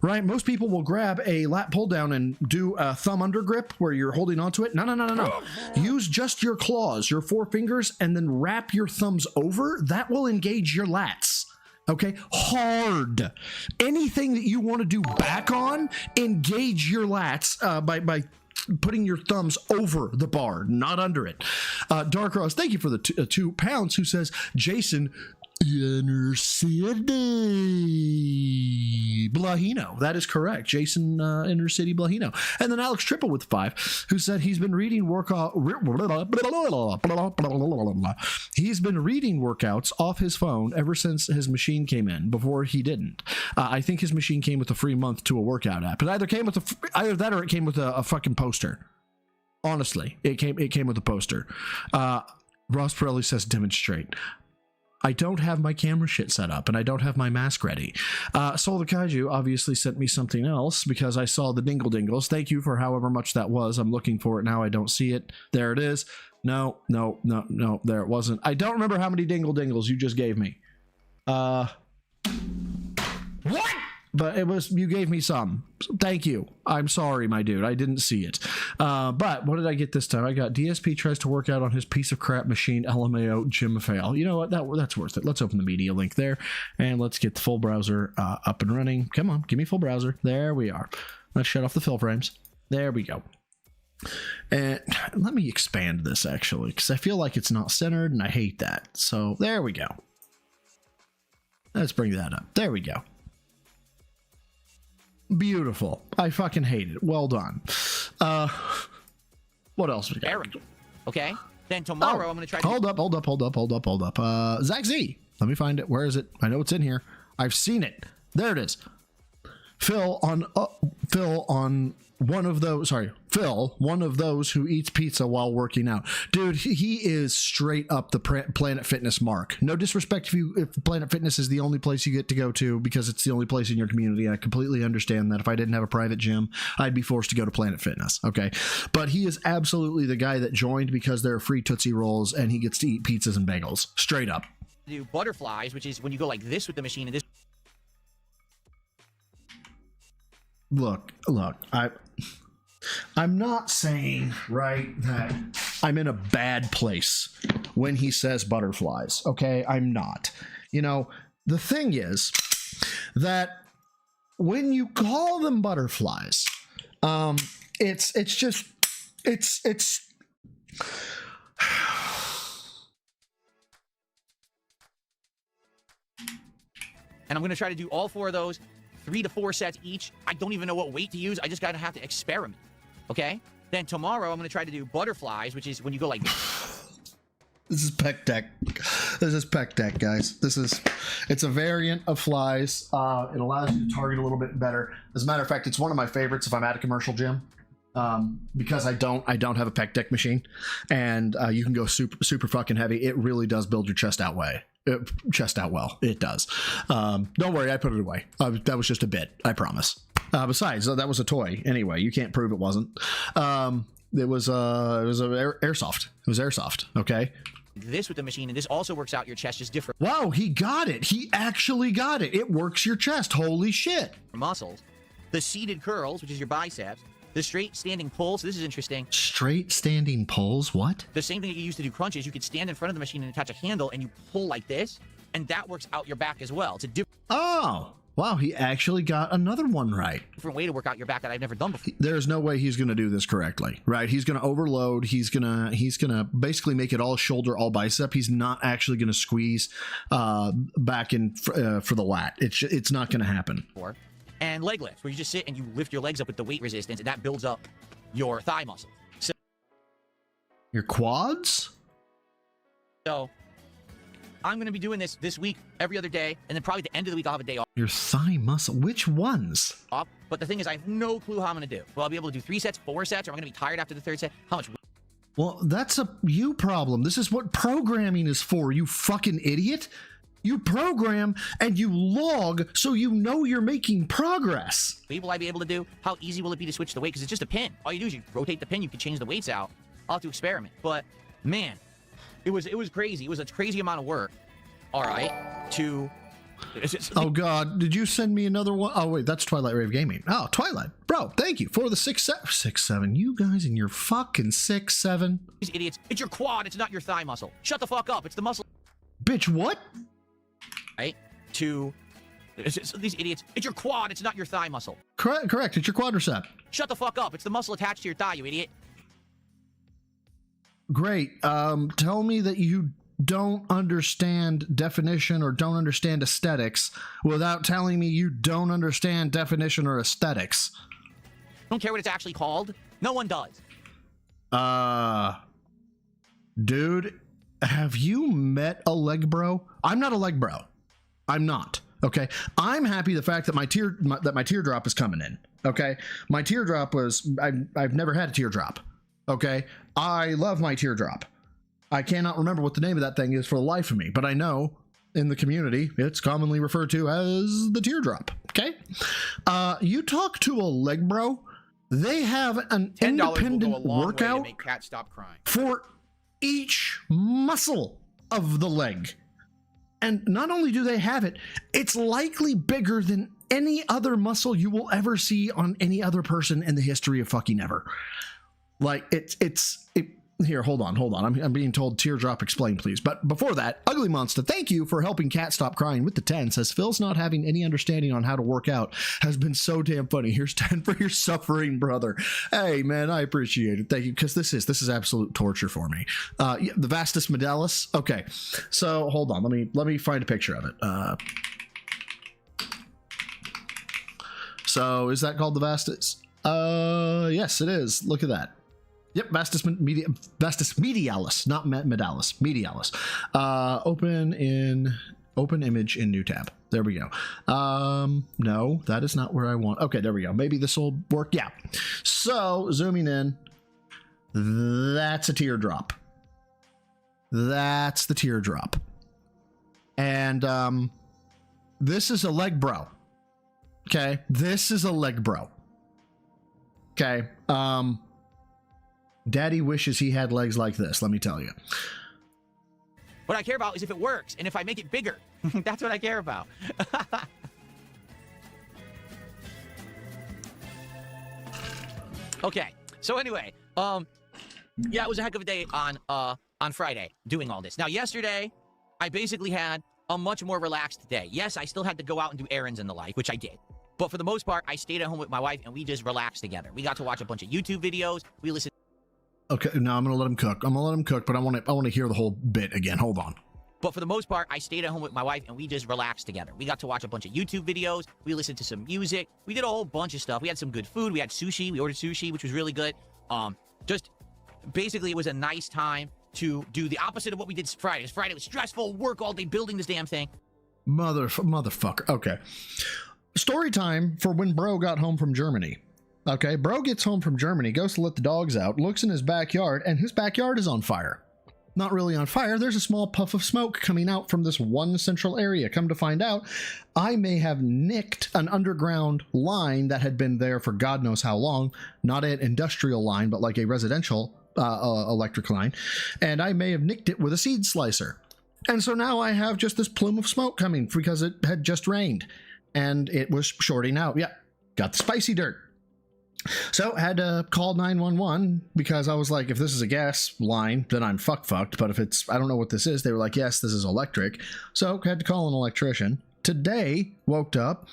Right? Most people will grab a lat pull down and do a thumb under grip where you're holding onto it. No. Use just your claws, your 4 fingers, and then wrap your thumbs over. That will engage your lats. Okay? Hard. Anything that you want to do back on, engage your lats by putting your thumbs over the bar, not under it. Dark Rose, thank you for the 2 pounds, who says, Jason, Inner City Blahino. That is correct. Jason Inner City Blahino. And then Alex Triple with 5, who said he's been reading workouts off his phone ever since his machine came in. Before he didn't. I think his machine came with a free month to a workout app. It either came with either that or it came with a fucking poster. Honestly, it came with a poster. Ross Pirelli says demonstrate. I don't have my camera shit set up and I don't have my mask ready. Soul the Kaiju obviously sent me something else because I saw the dingle dingles. Thank you for however much that was. I'm looking for it now. I don't see it. There it is. No, there it wasn't. I don't remember how many dingle dingles you just gave me. What? But it was, you gave me some. Thank you. I'm sorry, my dude. I didn't see it. But what did I get this time? I got DSP tries to work out on his piece of crap machine, LMAO Jim Fail. You know what? That's worth it. Let's open the media link there and let's get the full browser up and running. Come on, give me full browser. There we are. Let's shut off the fill frames. There we go. And let me expand this actually, because I feel like it's not centered and I hate that. So there we go. Let's bring that up. There we go. Beautiful. I fucking hate it. Well done. What else we got? Aaron. Okay. Then tomorrow I'm going to try to... Hold up. Zach Z. Let me find it. Where is it? I know it's in here. I've seen it. There it is. Phil, one of those who eats pizza while working out. Dude, he is straight up the Planet Fitness mark. No disrespect if Planet Fitness is the only place you get to go to because it's the only place in your community. I completely understand that. If I didn't have a private gym, I'd be forced to go to Planet Fitness. Okay. But he is absolutely the guy that joined because there are free Tootsie Rolls and he gets to eat pizzas and bagels. Straight up. Do butterflies, which is when you go like this with the machine and this. Look, I'm not saying, right, that I'm in a bad place when he says butterflies, okay? I'm not. You know, the thing is that when you call them butterflies, it's just and I'm going to try to do all 4 of those, 3 to 4 sets each. I don't even know what weight to use. I just got to have to experiment. Okay? Then tomorrow I'm going to try to do butterflies, which is when you go like this. This is Pec Deck. This is Pec Deck, guys. It's a variant of flies. It allows you to target a little bit better. As a matter of fact, it's one of my favorites if I'm at a commercial gym. Because I don't have a Pec Deck machine, and you can go super fucking heavy. It really does build your chest out well. It does. Don't worry, I put it away. That was just a bit, I promise. Besides, that was a toy anyway. You can't prove it wasn't. It was airsoft. It was airsoft. Okay. This with the machine, and this also works out your chest just different. Wow, he got it. He actually got it. It works your chest. Holy shit. Muscles. The seated curls, which is your biceps. The straight standing pulls. This is interesting. Straight standing pulls? What? The same thing that you use to do crunches. You could stand in front of the machine and attach a handle, and you pull like this, and that works out your back as well. It's a different. Oh, wow! He actually got another one right. Different way to work out your back that I've never done before. There's no way he's going to do this correctly, right? He's going to overload. He's gonna basically make it all shoulder, all bicep. He's not actually going to squeeze back in for the lat. It's not going to happen. And leg lifts, where you just sit and you lift your legs up with the weight resistance, and that builds up your thigh muscle. So, your quads? So, I'm going to be doing this week, every other day, and then probably the end of the week I'll have a day off. Your thigh muscle? Which ones? But the thing is, I have no clue how I'm going to do. Will I be able to do 3 sets, 4 sets, or am I going to be tired after the 3rd set? How much? Well, that's a you problem. This is what programming is for, you fucking idiot. You program and you log so you know you're making progress. Will I be able to do? How easy will it be to switch the weight? Because it's just a pin. All you do is you rotate the pin. You can change the weights out. I'll have to experiment. But man, it was crazy. It was a crazy amount of work. All right. Oh God, did you send me another one? Oh wait, that's Twilight Rave Gaming. Oh, Twilight, bro. Thank you for the 6'7". You guys and your fucking 6'7". These idiots. It's your quad. It's not your thigh muscle. Shut the fuck up. It's the muscle. Bitch, what? Right? These idiots. It's your quad. It's not your thigh muscle. Correct. It's your quadricep. Shut the fuck up. It's the muscle attached to your thigh, you idiot. Great. Tell me that you don't understand definition or don't understand aesthetics without telling me you don't understand definition or aesthetics. Don't care what it's actually called. No one does. Dude, have you met a leg bro? I'm not a leg bro. I'm not. Okay. I'm happy the fact that my teardrop is coming in. Okay. My teardrop was, I've never had a teardrop. Okay. I love my teardrop. I cannot remember what the name of that thing is for the life of me, but I know in the community, it's commonly referred to as the teardrop. Okay. You talk to a leg bro, they have an $10 will go a independent long way to workout make Kat stop crying. for each muscle of the leg. And not only do they have it, it's likely bigger than any other muscle you will ever see on any other person in the history of fucking ever. Like, here, hold on. I'm being told teardrop explain, please. But before that, Ugly Monster, thank you for helping Kat stop crying with the 10. Says Phil's not having any understanding on how to work out has been so damn funny. Here's 10 for your suffering brother. Hey man, I appreciate it. Thank you, because this is absolute torture for me. Yeah, the vastus medalis. Okay, so hold on. Let me find a picture of it. So is that called the vastus? Yes, it is. Look at that. Yep, vastus medialis, not medalis, medialis. Open image in new tab. There we go. No, that is not where I want. Okay, there we go. Maybe this will work. Yeah. So zooming in, that's a teardrop. That's the teardrop. And this is a leg bro. Okay, this is a leg bro. Okay. Daddy wishes he had legs like this, let me tell you. What I care about is if it works and if I make it bigger. That's what I care about. Okay. So anyway, yeah, it was a heck of a day on Friday doing all this. Now, yesterday, I basically had a much more relaxed day. Yes, I still had to go out and do errands and the like, which I did. But for the most part, I stayed at home with my wife and we just relaxed together. We got to watch a bunch of YouTube videos. We listened. Okay, now I'm gonna let him cook. But I want to hear the whole bit again. Hold on. But for the most part, I stayed at home with my wife and we just relaxed together. We got to watch a bunch of YouTube videos. We listened to some music. We did a whole bunch of stuff. We had some good food. We had sushi. We ordered sushi, which was really good. Just basically, it was a nice time to do the opposite of what we did Friday. Friday was stressful, work all day building this damn thing. Motherfucker. Okay. Story time for when bro got home from Germany. Okay, bro gets home from Germany, goes to let the dogs out, looks in his backyard, and his backyard is on fire. Not really on fire, there's a small puff of smoke coming out from this one central area. Come to find out, I may have nicked an underground line that had been there for God knows how long. Not an industrial line, but like a residential electric line. And I may have nicked it with a seed slicer. And so now I have just this plume of smoke coming because it had just rained. And it was shorting out. Yeah, got the spicy dirt. So had to call 911 because I was like, if this is a gas line, then I'm fucked. But if it's, I don't know what this is. They were like, yes, this is electric. So had to call an electrician. Today, woke up,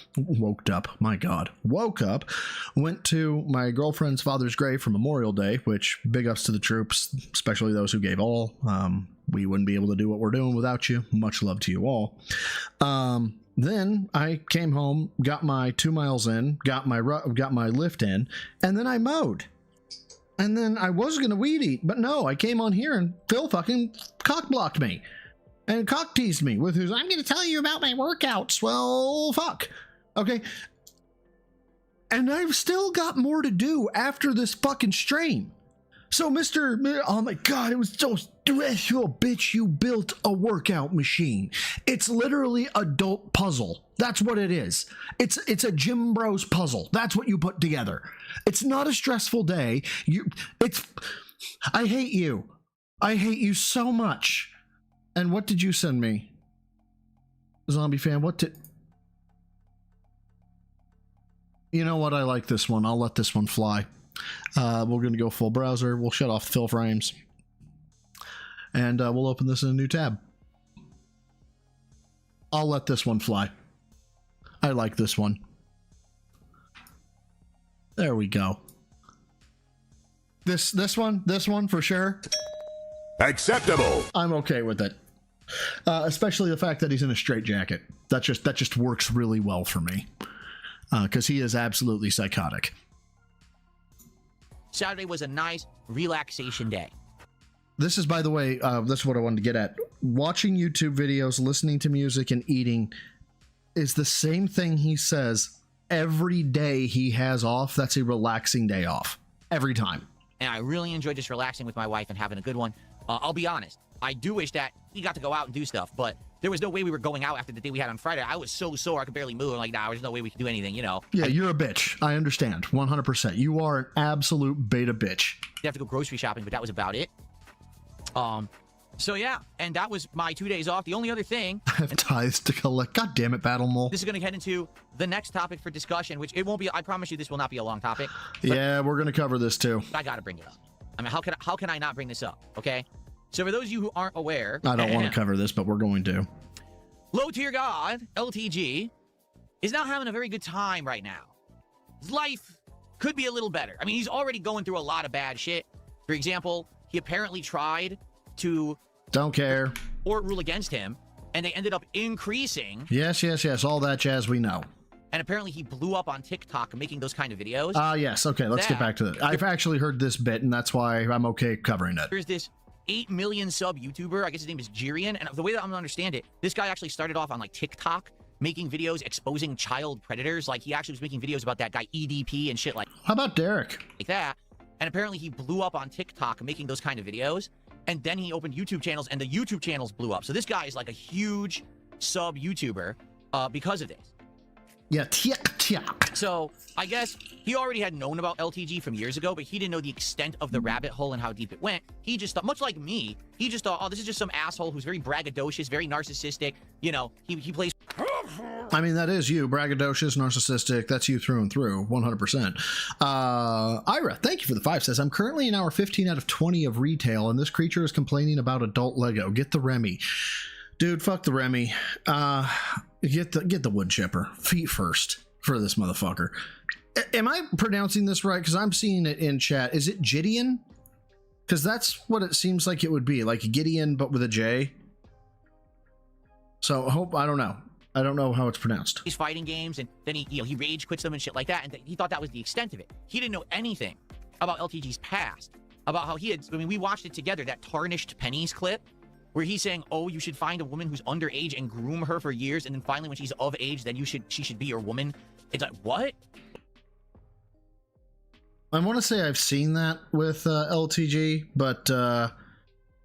went to my girlfriend's father's grave for Memorial Day, which big ups to the troops, especially those who gave all. We wouldn't be able to do what we're doing without you. Much love to you all. Then I came home, got my 2 miles in, got my lift in, and then I mowed. And then I was going to weed eat, but no, I came on here and Phil fucking cock blocked me. And cock teased me with his, I'm going to tell you about my workouts. Well, fuck. Okay. And I've still got more to do after this fucking stream. So oh my God, it was so stressful, bitch. You built a workout machine. It's literally adult puzzle. That's what it is. It's a Gym Bros puzzle. That's what you put together. It's not a stressful day. I hate you. I hate you so much. And what did you send me? Zombie fan, you know what? I like this one. I'll let this one fly. We're going to go full browser. We'll shut off the fill frames. And we'll open this in a new tab. I'll let this one fly. I like this one. There we go. This one for sure. Acceptable. I'm okay with it. Especially the fact that he's in a straitjacket. That just works really well for me. Because he is absolutely psychotic. Saturday was a nice relaxation day. This is, by the way, this is what I wanted to get at. Watching YouTube videos, listening to music, and eating is the same thing he says every day he has off. That's a relaxing day off. Every time. And I really enjoyed just relaxing with my wife and having a good one. I'll be honest. I do wish that he got to go out and do stuff, but there was no way we were going out after the day we had on Friday. I was so sore I could barely move. I'm like, nah, there's no way we could do anything, you know. Yeah, you're a bitch. I understand 100%. You are an absolute beta bitch. You have to go grocery shopping, but that was about it. So yeah, and that was my 2 days off. The only other thing, I have tithes to collect. God damn it, Battle Mole. this is going to head into the next topic for discussion, which it won't be. I promise you, this will not be a long topic. Yeah, we're gonna cover this too. I got to bring it up. I mean, how can I not bring this up? Okay, so for those of you who aren't aware, I don't want to cover this, but we're going to. Low tier god LTG is not having a very good time right now. His life could be a little better. I mean, he's already going through a lot of bad shit. For example, he apparently tried to Don't care. or rule against him, and they ended up increasing. Yes, all that jazz we know. And apparently he blew up on TikTok making those kind of videos. Yes, okay, let's get back to that. I've actually heard this bit, and that's why I'm okay covering it. There's this 8 million sub YouTuber, I guess his name is Jirian, and the way that I'm gonna understand it, this guy actually started off on like TikTok, making videos exposing child predators. Like he actually was making videos about that guy EDP and shit like How about Derek? that. And apparently he blew up on TikTok making those kind of videos. And then he opened YouTube channels, and the YouTube channels blew up. So this guy is like a huge sub YouTuber because of this. Yeah, tick. So I guess he already had known about LTG from years ago, but he didn't know the extent of the rabbit hole and how deep it went. He just thought, much like me, he just thought, oh, this is just some asshole who's very braggadocious, very narcissistic. You know, he plays. I mean, that is you, braggadocious, narcissistic. That's you through and through, 100%. Ira, thank you for the 5. Says, I'm currently in hour 15 out of 20 of retail, and this creature is complaining about adult Lego. Get the Remy. Dude, fuck the Remy. Get the wood chipper. Feet first for this motherfucker. Am I pronouncing this right? Because I'm seeing it in chat. Is it Gideon? Because that's what it seems like it would be. Like Gideon, but with a J. So, I don't know. I don't know how it's pronounced. These fighting games, and then he rage quits them and shit like that, and he thought that was the extent of it. He didn't know anything about LTG's past, about how he had. I mean, we watched it together. That Tarnished Pennies clip, where he's saying, "Oh, you should find a woman who's underage and groom her for years, and then finally, when she's of age, then she should be your woman." It's like, what? I want to say I've seen that with LTG, but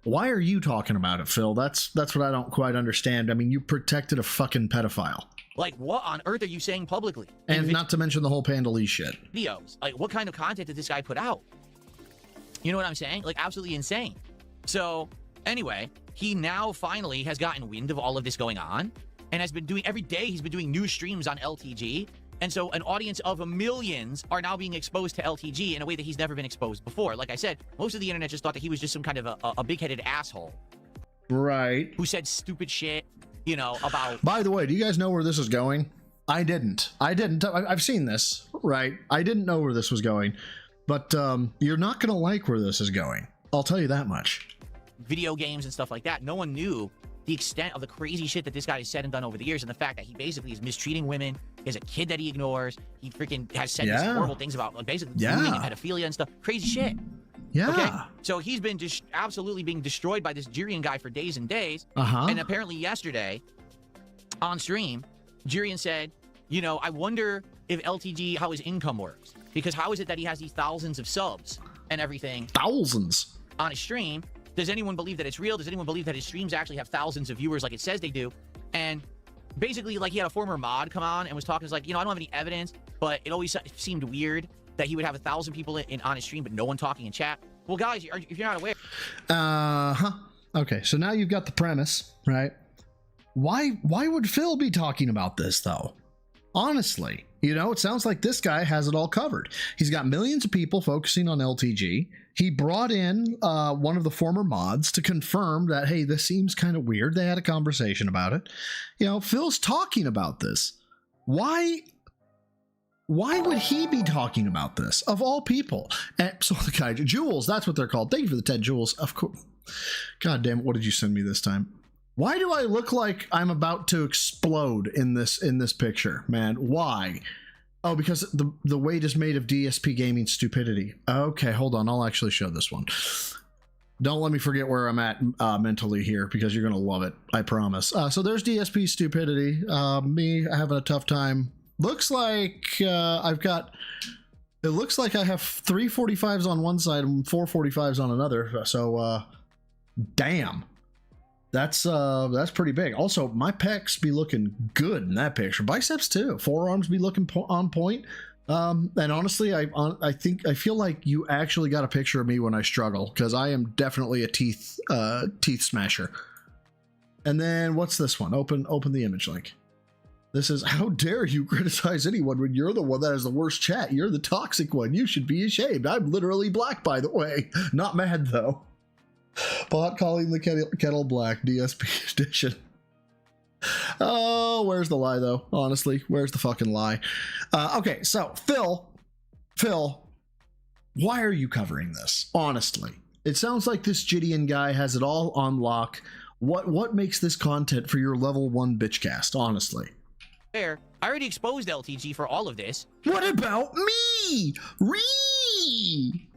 why are you talking about it, Phil? That's what I don't quite understand. I mean, you protected a fucking pedophile. Like, what on earth are you saying publicly? And not to mention the whole Pandalese shit. Videos. Like, what kind of content did this guy put out? You know what I'm saying? Like, absolutely insane. So, anyway, he now finally has gotten wind of all of this going on, and has been doing, every day he's been doing new streams on LTG. And so an audience of millions are now being exposed to LTG in a way that he's never been exposed before. Like I said, most of the internet just thought that he was just some kind of a big-headed asshole. Right. Who said stupid shit, you know, about... By the way, do you guys know where this is going? I didn't. I've seen this, right? I didn't know where this was going. But you're not going to like where this is going. I'll tell you that much. Video games and stuff like that. No one knew the extent of the crazy shit that this guy has said and done over the years, and the fact that he basically is mistreating women. He has a kid that he ignores. He freaking has said these horrible things about, like, basically grooming and pedophilia and stuff. Crazy shit. Yeah. Okay? So he's been just absolutely being destroyed by this Jirian guy for days and days. And apparently yesterday, on stream, Jirian said, you know, I wonder if LTG, how his income works. Because how is it that he has these thousands of subs and everything? Thousands. On his stream. Does anyone believe that it's real? Does anyone believe that his streams actually have thousands of viewers like it says they do? And basically, like, he had a former mod come on and was talking, like, you know, I don't have any evidence, but it always seemed weird that he would have 1,000 people on his stream, but no one talking in chat. Well, guys, if you're not aware... Okay, so now you've got the premise, right? Why would Phil be talking about this, though? Honestly, you know, it sounds like this guy has it all covered. He's got millions of people focusing on LTG. He brought in one of the former mods to confirm that, hey, this seems kind of weird. They had a conversation about it. You know, Phil's talking about this. Why would he be talking about this, of all people? And so the guy, Jules, that's what they're called. Thank you for the 10 Jules. Of course. God damn it, what did you send me this time? Why do I look like I'm about to explode in this picture, man? Why? Oh, because the weight is made of DSP gaming stupidity. Okay, hold on. I'll actually show this one. Don't let me forget where I'm at mentally here, because you're going to love it. I promise. So there's DSP stupidity. Me having a tough time. Looks like it looks like I have 3 45s on one side and 4 45s on another. So, damn. That's pretty big. Also, my pecs be looking good in that picture. Biceps too. Forearms be looking on point. And honestly, I feel like you actually got a picture of me when I struggle, because I am definitely a teeth smasher. And then what's this one? Open the image link. This is, how dare you criticize anyone when you're the one that has the worst chat? You're the toxic one. You should be ashamed. I'm literally black, by the way. Not mad, though. Pot calling the kettle black, DSP edition. Oh, where's the lie, though? Honestly, where's the fucking lie? Okay, so, Phil, why are you covering this? Honestly. It sounds like this Gideon guy has it all on lock. What makes this content for your level 1 bitchcast, honestly? I already exposed LTG for all of this. What about me?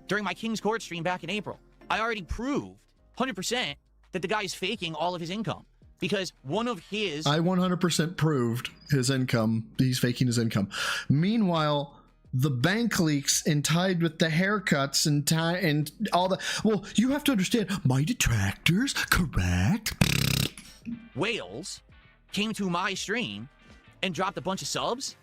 During my King's Court stream back in April, I already proved 100% that the guy is faking all of his income. Because one of his... I 100% proved his income. He's faking his income. Meanwhile, the bank leaks and tied with the haircuts and all the... Well, you have to understand, my detractors, correct? Wales came to my stream and dropped a bunch of subs.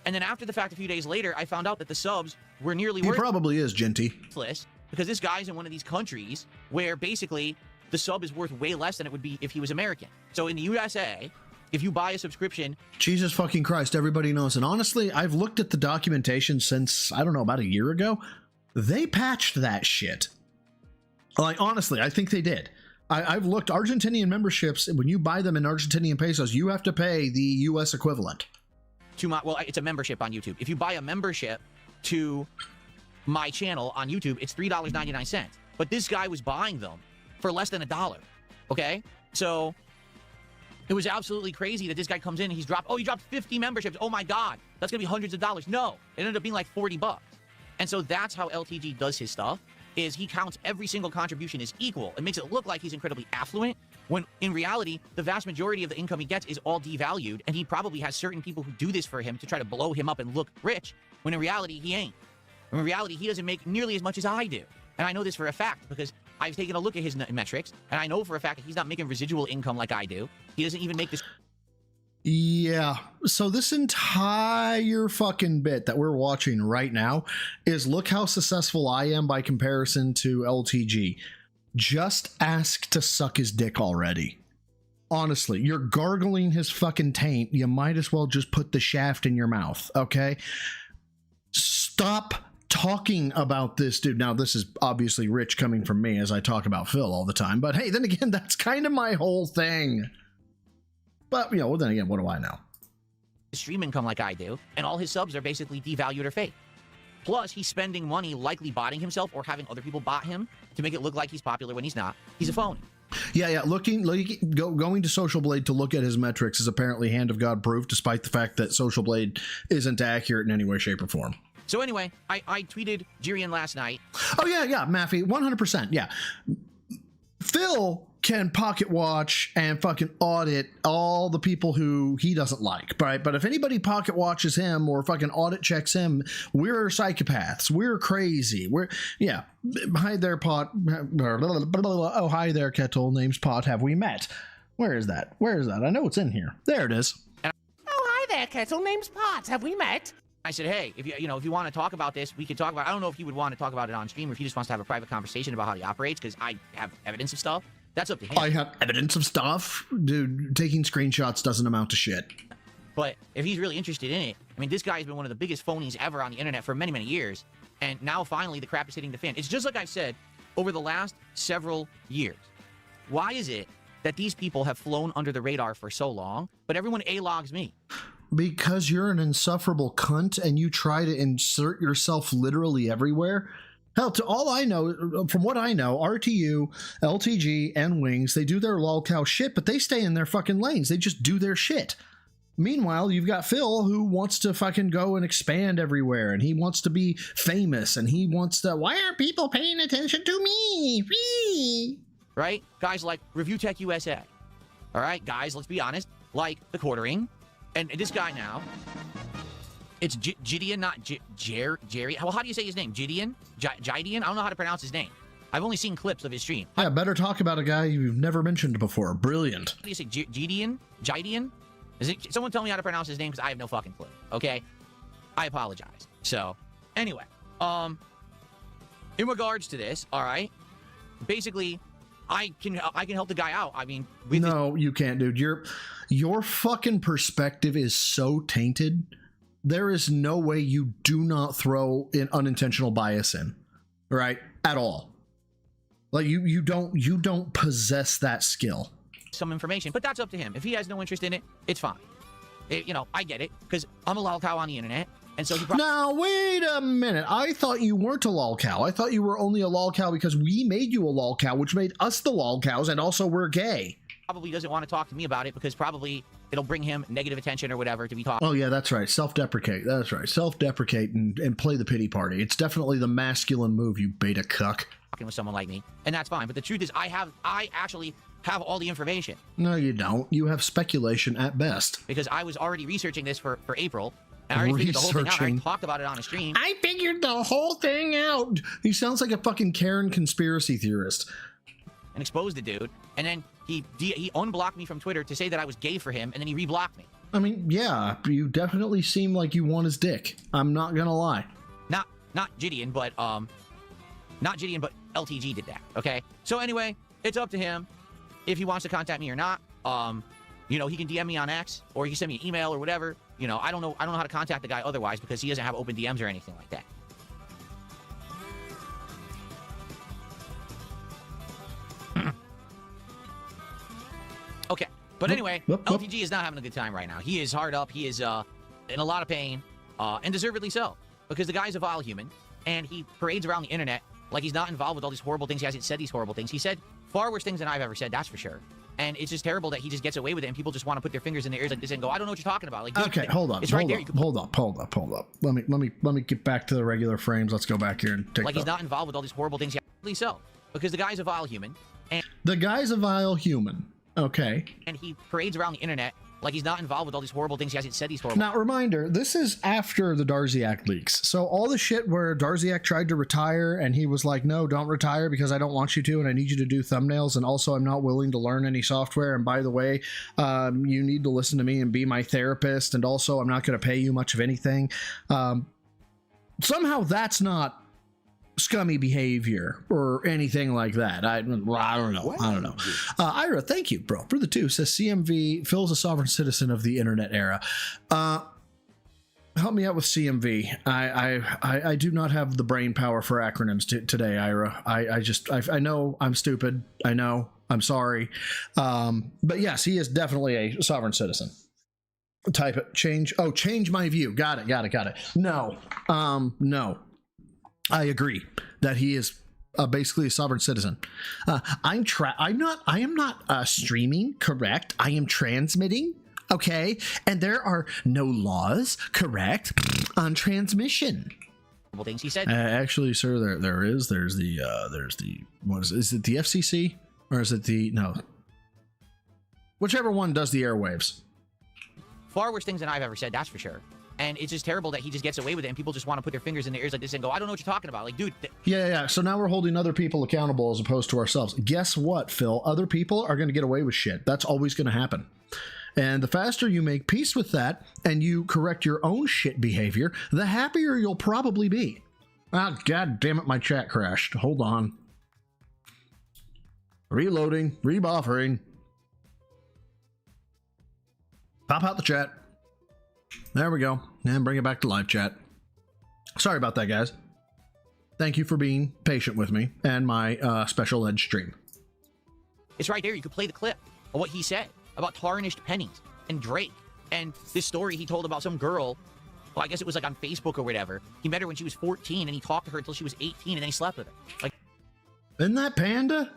And then after the fact, a few days later, I found out that the subs were nearly He probably is, Genty. worthless. Because this guy's in one of these countries where basically the sub is worth way less than it would be if he was American. So in the USA, if you buy a subscription... Jesus fucking Christ, everybody knows. And honestly, I've looked at the documentation since, I don't know, about a year ago. They patched that shit. Like, honestly, I think they did. I've looked, Argentinian memberships, when you buy them in Argentinian pesos, you have to pay the US equivalent. Well, it's a membership on YouTube. If you buy a membership to my channel on YouTube, it's $3.99. But this guy was buying them for less than $1. Okay? So it was absolutely crazy that this guy comes in and he dropped 50 memberships. Oh my God, that's gonna be hundreds of dollars. No, it ended up being like 40 bucks. And so that's how LTG does his stuff, is he counts every single contribution as equal and makes it look like he's incredibly affluent, when in reality, the vast majority of the income he gets is all devalued, and he probably has certain people who do this for him to try to blow him up and look rich, when in reality, he ain't. In reality, he doesn't make nearly as much as I do. And I know this for a fact because I've taken a look at his metrics, and I know for a fact that he's not making residual income like I do. He doesn't even make this. Yeah, so this entire fucking bit that we're watching right now is look how successful I am by comparison to LTG. Just ask to suck his dick already. Honestly, you're gargling his fucking taint. You might as well just put the shaft in your mouth, okay? Stop talking about this dude. Now, this is obviously rich coming from me as I talk about Phil all the time, but hey, then again, that's kind of my whole thing. But, you know, well, then again, what do I know? Stream income like I do, and all his subs are basically devalued or fake. Plus, he's spending money likely botting himself or having other people bot him to make it look like he's popular when he's not. He's a phony. Yeah. Going to Social Blade to look at his metrics is apparently hand of God proof, despite the fact that Social Blade isn't accurate in any way, shape, or form. So anyway, I tweeted Jirian last night. Oh, yeah, Maffey, 100%, yeah. Phil can pocket watch and fucking audit all the people who he doesn't like, right? But if anybody pocket watches him or fucking audit checks him, we're psychopaths. We're crazy. Yeah. Hi there, Pot. Oh, hi there, Kettle. Name's Pot. Have we met? Where is that? I know it's in here. There it is. Oh, hi there, Kettle. Name's Pot. Have we met? I said, hey, if you want to talk about this, we could talk about it. I don't know if he would want to talk about it on stream or if he just wants to have a private conversation about how he operates, because I have evidence of stuff. That's up to him. I have evidence of stuff? Dude, taking screenshots doesn't amount to shit. But if he's really interested in it, I mean, this guy's been one of the biggest phonies ever on the internet for many, many years. And now finally the crap is hitting the fan. It's just like I've said over the last several years. Why is it that these people have flown under the radar for so long, but everyone A-logs me? Because you're an insufferable cunt and you try to insert yourself literally everywhere. Hell, to all I know, from what I know, RTU, LTG, and Wings, they do their lolcow shit, but they stay in their fucking lanes. They just do their shit. Meanwhile, you've got Phil, who wants to fucking go and expand everywhere, and he wants to be famous, and he wants to, why aren't people paying attention to me? Whee! Right? Guys like Review Tech USA. All right, guys, let's be honest, like The Quartering, and this guy now, it's Gideon, not Jerry. Well, how do you say his name? Gideon? Gideon? I don't know how to pronounce his name. I've only seen clips of his stream. Yeah, better talk about a guy you've never mentioned before. Brilliant. How do you say Gideon? Gideon? Is it? Someone tell me how to pronounce his name because I have no fucking clue. Okay, I apologize. So, anyway, in regards to this, all right, basically, I can help the guy out. I mean, no, you can't, dude. Your fucking perspective is so tainted. There is no way you do not throw an unintentional bias in, right? At all. Like you don't possess that skill. Some information, but that's up to him. If he has no interest in it, it's fine. I get it because I'm a lolcow on the internet, and so he now wait a minute. I thought you weren't a lolcow. I thought you were only a lolcow because we made you a lolcow, which made us the lolcows, and also we're gay. Probably doesn't want to talk to me about it because probably it'll bring him negative attention or whatever to be talking. Oh yeah, that's right. Self-deprecate. That's right. Self-deprecate and play the pity party. It's definitely the masculine move, you beta cuck. Talking with someone like me, and that's fine. But the truth is, I actually have all the information. No, you don't. You have speculation at best. Because I was already researching this for April. And I already figured the whole thing out. I already talked about it on a stream. I figured the whole thing out. He sounds like a fucking Karen conspiracy theorist. And exposed the dude. And then he unblocked me from Twitter to say that I was gay for him, and then he reblocked me. I mean, yeah, you definitely seem like you want his dick. I'm not gonna lie. Not Gideon, but LTG did that. Okay. So anyway, it's up to him if he wants to contact me or not. He can DM me on X, or he can send me an email or whatever. I don't know how to contact the guy otherwise because he doesn't have open DMs or anything like that. Okay. But anyway, LTG is not having a good time right now. He is hard up. He is in a lot of pain, and deservedly so, because the guy's a vile human, and he parades around the internet like he's not involved with all these horrible things. He hasn't said these horrible things. He said far worse things than I've ever said, that's for sure. And it's just terrible that he just gets away with it, and people just want to put their fingers in their ears like this and go, I don't know what you're talking about. Like, okay, hold on. Hold up. Let me get back to the regular frames. Let's go back here and take like he's not involved with all these horrible things. So, because the guy's a vile human. And the guy's a vile human. Okay. And he parades around the internet like he's not involved with all these horrible things. He hasn't said these horrible. Now, reminder, this is after the Darziak leaks. So all the shit where Darziak tried to retire and he was like, no, don't retire because I don't want you to, and I need you to do thumbnails, and also I'm not willing to learn any software, and by the way, you need to listen to me and be my therapist, and also I'm not going to pay you much of anything. Somehow that's not scummy behavior or anything like that. I don't know. Ira, thank you, bro, for the 2. Says CMV, Phil's a sovereign citizen of the internet era. Help me out with CMV. I do not have the brain power for acronyms today, Ira. I know I'm stupid. I know. I'm sorry. But yes, he is definitely a sovereign citizen. Type it. Change my view. Got it. No. I agree that he is basically a sovereign citizen. I am not streaming, correct? I am transmitting, okay? And there are no laws, correct, on transmission. Things he said. Actually, sir, there is. There's the what is it? The FCC or is it no? Whichever one does the airwaves. Far worse things than I've ever said, that's for sure. And it's just terrible that he just gets away with it, and people just want to put their fingers in their ears like this and go, I don't know what you're talking about. Like, dude. Yeah. So now we're holding other people accountable as opposed to ourselves. Guess what, Phil? Other people are going to get away with shit. That's always going to happen. And the faster you make peace with that and you correct your own shit behavior, the happier you'll probably be. Ah, God damn it, my chat crashed. Hold on. Reloading, rebuffering. Pop out the chat. There we go. And bring it back to live chat. Sorry about that, guys. Thank you for being patient with me and my special ed stream. It's right there. You could play the clip of what he said about tarnished pennies and Drake and this story he told about some girl. Well, I guess it was like on Facebook or whatever. He met her when she was 14 and he talked to her until she was 18 and then he slept with her. Like, isn't that Panda?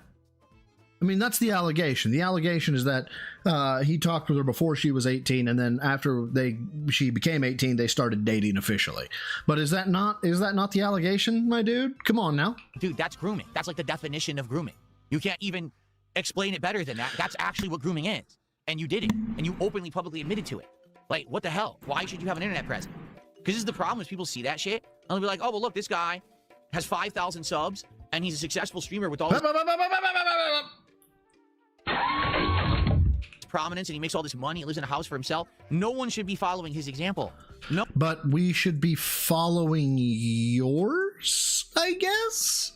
I mean, that's the allegation. The allegation is that he talked with her before she was 18, and then after she became 18, they started dating officially. But is that not the allegation, my dude? Come on now. Dude, that's grooming. That's like the definition of grooming. You can't even explain it better than that. That's actually what grooming is. And you did it. And you openly, publicly admitted to it. Like, what the hell? Why should you have an internet presence? Because this is the problem is people see that shit, and they'll be like, oh, well, look, this guy has 5,000 subs, and he's a successful streamer with all his prominence, and he makes all this money, he lives in a house for himself, no one should be following his example. No. But we should be following yours, I guess?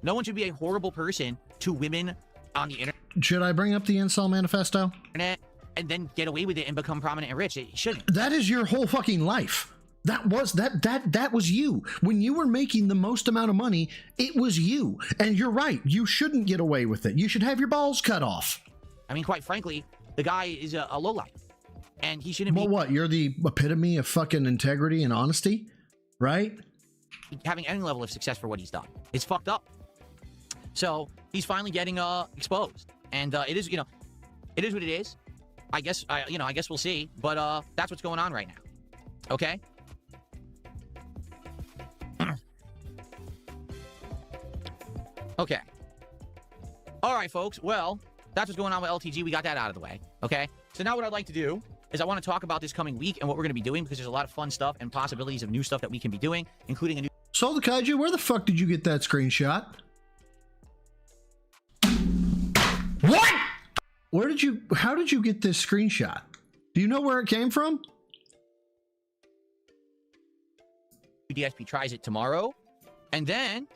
No one should be a horrible person to women on the Should I bring up the Incel Manifesto? internet and then get away with it and become prominent and rich. It shouldn't. That is your whole fucking life. That was you. When you were making the most amount of money, it was you. And you're right. You shouldn't get away with it. You should have your balls cut off. I mean, quite frankly, the guy is a lowlife. And he shouldn't Well, be what? You're the epitome of fucking integrity and honesty, right? having any level of success for what he's done. It's fucked up. So he's finally getting exposed. And it is, it is what it is. I guess we'll see. But that's what's going on right now. Okay? Okay. All right, folks. Well, that's what's going on with LTG. We got that out of the way. Okay? So now what I'd like to do is I want to talk about this coming week and what we're going to be doing, because there's a lot of fun stuff and possibilities of new stuff that we can be doing, including a new... So the Kaiju, where the fuck did you get that screenshot? What? How did you get this screenshot? Do you know where it came from? DSP tries it tomorrow. And then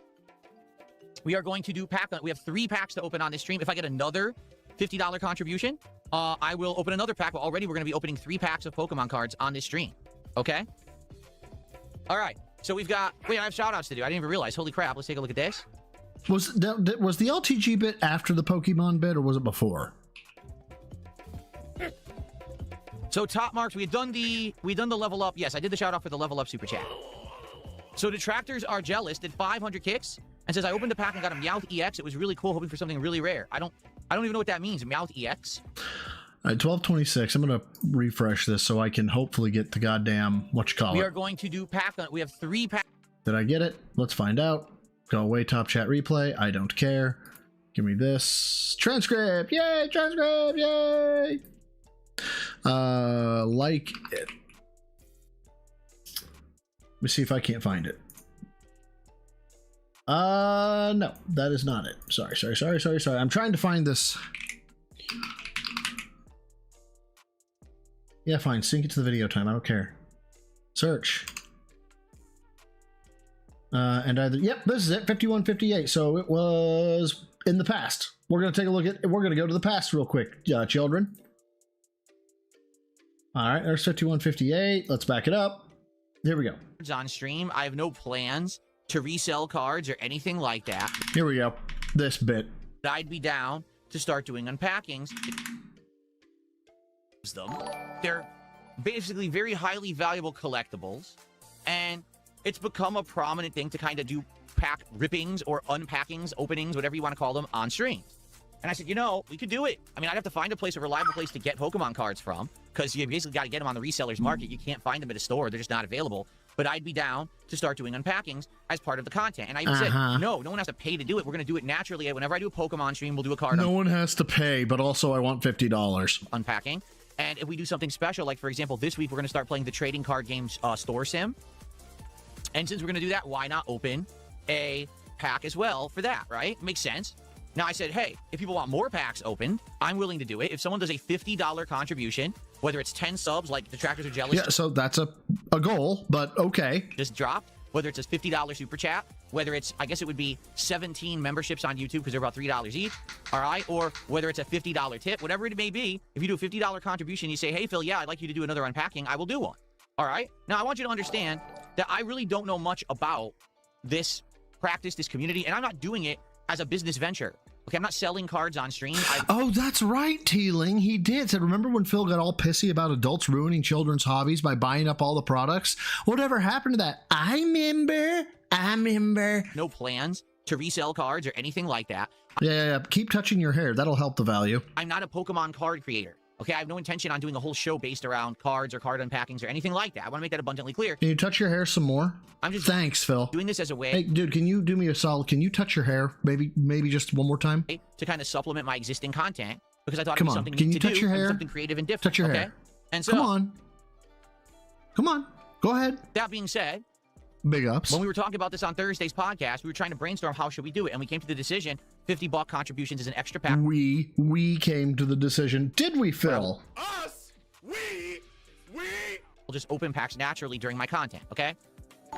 we are going to do we have 3 packs to open on this stream. If I get another $50 contribution, I will open another pack. But already we're going to be opening 3 packs of Pokemon cards on this stream. Okay? All right. So we've got... Wait, I have shout-outs to do. I didn't even realize. Holy crap. Let's take a look at this. Was the LTG bit after the Pokemon bit, or was it before? So top marks, we done the level up. Yes, I did the shout out for the level up super chat. So Detractors Are Jealous did 500 kicks and says, I opened the pack and got a Meowth EX. It was really cool, hoping for something really rare. I don't even know what that means. Meowth EX. All right, 1226. I'm gonna refresh this so I can hopefully get the goddamn We are going to do pack. We have 3 packs. Did I get it? Let's find out. Go away, top chat replay. I don't care. Give me this transcript. Yay, transcript. Yay. Like it. Let me see if I can't find it. No, that is not it. Sorry. I'm trying to find this. Yeah, fine. Sync it to the video time. I don't care. Search. And either, yep, this is it, 5158. So it was in the past. We're going to take a look at, we're going to go to the past real quick, children. All right, there's 5158. Let's back it up. Here we go. On stream, I have no plans to resell cards or anything like that. Here we go. This bit. I'd be down to start doing unpackings. They're basically very highly valuable collectibles, and it's become a prominent thing to kind of do pack rippings or unpackings, openings, whatever you want to call them, on stream. And I said, we could do it. I mean, I'd have to find a reliable place to get Pokemon cards from, because you basically got to get them on the resellers market. You can't find them at a store. They're just not available. But I'd be down to start doing unpackings as part of the content. And I even said, no one has to pay to do it. We're going to do it naturally. Whenever I do a Pokemon stream, we'll do a card. No one has to pay, but also I want $50. Unpacking. And if we do something special, like, for example, this week, we're going to start playing the trading card games store sim. And since we're going to do that, why not open a pack as well for that, right? Makes sense. Now, I said, hey, if people want more packs opened, I'm willing to do it. If someone does a $50 contribution, whether it's 10 subs, like Detractors Are Jealous. Yeah, so that's a goal, but okay. Just dropped. Whether it's a $50 super chat, whether it's, I guess it would be 17 memberships on YouTube because they're about $3 each, all right? Or whether it's a $50 tip, whatever it may be, if you do a $50 contribution, you say, hey, Phil, yeah, I'd like you to do another unpacking, I will do one, all right? Now, I want you to understand that I really don't know much about this practice, this community, and I'm not doing it as a business venture. Okay, I'm not selling cards on stream. Oh, that's right, Teeling. He did. Said, remember when Phil got all pissy about adults ruining children's hobbies by buying up all the products? Whatever happened to that? I remember. No plans to resell cards or anything like that. Yeah. Keep touching your hair. That'll help the value. I'm not a Pokemon card creator. Okay, I have no intention on doing a whole show based around cards or card unpackings or anything like that. I want to make that abundantly clear. Can you touch your hair some more? Thanks, Phil. Doing this as a way. Hey, dude, can you do me a solid? Can you touch your hair? Maybe just one more time? To kind of supplement my existing content, because I thought it'd be something can neat you to touch do, your hair? Something creative and different. Touch your hair. And so, Come on. Go ahead. That being said, Big ups. When we were talking about this on Thursday's podcast, we were trying to brainstorm how should we do it, and we came to the decision $50 contributions is an extra pack. We came to the decision. Did we, Phil? Us! We! We'll just open packs naturally during my content, okay?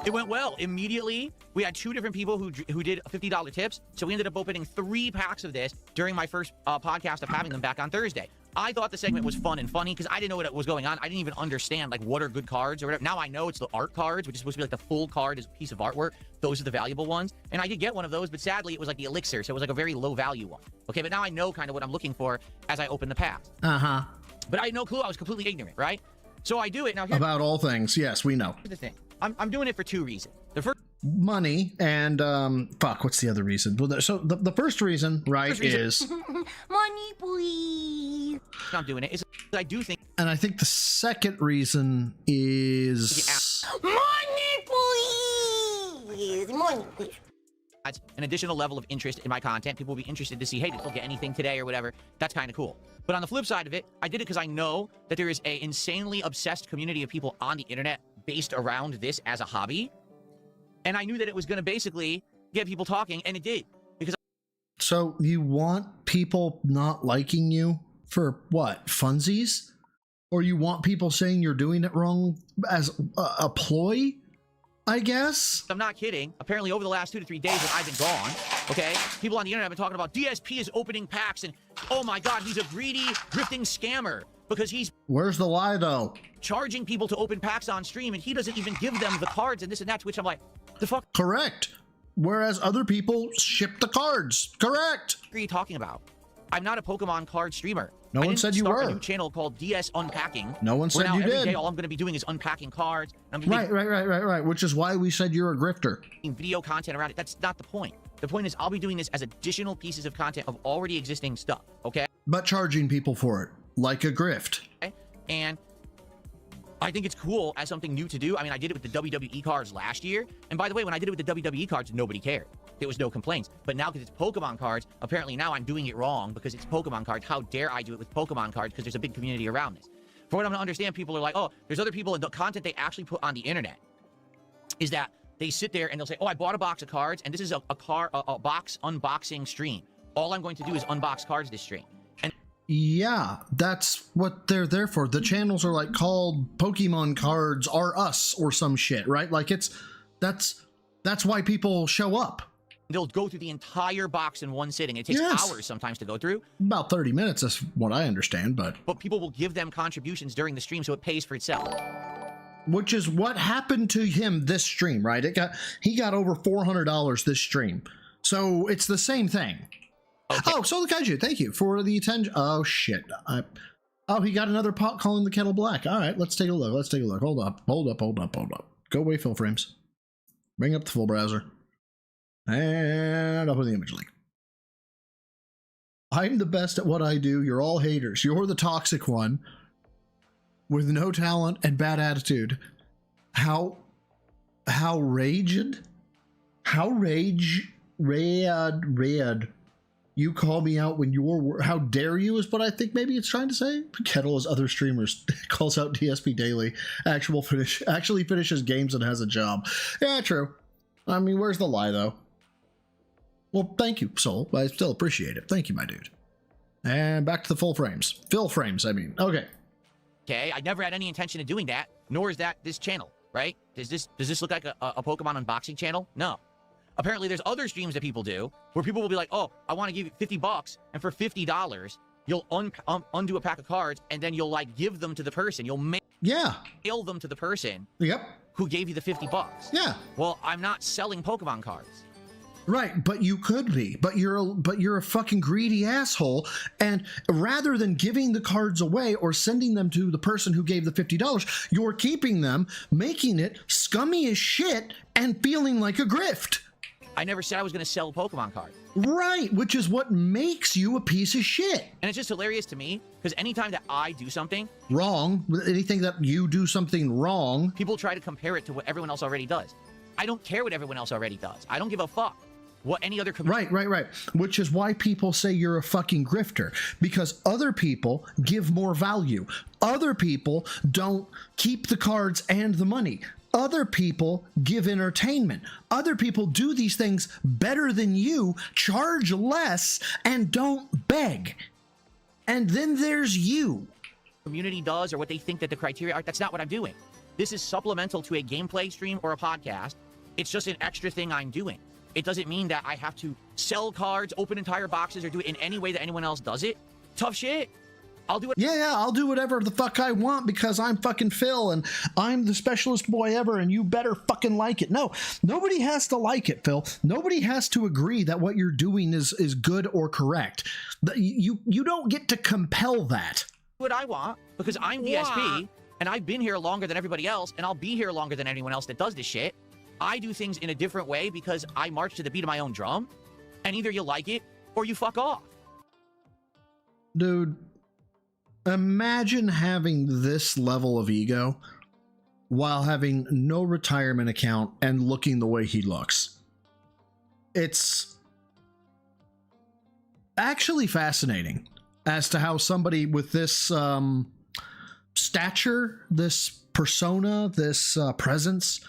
It went well. Immediately, we had 2 different people who did $50 tips, so we ended up opening 3 packs of this during my first podcast of having them back on Thursday. I thought the segment was fun and funny because I didn't know what was going on. I didn't even understand, like, what are good cards or whatever. Now I know it's the art cards, which is supposed to be like the full card is a piece of artwork. Those are the valuable ones. And I did get one of those, but sadly, it was like the elixir, so it was like a very low value one. Okay, but now I know kind of what I'm looking for as I open the packs. Uh-huh. But I had no clue. I was completely ignorant, right? So I do it. Now, here's About all things. Yes, we know. the thing. I'm doing it for 2 reasons. The first Money and, what's the other reason? Well, so the first reason, right, is... Money, please. I'm doing it is I do think... And I think the second reason is... Money, please. Money, please. That's an additional level of interest in my content. People will be interested to see, hey, did Phil get anything today or whatever. That's kind of cool. But on the flip side of it, I did it because I know that there is a insanely obsessed community of people on the internet based around this as a hobby. And I knew that it was going to basically get people talking, and it did. Because So you want people not liking you for what? Funsies? Or you want people saying you're doing it wrong as a ploy? I guess? I'm not kidding. Apparently, over the last 2 to 3 days that I've been gone, okay, people on the internet have been talking about DSP is opening packs, and oh my god, he's a greedy, grifting scammer because he's Where's the lie, though? charging people to open packs on stream, and he doesn't even give them the cards and this and that, to which I'm like, the fuck Correct. Whereas other people ship the cards. Correct. are you talking about? I'm not a Pokemon card streamer. No I one didn't said you start were. A new channel called DS Unpacking. No one where said now you every did. day all I'm going to be doing is unpacking cards. I'm going to Right. Which is why we said you're a grifter. be making video content around it. That's not the point. The point is I'll be doing this as additional pieces of content of already existing stuff, okay? But charging people for it. Like a grift. And I think it's cool as something new to do. I mean, I did it with the WWE cards last year. And by the way, when I did it with the WWE cards, nobody cared. There was no complaints. But now, because it's Pokemon cards, apparently now I'm doing it wrong because it's Pokemon cards. How dare I do it with Pokemon cards because there's a big community around this. For what I'm going to understand, people are like, oh, there's other people, and the content they actually put on the internet is that they sit there and they'll say, oh, I bought a box of cards, and this is a box unboxing stream. All I'm going to do is unbox cards this stream. And Yeah, that's what they're there for. The channels are like called Pokemon Cards Are Us or some shit, right? Like that's why people show up. they'll go through the entire box in one sitting. It takes hours sometimes to go through. About 30 minutes, that's what I understand, but people will give them contributions during the stream, so it pays for itself. Which is what happened to him this stream, right? He got over $400 this stream. So it's the same thing. Okay. Oh, Solar Kaiju, thank you for the attention. Oh, shit. Oh, he got another pot calling the kettle black. All right, let's take a look. Hold up. Go away, fill frames. Bring up the full browser. And up with the image link. I'm the best at what I do. You're all haters. You're the toxic one with no talent and bad attitude. How raged? How rage red. You call me out when you're how dare you is what I think maybe it's trying to say. Kettle as other streamers calls out DSP daily. Actually finishes games and has a job. Yeah, true. I mean, where's the lie though? Well, thank you, Soul. I still appreciate it. Thank you, my dude. And back to the full frames. Fill frames, I mean. Okay. Okay, I never had any intention of doing that, nor is that this channel, right? Does this look like a Pokemon unboxing channel? No. Apparently, there's other streams that people do where people will be like, oh, I want to give you $50, and for $50, you'll undo a pack of cards, and then you'll, like, give them to the person. You'll mail them to the person who gave you the $50. Yeah. Well, I'm not selling Pokemon cards. Right, but you could be. But you're a fucking greedy asshole. And rather than giving the cards away or sending them to the person who gave the $50, you're keeping them, making it scummy as shit, and feeling like a grift. I never said I was going to sell Pokemon cards. Right, which is what makes you a piece of shit. And it's just hilarious to me, because anytime that I do something wrong, anything that you do something wrong, people try to compare it to what everyone else already does. I don't care what everyone else already does. I don't give a fuck what any other community. Right. Which is why people say you're a fucking grifter, because other people give more value. Other people don't keep the cards and the money. Other people give entertainment. Other people do these things better than you, charge less, and don't beg. And then there's you. Community does or what they think that the criteria are. That's not what I'm doing. This is supplemental to a gameplay stream or a podcast. It's just an extra thing I'm doing. It doesn't mean that I have to sell cards, open entire boxes, or do it in any way that anyone else does it. Tough shit. I'll do it. Yeah, I'll do whatever the fuck I want because I'm fucking Phil and I'm the specialist boy ever and you better fucking like it. No, nobody has to like it, Phil. Nobody has to agree that what you're doing is good or correct. You don't get to compel that. What I want because I'm DSP and I've been here longer than everybody else and I'll be here longer than anyone else that does this shit. I do things in a different way because I march to the beat of my own drum and either you like it or you fuck off. Dude, imagine having this level of ego while having no retirement account and looking the way he looks. It's actually fascinating as to how somebody with this stature, this persona, this presence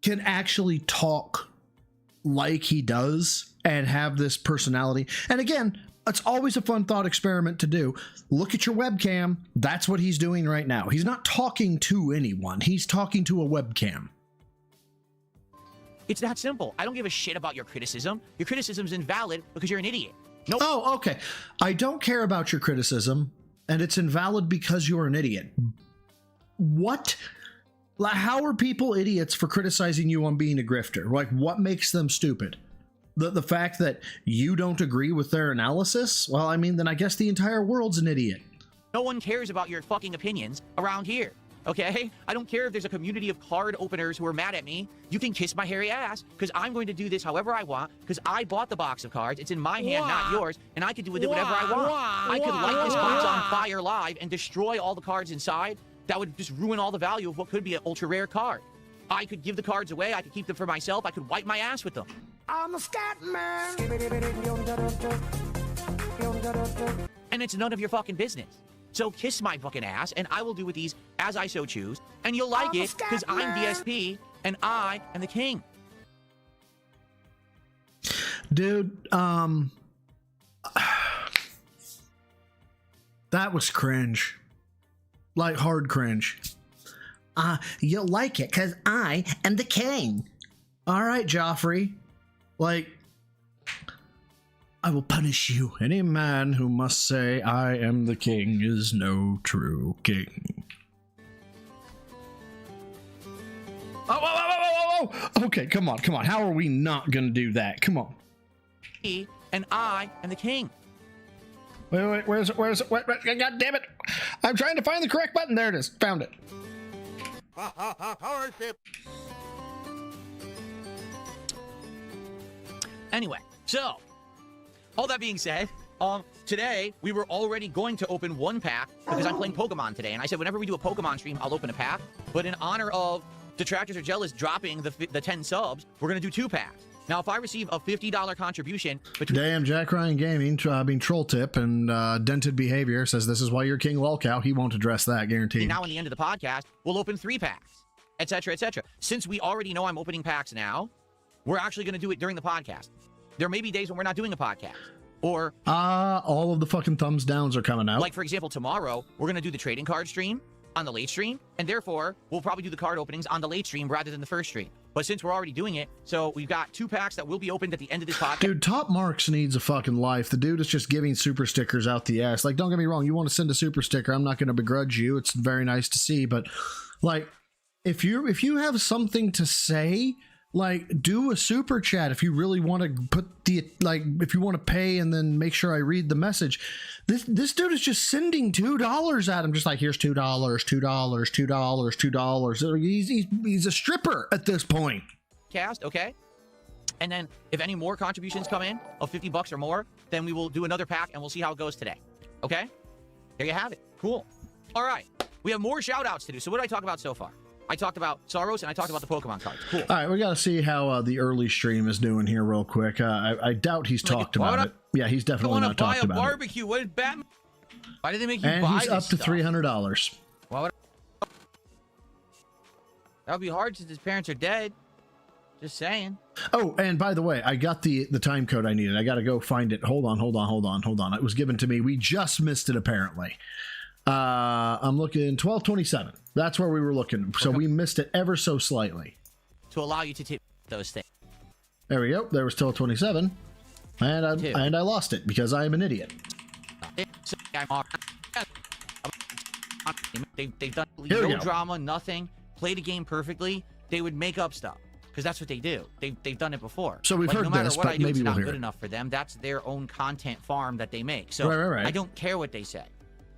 can actually talk like he does and have this personality. And again, it's always a fun thought experiment to do. Look at your webcam. That's what he's doing right now. He's not talking to anyone. He's talking to a webcam. It's that simple. I don't give a shit about your criticism. Your criticism's invalid because you're an idiot. Nope. Oh, okay. I don't care about your criticism, and it's invalid because you're an idiot. What? How are people idiots for criticizing you on being a grifter? Like, what makes them stupid? The fact that you don't agree with their analysis? Well, I mean, then I guess the entire world's an idiot. No one cares about your fucking opinions around here, okay? I don't care if there's a community of card openers who are mad at me. You can kiss my hairy ass, because I'm going to do this however I want, because I bought the box of cards. It's in my hand, not yours, and I can do with it whatever I want. I could light this box on fire live and destroy all the cards inside. That would just ruin all the value of what could be an ultra-rare card. I could give the cards away. I could keep them for myself. I could wipe my ass with them. I'm a scat man. And it's none of your fucking business. So kiss my fucking ass, and I will do with these as I so choose, and you'll like it because I'm DSP and I am the king. Dude, that was cringe. Like hard cringe. You'll like it because I am the king. All right, Joffrey. Like, I will punish you. Any man who must say I am the king is no true king. Oh. Okay, come on. How are we not gonna do that? Come on. And I am the king. Wait, where's it? Wait, God damn it. I'm trying to find the correct button. There it is. Found it. Anyway, so all that being said, today we were already going to open one pack because I'm playing Pokemon today, and I said whenever we do a Pokemon stream, I'll open a pack. But in honor of Detractors Are Jealous dropping the 10 subs, we're gonna do 2 packs. Now, if I receive a $50 contribution between... Damn, Jack Ryan Gaming, being troll tip and dented behavior says this is why you're King Lolcow. He won't address that, guaranteed. Now, in the end of the podcast, we'll open 3 packs, etc., etc. Since we already know I'm opening packs now, we're actually going to do it during the podcast. There may be days when we're not doing a podcast. Or... all of the fucking thumbs downs are coming out. Like, for example, tomorrow, we're going to do the trading card stream on the late stream, and therefore, we'll probably do the card openings on the late stream rather than the first stream. But since we're already doing it, so we've got 2 packs that will be opened at the end of this podcast. Dude, Top Marks needs a fucking life. The dude is just giving super stickers out the ass. Like, don't get me wrong, you want to send a super sticker, I'm not going to begrudge you. It's very nice to see, but like, if you have something to say, like, do a super chat if you really want to put the, like, if you want to pay and then make sure I read the message. This dude is just sending $2 at him, just like, here's $2, $2, $2, $2. He's a stripper at this point. Cast, okay? And then if any more contributions come in of $50 or more, then we will do another pack and we'll see how it goes today. Okay? There you have it. Cool. All right. We have more shout outs to do. So what did I talk about so far? I talked about Saros and I talked about the Pokemon cards. Cool. All right, we got to see how the early stream is doing here real quick. I doubt he's talked about it. Yeah, he's definitely not talked about it. Barbecue. What is Batman? Why did they make you and buy he's up this to stuff? $300. Why would That would be hard since his parents are dead. Just saying. Oh, and by the way, I got the time code I needed. I got to go find it. Hold on. It was given to me. We just missed it, apparently. I'm looking 1227. That's where we were looking. So we missed it ever so slightly. To allow you to tip those things. There we go. There was 1227. And I lost it because I am an idiot. They've done no drama, nothing. Play the game perfectly. They would make up stuff because that's what they do. They've done it before. So we've heard no matter this, what but I do, maybe it's we'll not hear good it. enough for them. That's their own content farm that they make. So Right. I don't care what they say.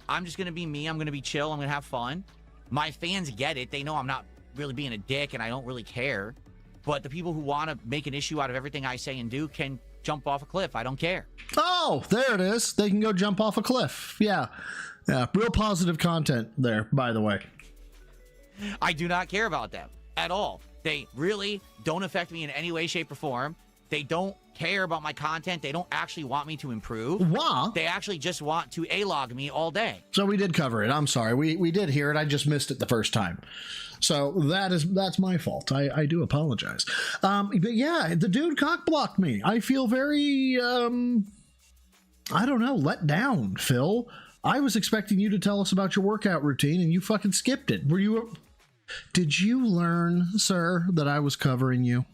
I'm just gonna be me. I'm gonna be chill. I'm gonna have fun. My fans get it. They know I'm not really being a dick and I don't really care. But the people who want to make an issue out of everything I say and do can jump off a cliff. I don't care. Oh, there it is. They can go jump off a cliff. Yeah. Real positive content there, by the way. I do not care about them at all. They really don't affect me in any way, shape, or form. They don't care about my content. They don't actually want me to improve. Wow. They actually just want to A-log me all day. So we did cover it. I'm sorry. We did hear it. I just missed it the first time. So that's my fault. I do apologize. But yeah, the dude cock blocked me. I feel very, I don't know, let down, Phil. I was expecting you to tell us about your workout routine and you fucking skipped it. Did you learn, sir, that I was covering you?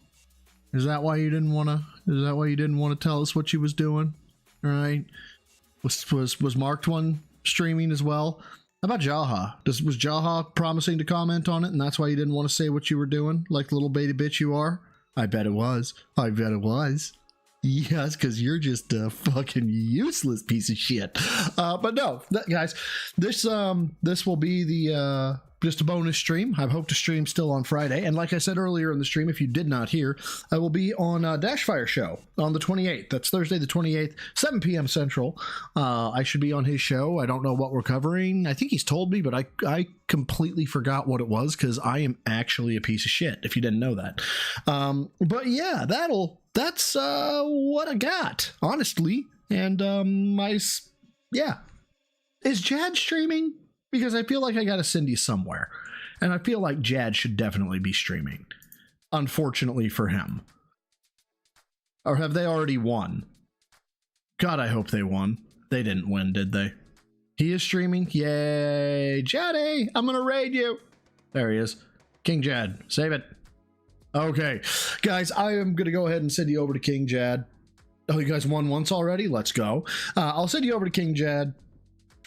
Is that why you didn't want to tell us what you was doing? All right. Was Marked One streaming as well? How about Jaha? Was Jaha promising to comment on it and that's why you didn't want to say what you were doing like the little baby bitch you are? I bet it was. Yes, because you're just a fucking useless piece of shit. But no, guys, this will be the just a bonus stream. I hope to stream still on Friday. And like I said earlier in the stream, if you did not hear, I will be on Dashfire show on the 28th. That's Thursday the 28th, 7 p.m. Central. I should be on his show. I don't know what we're covering. I think he's told me, but I completely forgot what it was because I am actually a piece of shit, if you didn't know that. But yeah, that's what I got, honestly. And yeah. Is Jad streaming? Because I feel like I got a Cindy somewhere. And I feel like Jad should definitely be streaming. Unfortunately for him. Or have they already won? God, I hope they won. They didn't win, did they? He is streaming? Yay! Jaddy! I'm gonna raid you! There he is. King Jad. Save it. Okay. Guys, I am gonna go ahead and send you over to King Jad. Oh, you guys won once already? Let's go. I'll send you over to King Jad.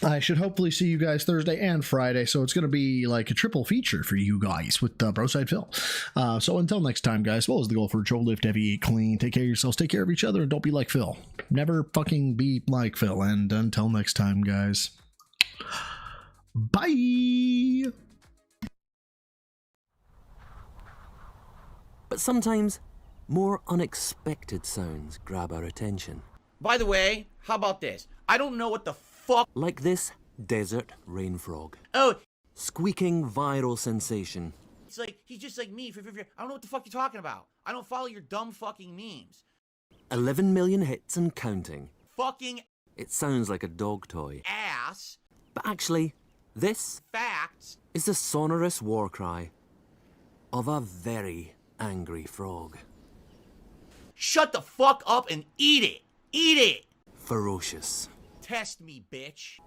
I should hopefully see you guys Thursday and Friday, so it's going to be like a triple feature for you guys with Broside Phil. So until next time, guys, what was the goal for Troll Lift Heavy, eat clean, take care of yourselves, take care of each other, and don't be like Phil. Never fucking be like Phil. And until next time, guys, bye! But sometimes more unexpected sounds grab our attention. By the way, how about this? I don't know what the fuck. Like this desert rain frog. Oh. Squeaking viral sensation. It's like, he's just like me. I don't know what the fuck you're talking about. I don't follow your dumb fucking memes. 11 million hits and counting. Fucking. It sounds like a dog toy. Ass. But actually, this. Facts. Is the sonorous war cry of a very angry frog. Shut the fuck up and eat it. Eat it. Ferocious. Test me, bitch.